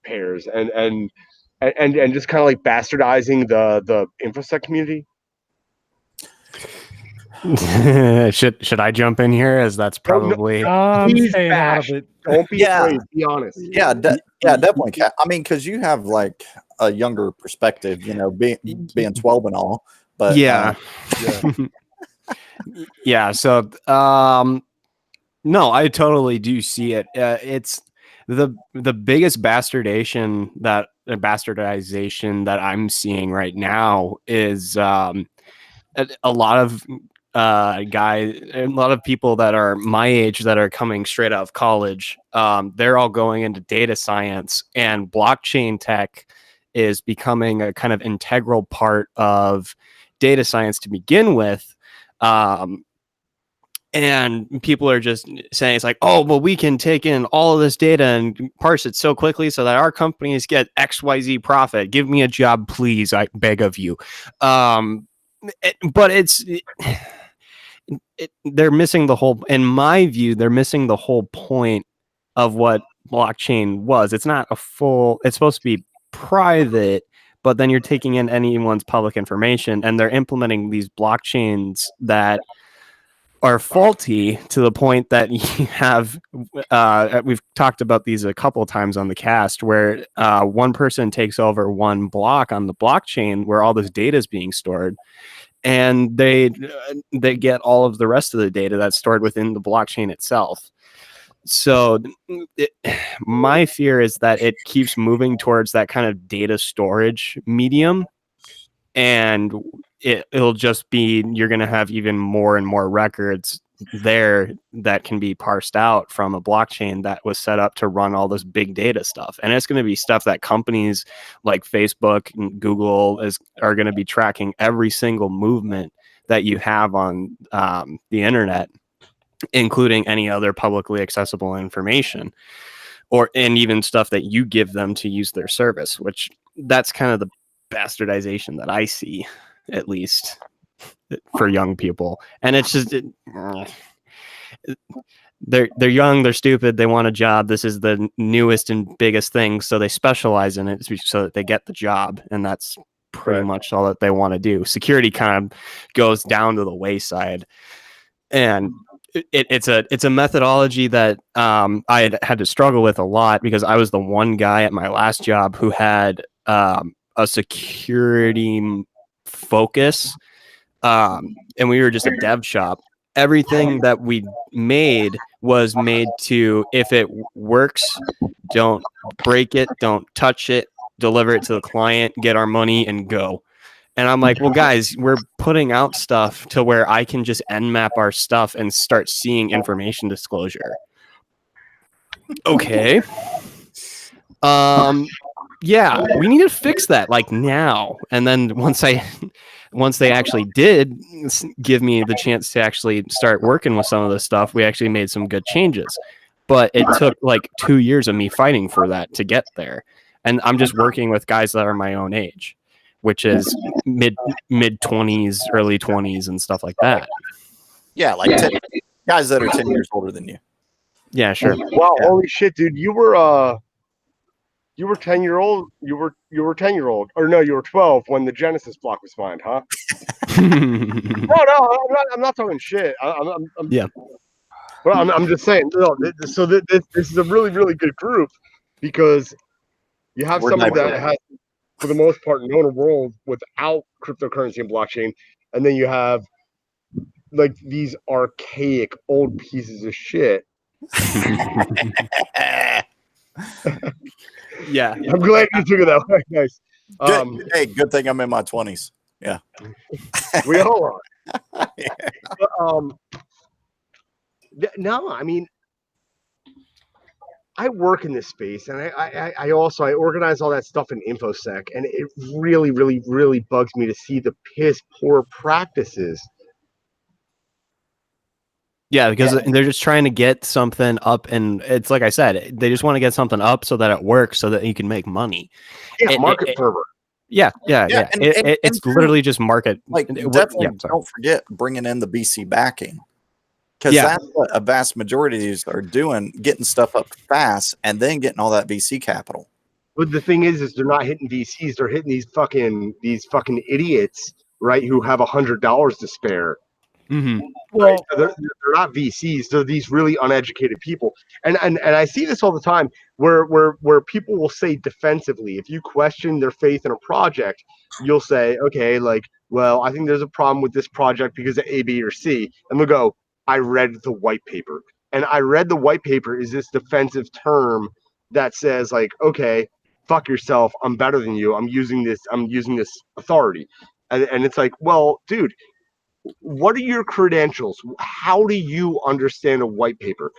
pairs, and just kind of like bastardizing the InfoSec community?
Should I jump in here, as that's probably
staying out of it.
Don't be afraid, be honest.
Yeah, definitely. I mean, because you have like a younger perspective, you know, being 12 and all. But
yeah. Yeah. So no, I totally do see it. It's the biggest bastardization that I'm seeing right now is a lot of a lot of people that are my age that are coming straight out of college. They're all going into data science, and blockchain tech is becoming a kind of integral part of data science to begin with. And people are just saying, it's like, oh, well, we can take in all of this data and parse it so quickly so that our companies get XYZ profit. Give me a job, please. I beg of you. But they're missing the whole, in my view, they're missing the whole point of what blockchain was. It's not a full, it's supposed to be private, but then you're taking in anyone's public information, and they're implementing these blockchains that are faulty to the point that you have, we've talked about these a couple of times on the cast, where one person takes over one block on the blockchain where all this data is being stored, and they get all of the rest of the data that's stored within the blockchain itself. So my fear is that it keeps moving towards that kind of data storage medium, and it'll just be, you're going to have even more and more records there that can be parsed out from a blockchain that was set up to run all this big data stuff. And it's going to be stuff that companies like Facebook and Google are going to be tracking every single movement that you have on the internet, including any other publicly accessible information, and even stuff that you give them to use their service, which that's kind of the bastardization that I see, at least for young people. And it's just, they're young, they're stupid, they want a job. This is the newest and biggest thing, so they specialize in it so that they get the job, and that's pretty much all that they want to do. Security kind of goes down to the wayside, and it's a methodology that I had to struggle with a lot, because I was the one guy at my last job who had a security focus, and we were just a dev shop. Everything that we made was made to, if it works, don't break it, don't touch it, deliver it to the client, get our money, and go. And I'm like, well, guys, we're putting out stuff to where I can just nmap our stuff and start seeing information disclosure. Okay. Yeah, we need to fix that like now. And then once they actually did give me the chance to actually start working with some of this stuff, we actually made some good changes. But it took like 2 years of me fighting for that to get there. And I'm just working with guys that are my own age, which is mid 20s, early 20s, and stuff like that.
Yeah, like 10, guys that are 10 years older than you.
Yeah, sure.
Wow, holy shit, dude! You were 10-year-old. You were 10-year-old, or no, you were 12 when the Genesis block was found, huh? No, I'm not talking shit.
Yeah.
Well, I'm just saying. No, so this is a really, really good group because you have somebody that has, for the most part, known a world without cryptocurrency and blockchain, and then you have like these archaic old pieces of shit.
Yeah.
I'm glad you took it that way. Nice.
Hey, good thing I'm in my 20s. Yeah.
We all are.
Yeah.
But, no, I mean, I work in this space, and I also organize all that stuff in InfoSec, and it really, really, really bugs me to see the piss poor practices.
Yeah, because they're just trying to get something up, and it's like I said, they just want to get something up so that it works, so that you can make money.
Yeah, market fervor.
Yeah.
And
It's literally just market.
Like, definitely don't forget bringing in the VC backing, because that's what a vast majority of these are doing, getting stuff up fast and then getting all that VC capital.
But the thing is they're not hitting VCs; they're hitting these fucking idiots, right? Who have $100 to spare.
Mm-hmm.
Well, right? They're not VCs; they're these really uneducated people, and I see this all the time, where people will say defensively, if you question their faith in a project, you'll say, okay, like, well, I think there's a problem with this project because of A, B, or C, and they'll go, I read the white paper, and I read the white paper is this defensive term that says like, okay, fuck yourself, I'm better than you, I'm using this authority, and it's like, well, dude. What are your credentials? How do you understand a white paper?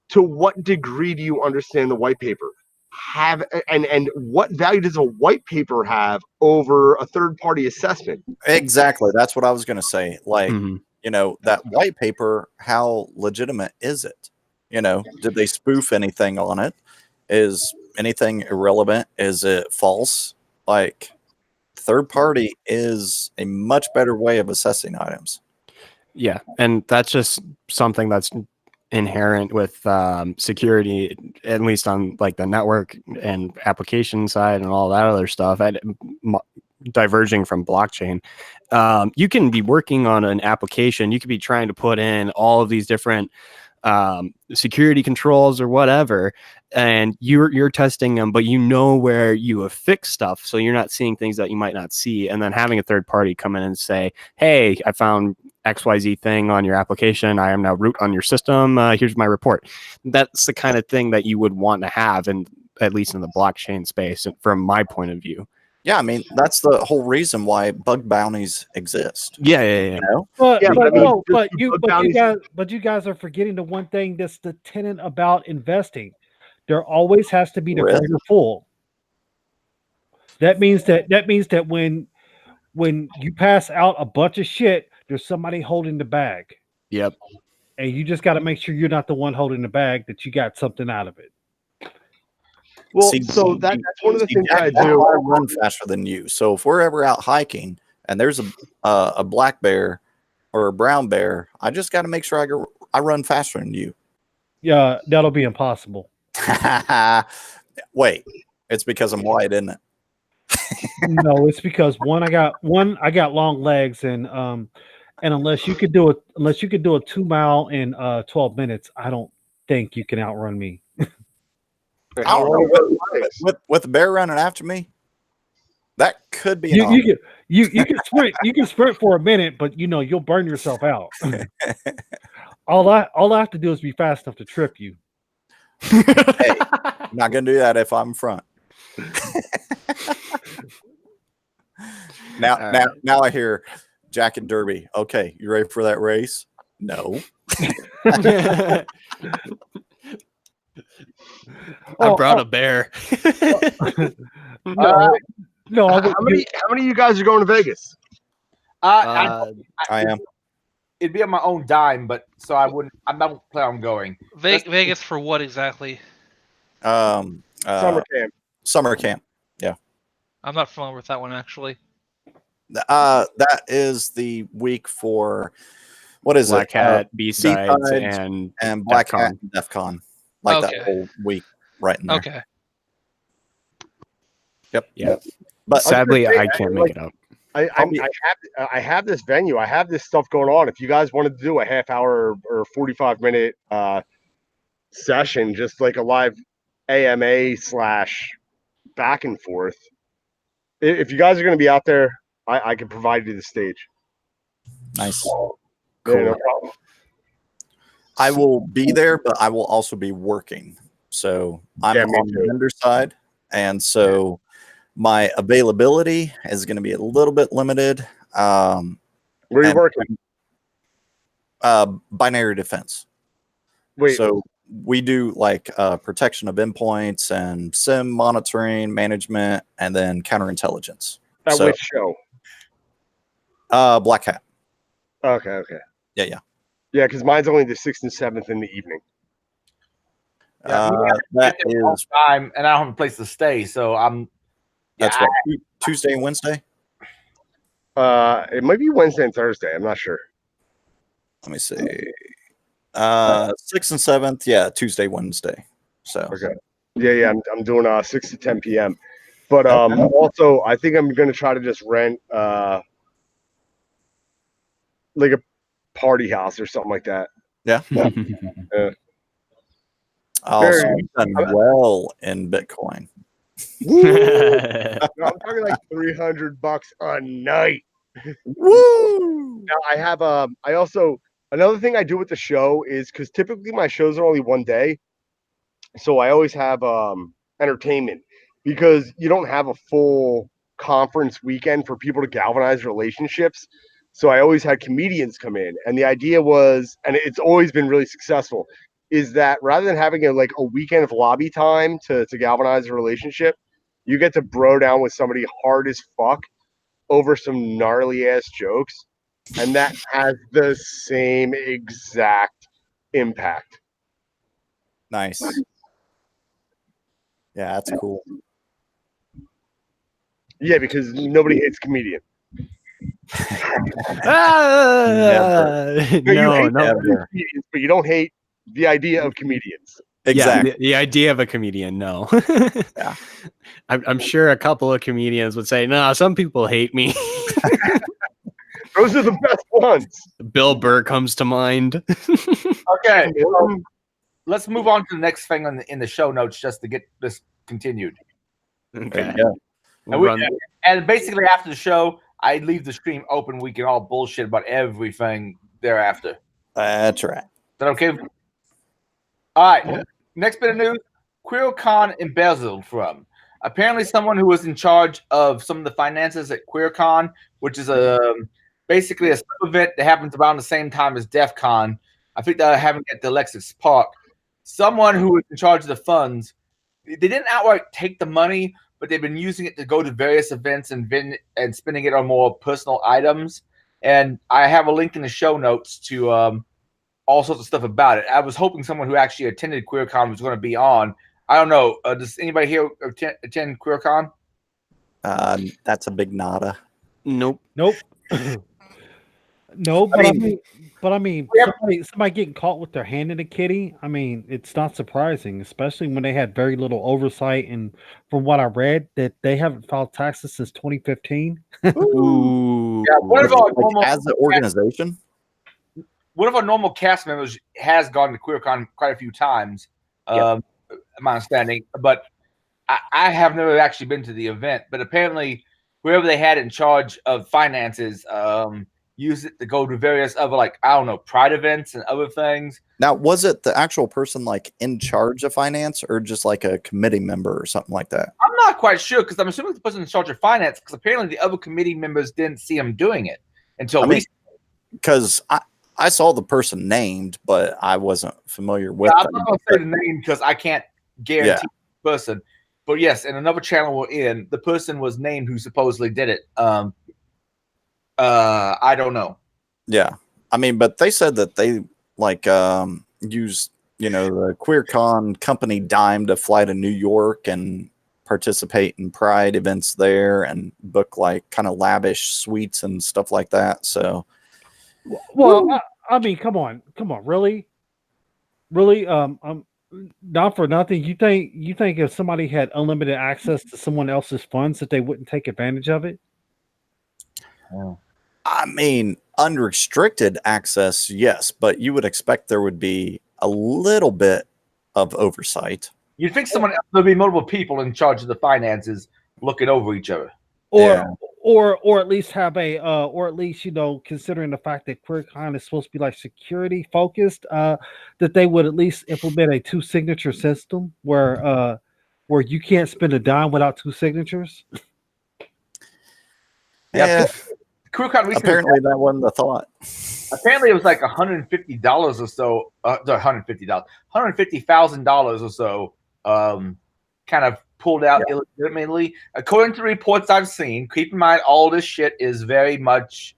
To what degree do you understand the white paper? And what value does a white paper have over a third-party assessment?
Exactly. That's what I was going to say. Like, you know, that white paper, how legitimate is it? You know, did they spoof anything on it? Is anything irrelevant? Is it false? Like, third party is a much better way of assessing items.
Yeah, and that's just something that's inherent with security, at least on like the network and application side and all that other stuff. Diverging from blockchain, you can be working on an application, you could be trying to put in all of these different security controls or whatever, and you're testing them, but you know where you have fixed stuff, so you're not seeing things that you might not see, and then having a third party come in and say, hey, I found XYZ thing on your application, I am now root on your system, here's my report. That's the kind of thing that you would want to have, and at least in the blockchain space, you my point of view.
Yeah, I mean, that's the whole reason why bug bounties exist.
Yeah.
You know?
But you guys are forgetting the one thing that's the tenet about investing. There always has to be the greater full. That means that when you pass out a bunch of shit, there's somebody holding the bag.
Yep.
And you just got to make sure you're not the one holding the bag, that you got something out of it.
Well, that's one of the things I do.
I run faster than you. So if we're ever out hiking and there's a black bear or a brown bear, I just got to make sure I run faster than you.
Yeah, that'll be impossible.
Wait, it's because I'm white, isn't it?
No, it's because I got long legs, and unless you could do a 2 mile in 12 minutes, I don't think you can outrun me.
I don't know, with the bear running after me, That could be
you can sprint for a minute, but you'll burn yourself out. all I have to do is be fast enough to trip you.
Hey, I'm not gonna do that if I'm front. Now I hear Jack and Derby. Okay, you ready for that race? No.
I brought a bear.
No.
How many of you guys are going to Vegas?
I
am.
It'd be on my own dime, but so I don't plan on going.
Vegas for what exactly?
Summer camp.
Summer camp. Yeah.
I'm not familiar with that one actually.
That is the week for what is
Black
it?
Hat, B-sides, and
Black Hat and DEF CON. Like that whole week right in there.
Okay.
Yep.
Yeah.
But
sadly, I can't make it up.
I have this venue. I have this stuff going on. If you guys wanted to do a half hour or 45-minute session, just like a live AMA / back and forth. If you guys are going to be out there, I can provide you the stage.
Nice.
Cool.
Yeah, no problem.
I will be there, but I will also be working. So I'm on the vendor side. And so my availability is going to be a little bit limited.
Where are you working?
Binary defense.
Wait.
So we do like protection of endpoints and SIM monitoring, management, and then counterintelligence.
At which show?
Black Hat.
Okay.
Yeah.
Yeah, because mine's only the 6th and 7th in the evening.
That is
time, and I don't have a place to stay, so I'm.
That's Tuesday and Wednesday.
It might be Wednesday and Thursday. I'm not sure.
Let me see. 6th and 7th, yeah, Tuesday, Wednesday. So
okay, yeah. I'm doing 6 to 10 p.m. But also, I think I'm gonna try to just rent like a party house or something like that.
Yeah. Also, done well in Bitcoin.
I'm talking like $300 a night.
Woo!
Now I have I also another thing I do with the show is because typically my shows are only one day, so I always have entertainment because you don't have a full conference weekend for people to galvanize relationships. So I always had comedians come in, and the idea was, and it's always been really successful, is that rather than having a weekend of lobby time to galvanize a relationship, you get to bro down with somebody hard as fuck over some gnarly ass jokes, and that has the same exact impact.
Nice. Yeah, that's cool.
Yeah, because nobody hates comedian.
Never.
Comedians, but you don't hate the idea of comedians.
Exactly.
Yeah, the idea of a comedian, no.
Yeah.
I'm sure a couple of comedians would say, no, some people hate me.
Those are the best ones.
Bill Burr comes to mind.
Okay, let's move on to the next thing in the show notes just to get this continued.
Okay.
Yeah. And basically after the show, I leave the stream open. We can all bullshit about everything thereafter.
That's right.
Is that okay? All right. Yeah. Next bit of news. QueerCon embezzled from. Apparently someone who was in charge of some of the finances at QueerCon, which is basically a sub-event that happens around the same time as DEF CON. I think they're having it at the Lexus Park. Someone who was in charge of the funds, they didn't outright take the money, but they've been using it to go to various events and spending it on more personal items. And I have a link in the show notes to all sorts of stuff about it. I was hoping someone who actually attended QueerCon was going to be on. I don't know. Does anybody here attend QueerCon?
That's a big nada.
Nope.
No, but I mean, somebody getting caught with their hand in a kitty. I mean, it's not surprising, especially when they had very little oversight. And from what I read, that they haven't filed taxes since 2015.
Ooh.
Yeah, one of our
as an organization,
one of our normal cast members has gone to QueerCon quite a few times. My understanding, but I have never actually been to the event. But apparently, whoever they had in charge of finances use it to go to various other, like, I don't know, pride events and other things.
Now, was it the actual person like in charge of finance or just like a committee member or something like that?
I'm not quite sure because I'm assuming the person in charge of finance, because apparently the other committee members didn't see him doing it until recently.
Because I saw the person named, but I wasn't familiar with
I'm
them.
not going to say the name because I can't guarantee the person. But yes, in another channel we're in, the person was named who supposedly did it. I don't know.
Yeah. I mean, but they said that they like used, you know, the QueerCon company dime to fly to New York and participate in pride events there and book like kind of lavish suites and stuff like that. So,
well, I mean, come on, really, not for nothing. You think if somebody had unlimited access to someone else's funds that they wouldn't take advantage of it?
I mean, unrestricted access, yes, but you would expect there would be a little bit of oversight.
You'd think there'd be multiple people in charge of the finances looking over each other.
Or at least have a or at least, you know, considering the fact that QueerCon is supposed to be like security focused, that they would at least implement a 2 signature system where you can't spend a dime without 2 signatures.
Yeah.
QueerCon
apparently that wasn't the thought.
Apparently it was like $150 or so, $150,000 or so, kind of pulled out illegitimately. According to reports I've seen, keep in mind all this shit is very much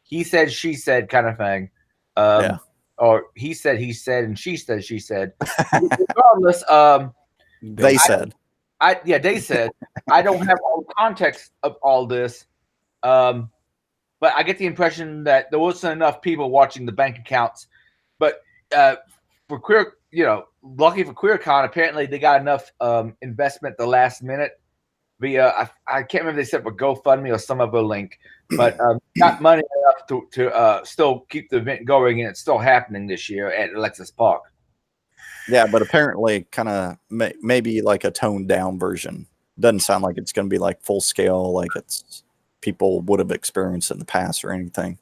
he said, she said kind of thing. Or he said, and she said, she said. Regardless,
they said.
They said. I don't have all the context of all this. But I get the impression that there wasn't enough people watching the bank accounts. But for lucky for QueerCon, apparently they got enough investment at the last minute via I can't remember if they said for GoFundMe or some other link, but got money enough to still keep the event going, and it's still happening this year at Alexis Park.
Yeah, but apparently kind of maybe like a toned down version. Doesn't sound like it's going to be like full scale, like it's people would have experienced in the past or anything.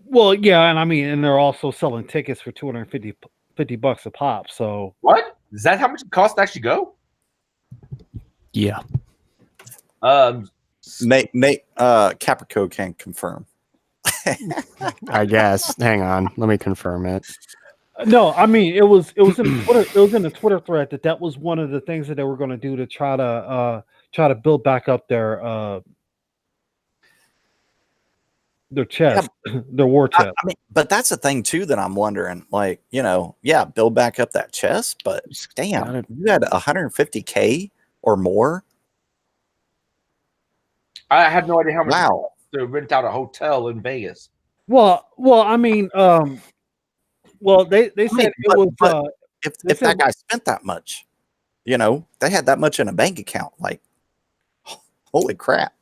Well, yeah, and I mean, and they're also selling tickets for $250 a pop. So
what is that? How much it costs to actually go?
Yeah.
Nate, Caprico can confirm.
I guess. Hang on, let me confirm it.
No, I mean it was in the Twitter thread that was one of the things that they were going to do to try to build back up their chest, their war chest.
I mean, but that's the thing too that I'm wondering. Like, you know, build back up that chest, but damn, you had 150K or more.
I had no idea how much to rent out a hotel in Vegas.
Well, I mean, they said it was.
If that guy spent that much, you know, they had that much in a bank account. Like, holy crap!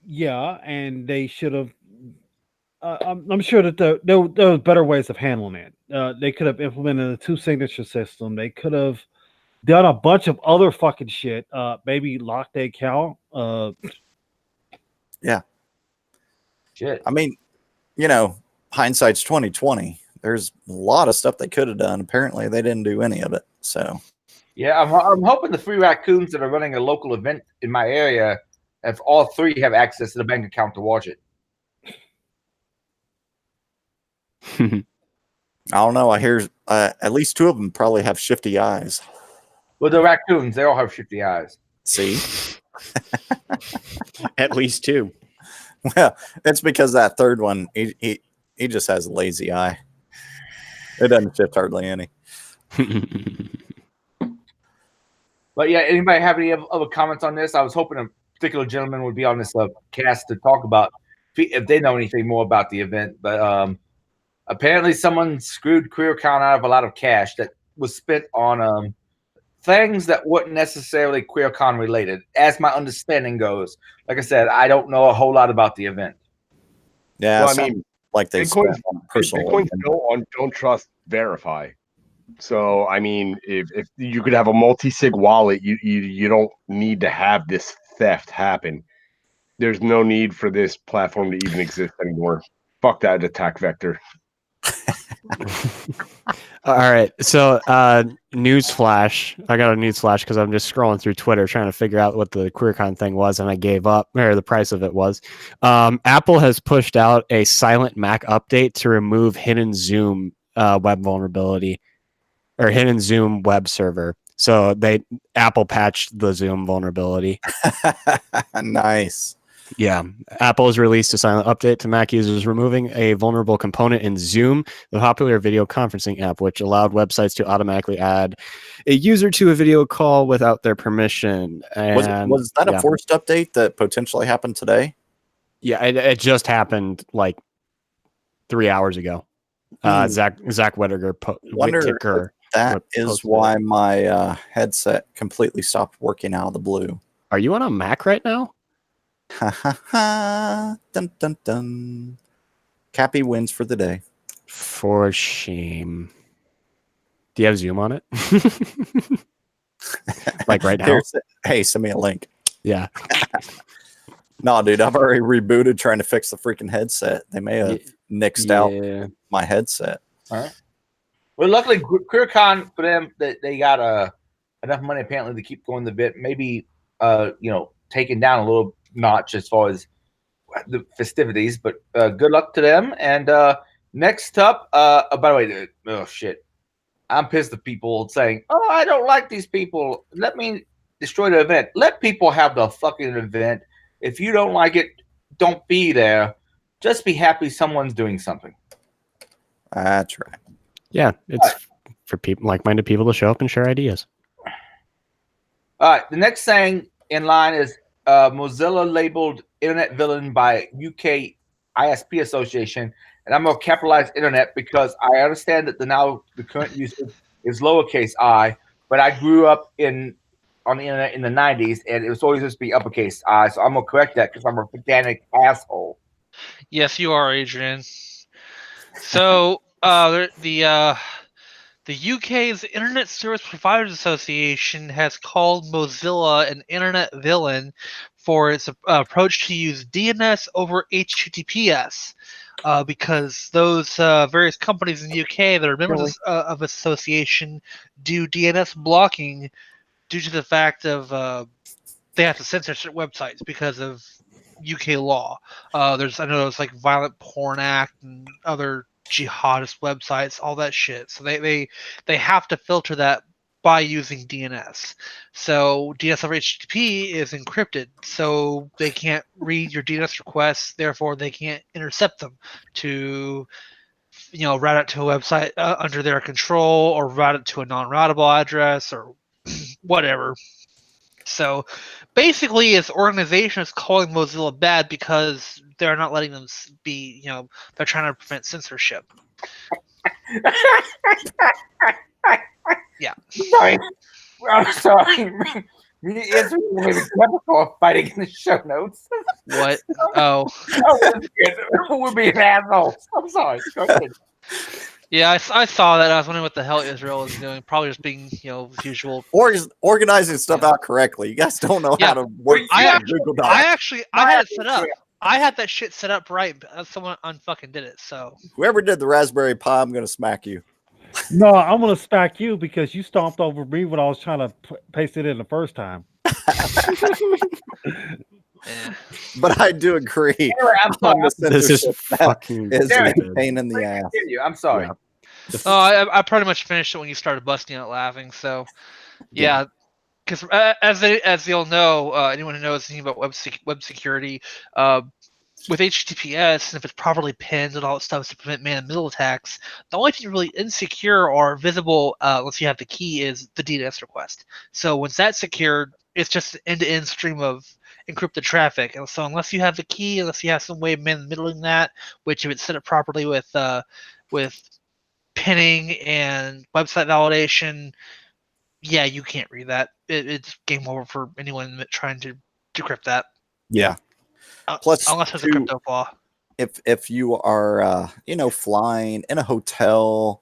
Yeah, and they should have. I'm sure that there were better ways of handling it. They could have implemented a 2 signature system. They could have done a bunch of other fucking shit. Maybe lock the account.
Yeah.
Shit.
I mean, you know, hindsight's 2020. There's a lot of stuff they could have done. Apparently, they didn't do any of it. So.
Yeah, I'm hoping the 3 raccoons that are running a local event in my area, if all 3 have access to the bank account to watch it.
I don't know. I hear at least 2 of them probably have shifty eyes.
Well, the raccoons, they all have shifty eyes.
See?
At least 2.
Well, it's because that third one, he just has a lazy eye. It doesn't shift hardly any.
But yeah, anybody have any other comments on this? I was hoping a particular gentleman would be on this cast to talk about if they know anything more about the event. But apparently someone screwed QueerCon out of a lot of cash that was spent on things that weren't necessarily QueerCon related, as my understanding goes. Like I said, I don't know a whole lot about the event.
Yeah, well, I mean, like they
Bitcoin's
personal
built on don't trust, verify. So I mean, if you could have a multi-sig wallet, you don't need to have this theft happen. there's no need for this platform to even exist anymore. Fuck that attack vector.
All right. So, newsflash. I got a newsflash because I'm just scrolling through Twitter trying to figure out what the QueerCon thing was, and I gave up, or the price of it was. Apple has pushed out a Silent Mac update to remove hidden Zoom web vulnerability, or hidden Zoom web server. So Apple patched the Zoom vulnerability.
Nice.
Yeah, Apple has released a silent update to Mac users, removing a vulnerable component in Zoom, the popular video conferencing app, which allowed websites to automatically add a user to a video call without their permission. And
was that a forced update that potentially happened today?
Yeah, it just happened like 3 hours ago. Zach Whittaker.
That is why my headset completely stopped working out of the blue.
Are you on a Mac right now?
Ha ha ha! Dun dun dun. Cappy wins for the day.
For shame. Do you have Zoom on it? Like right now?
Here, hey, send me a link.
Yeah.
No, dude, I've already rebooted trying to fix the freaking headset. They may have nixed out my headset.
All right. Well, luckily, QueerCon for them, they got enough money apparently to keep going the bit. Maybe taken down a little notch as far as the festivities, but good luck to them. And next up, by the way, oh shit, I'm pissed at people saying, "Oh, I don't like these people. Let me destroy the event." Let people have the fucking event. If you don't like it, don't be there. Just be happy someone's doing something.
That's right.
Yeah, it's for people, like-minded people, to show up and share ideas.
All right, the next thing in line is Mozilla labeled internet villain by UK ISP Association, and I'm going to capitalize internet because I understand that the current usage is lowercase I, but I grew up on the internet in the 90s, and it was always just be uppercase I, so I'm going to correct that because I'm a pedantic asshole.
Yes, you are, Adrian. So the UK's Internet Service Providers Association has called Mozilla an internet villain for its approach to use DNS over HTTPS, because those various companies in the UK that are members of the association do DNS blocking due to the fact of they have to censor certain websites because of UK law. I know there's like Violent Porn Act and other jihadist websites, all that shit. So they have to filter that by using DNS. So DNS over HTTP is encrypted, so they can't read your DNS requests. Therefore, they can't intercept them to route it to a website under their control, or route it to a non-routable address, or whatever. So basically, this organization is calling Mozilla bad because they're not letting them be, they're trying to prevent censorship. Yeah.
Sorry. I'm sorry. It's maybe chemical fighting in the show notes.
What? Oh.
We're being assholes. I'm sorry. Go ahead.
Yeah, I saw that. I was wondering what the hell Israel is doing. Probably just being, usual.
Organizing stuff out correctly. You guys don't know how to work Google Docs.
I had it set up. I had that shit set up right. Someone unfucking did it. So
whoever did the Raspberry Pi, I'm gonna smack you.
No, I'm gonna smack you because you stomped over me when I was trying to paste it in the first time.
Yeah.
But I do agree.
Anyway,
this is fucking
a pain in the ass.
I'm sorry.
Yeah.
Oh, I pretty much finished it when you started busting out laughing. So, yeah, because as you'll know, anyone who knows anything about web security, with HTTPS, and if it's properly pinned and all that stuff to prevent man-in-the-middle attacks, the only thing really insecure or visible, once you have the key, is the DNS request. So once that's secured, it's just an end-to-end stream of encrypted traffic. And so unless you have the key, unless you have some way of man-in-the-middling that, which if it's set up properly with pinning and website validation, yeah, you can't read that. It's game over for anyone trying to decrypt that.
Yeah. Plus,
unless there's a crypto flaw.
If you are flying in a hotel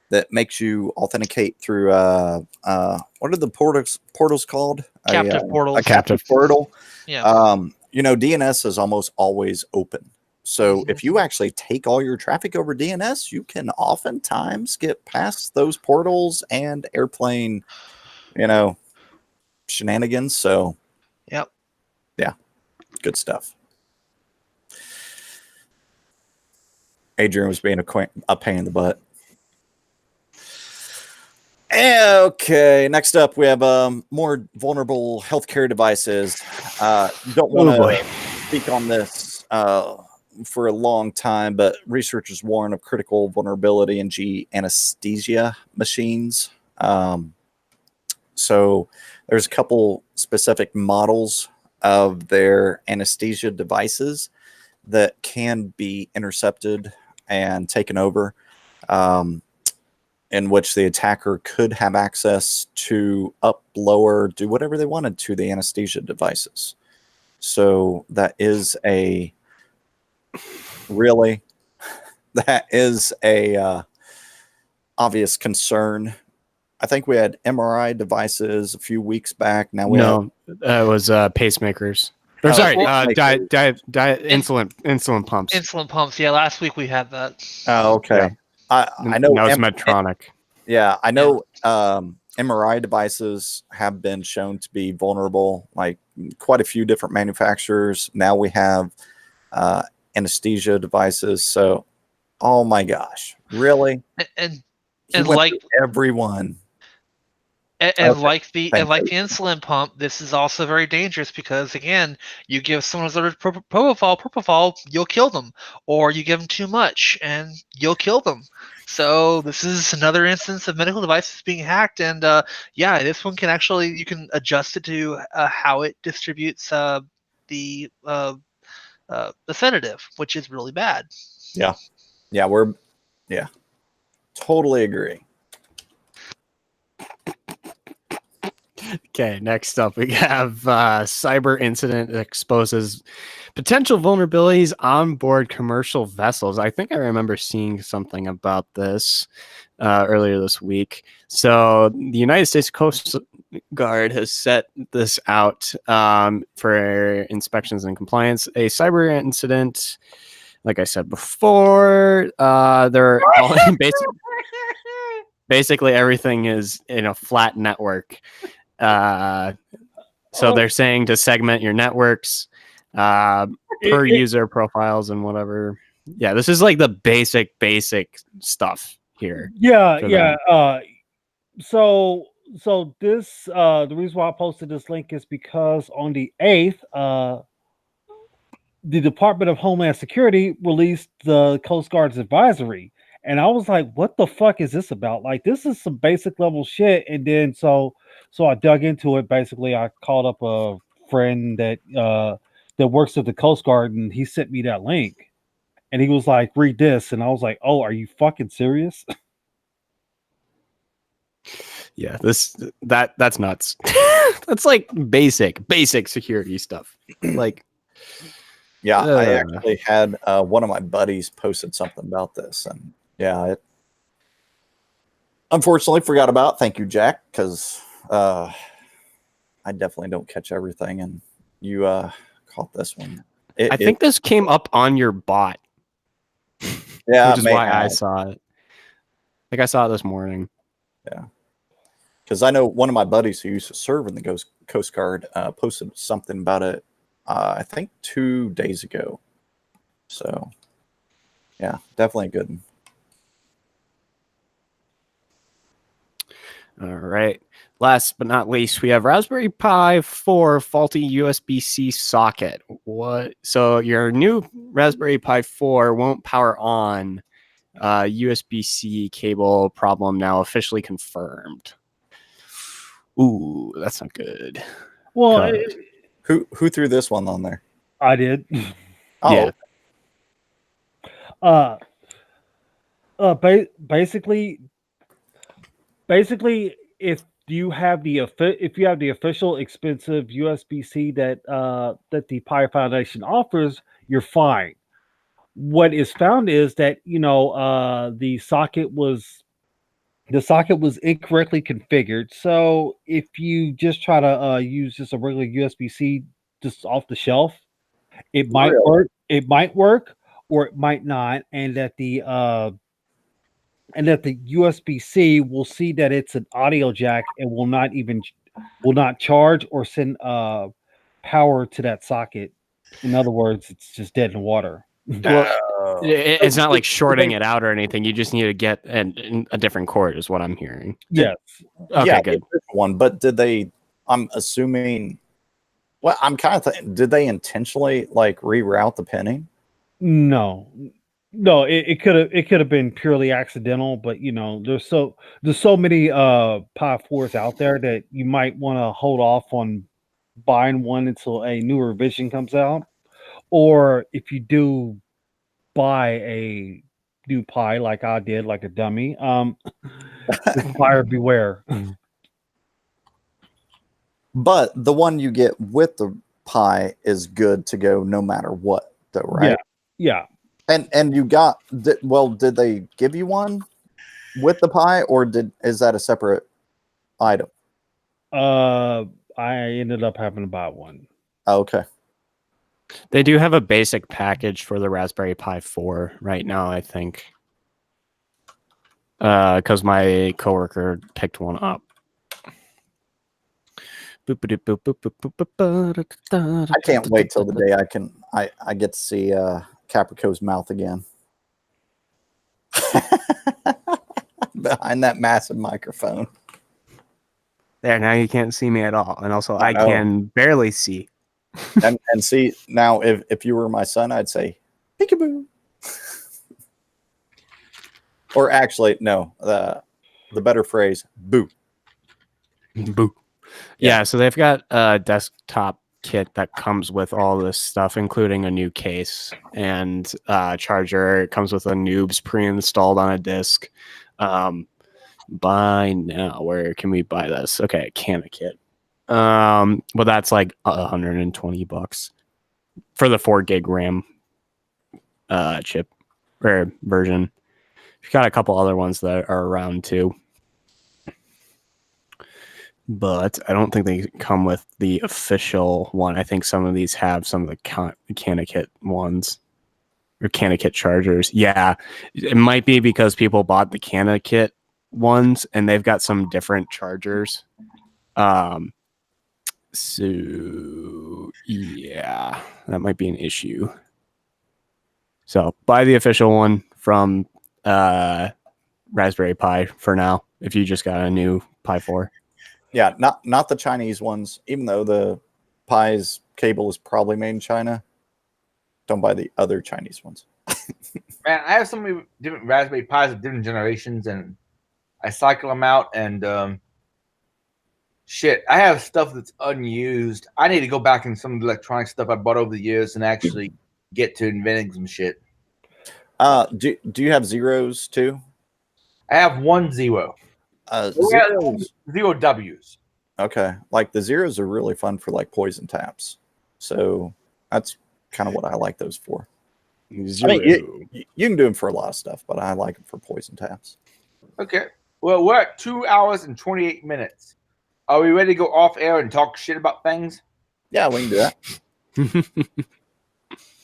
that makes you authenticate through what are the portals called?
Captive portals.
A captive portal.
Yeah.
DNS is almost always open. So if you actually take all your traffic over DNS, you can oftentimes get past those portals and airplane, shenanigans. So,
yep.
Yeah, good stuff. Adrian was being a pain in the butt. Okay, next up we have more vulnerable healthcare devices. Don't want to speak on this for a long time, but researchers warn of critical vulnerability in GE anesthesia machines. So there's a couple specific models of their anesthesia devices that can be intercepted and taken over, in which the attacker could have access to up, lower, do whatever they wanted to the anesthesia devices. So that is a obvious concern. I think we had MRI devices a few weeks back. Now
it was pacemakers. Or sorry, insulin pumps.
Insulin pumps. Yeah, last week we had that.
Oh, okay.
Yeah.
I know
that was Medtronic.
Yeah, I know. MRI devices have been shown to be vulnerable, like quite a few different manufacturers. Now we have anesthesia devices. So, oh my gosh, really?
And
like everyone.
And like the insulin pump, this is also very dangerous because, again, you give someone who's ordered propofol, you'll kill them, or you give them too much and you'll kill them. So this is another instance of medical devices being hacked, and this one you can adjust it to how it distributes the sedative, which is really bad.
Yeah, totally agree.
Okay, next up we have cyber incident that exposes potential vulnerabilities on board commercial vessels. I think I remember seeing something about this earlier this week. So the United States Coast Guard has set this out for inspections and compliance. A cyber incident, like I said before, they're all basically everything is in a flat network. So they're saying to segment your networks per user profiles and whatever. Yeah, this is like the basic stuff here.
Yeah. So this the reason why I posted this link is because on the 8th, the Department of Homeland Security released the Coast Guard's advisory. And I was like, what the fuck is this about? Like, this is some basic level shit. And then so I dug into it. Basically, I called up a friend that works at the Coast Guard, and he sent me that link. And he was like, read this. And I was like, oh, are you fucking serious?
Yeah, that's nuts. That's like basic security stuff. Like,
yeah, I actually had one of my buddies posted something about this, and yeah, it unfortunately forgot about. Thank you, Jack, because I definitely don't catch everything, and you caught this one.
I think this came up on your bot.
Yeah,
which is why I saw it. Like I saw it this morning.
Yeah, because I know one of my buddies who used to serve in the Coast Guard posted something about it. I think 2 days ago. So, yeah, definitely a good one.
All right. Last but not least, we have Raspberry Pi 4 faulty USB-C socket. What? So your new Raspberry Pi 4 won't power on. USB-C cable problem now officially confirmed. Ooh, that's not good.
Well,
who threw this one on there?
I did.
Oh.
Yeah. Basically, if you have the official expensive USB-C that the Pi Foundation offers, you're fine. What is found is that the socket was incorrectly configured. So if you just try to use just a regular USB-C just off the shelf, It might work. It might work, or it might not, and that the USB-C will see that it's an audio jack and will not charge or send power to that socket. In other words, it's just dead in the water.
Well, it's not like shorting it out or anything. You just need to get a different cord, is what I'm hearing.
Yes.
Okay, good.
One, but did they? I'm assuming. Well, I'm kind of thinking, did they intentionally like reroute the pinning?
No, it could have been purely accidental, but there's so many Pi 4s out there that you might want to hold off on buying one until a new revision comes out, or if you do buy a new Pi like I did, like a dummy, buyer beware.
But the one you get with the Pi is good to go no matter what, though, right?
Yeah.
And you got did they give you one with the Pi, or is that a separate item?
I ended up having to buy one.
Oh, okay.
They do have a basic package for the Raspberry Pi 4 right now, I think. Because my coworker picked one up.
I can't wait till the day I get to see Caprico's mouth again. Behind that massive microphone.
There, now you can't see me at all. And also I can barely see.
and see, now if you were my son, I'd say peekaboo. Or actually, no, the better phrase, boo.
Boo. Yeah, so they've got a desktop kit that comes with all this stuff, including a new case and charger. It comes with a noobs pre-installed on a disc. Buy now. Where can we buy this? Okay, Canna kit. Well, that's like $120 for the 4 gig RAM chip or version. You've got a couple other ones that are around too, but I don't think they come with the official one. I think some of these have some of the Canna kit ones or Canna kit chargers. Yeah, it might be because people bought the Canna kit ones and they've got some different chargers. So yeah, that might be an issue. So buy the official one from Raspberry Pi for now if you just got a new Pi 4.
Yeah, not the Chinese ones, even though the Pi's cable is probably made in China. Don't buy the other Chinese ones.
Man, I have so many different Raspberry Pis of different generations, and I cycle them out, and shit, I have stuff that's unused. I need to go back in some of the electronic stuff I bought over the years and actually get to inventing some shit.
Do you have zeros too?
I have 1 zero. Zero W's.
Okay, like the zeros are really fun for like poison taps. So that's kind of what I like those for. Zero. I mean, you can do them for a lot of stuff, but I like them for poison taps.
Okay. Well, we're at 2 hours and 28 minutes. Are we ready to go off air and talk shit about things?
Yeah, we can do that.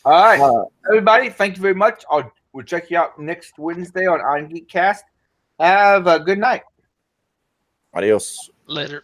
All right, everybody. Thank you very much. We'll check you out next Wednesday on Irongeek Cast. Have a good night.
Adios.
Later.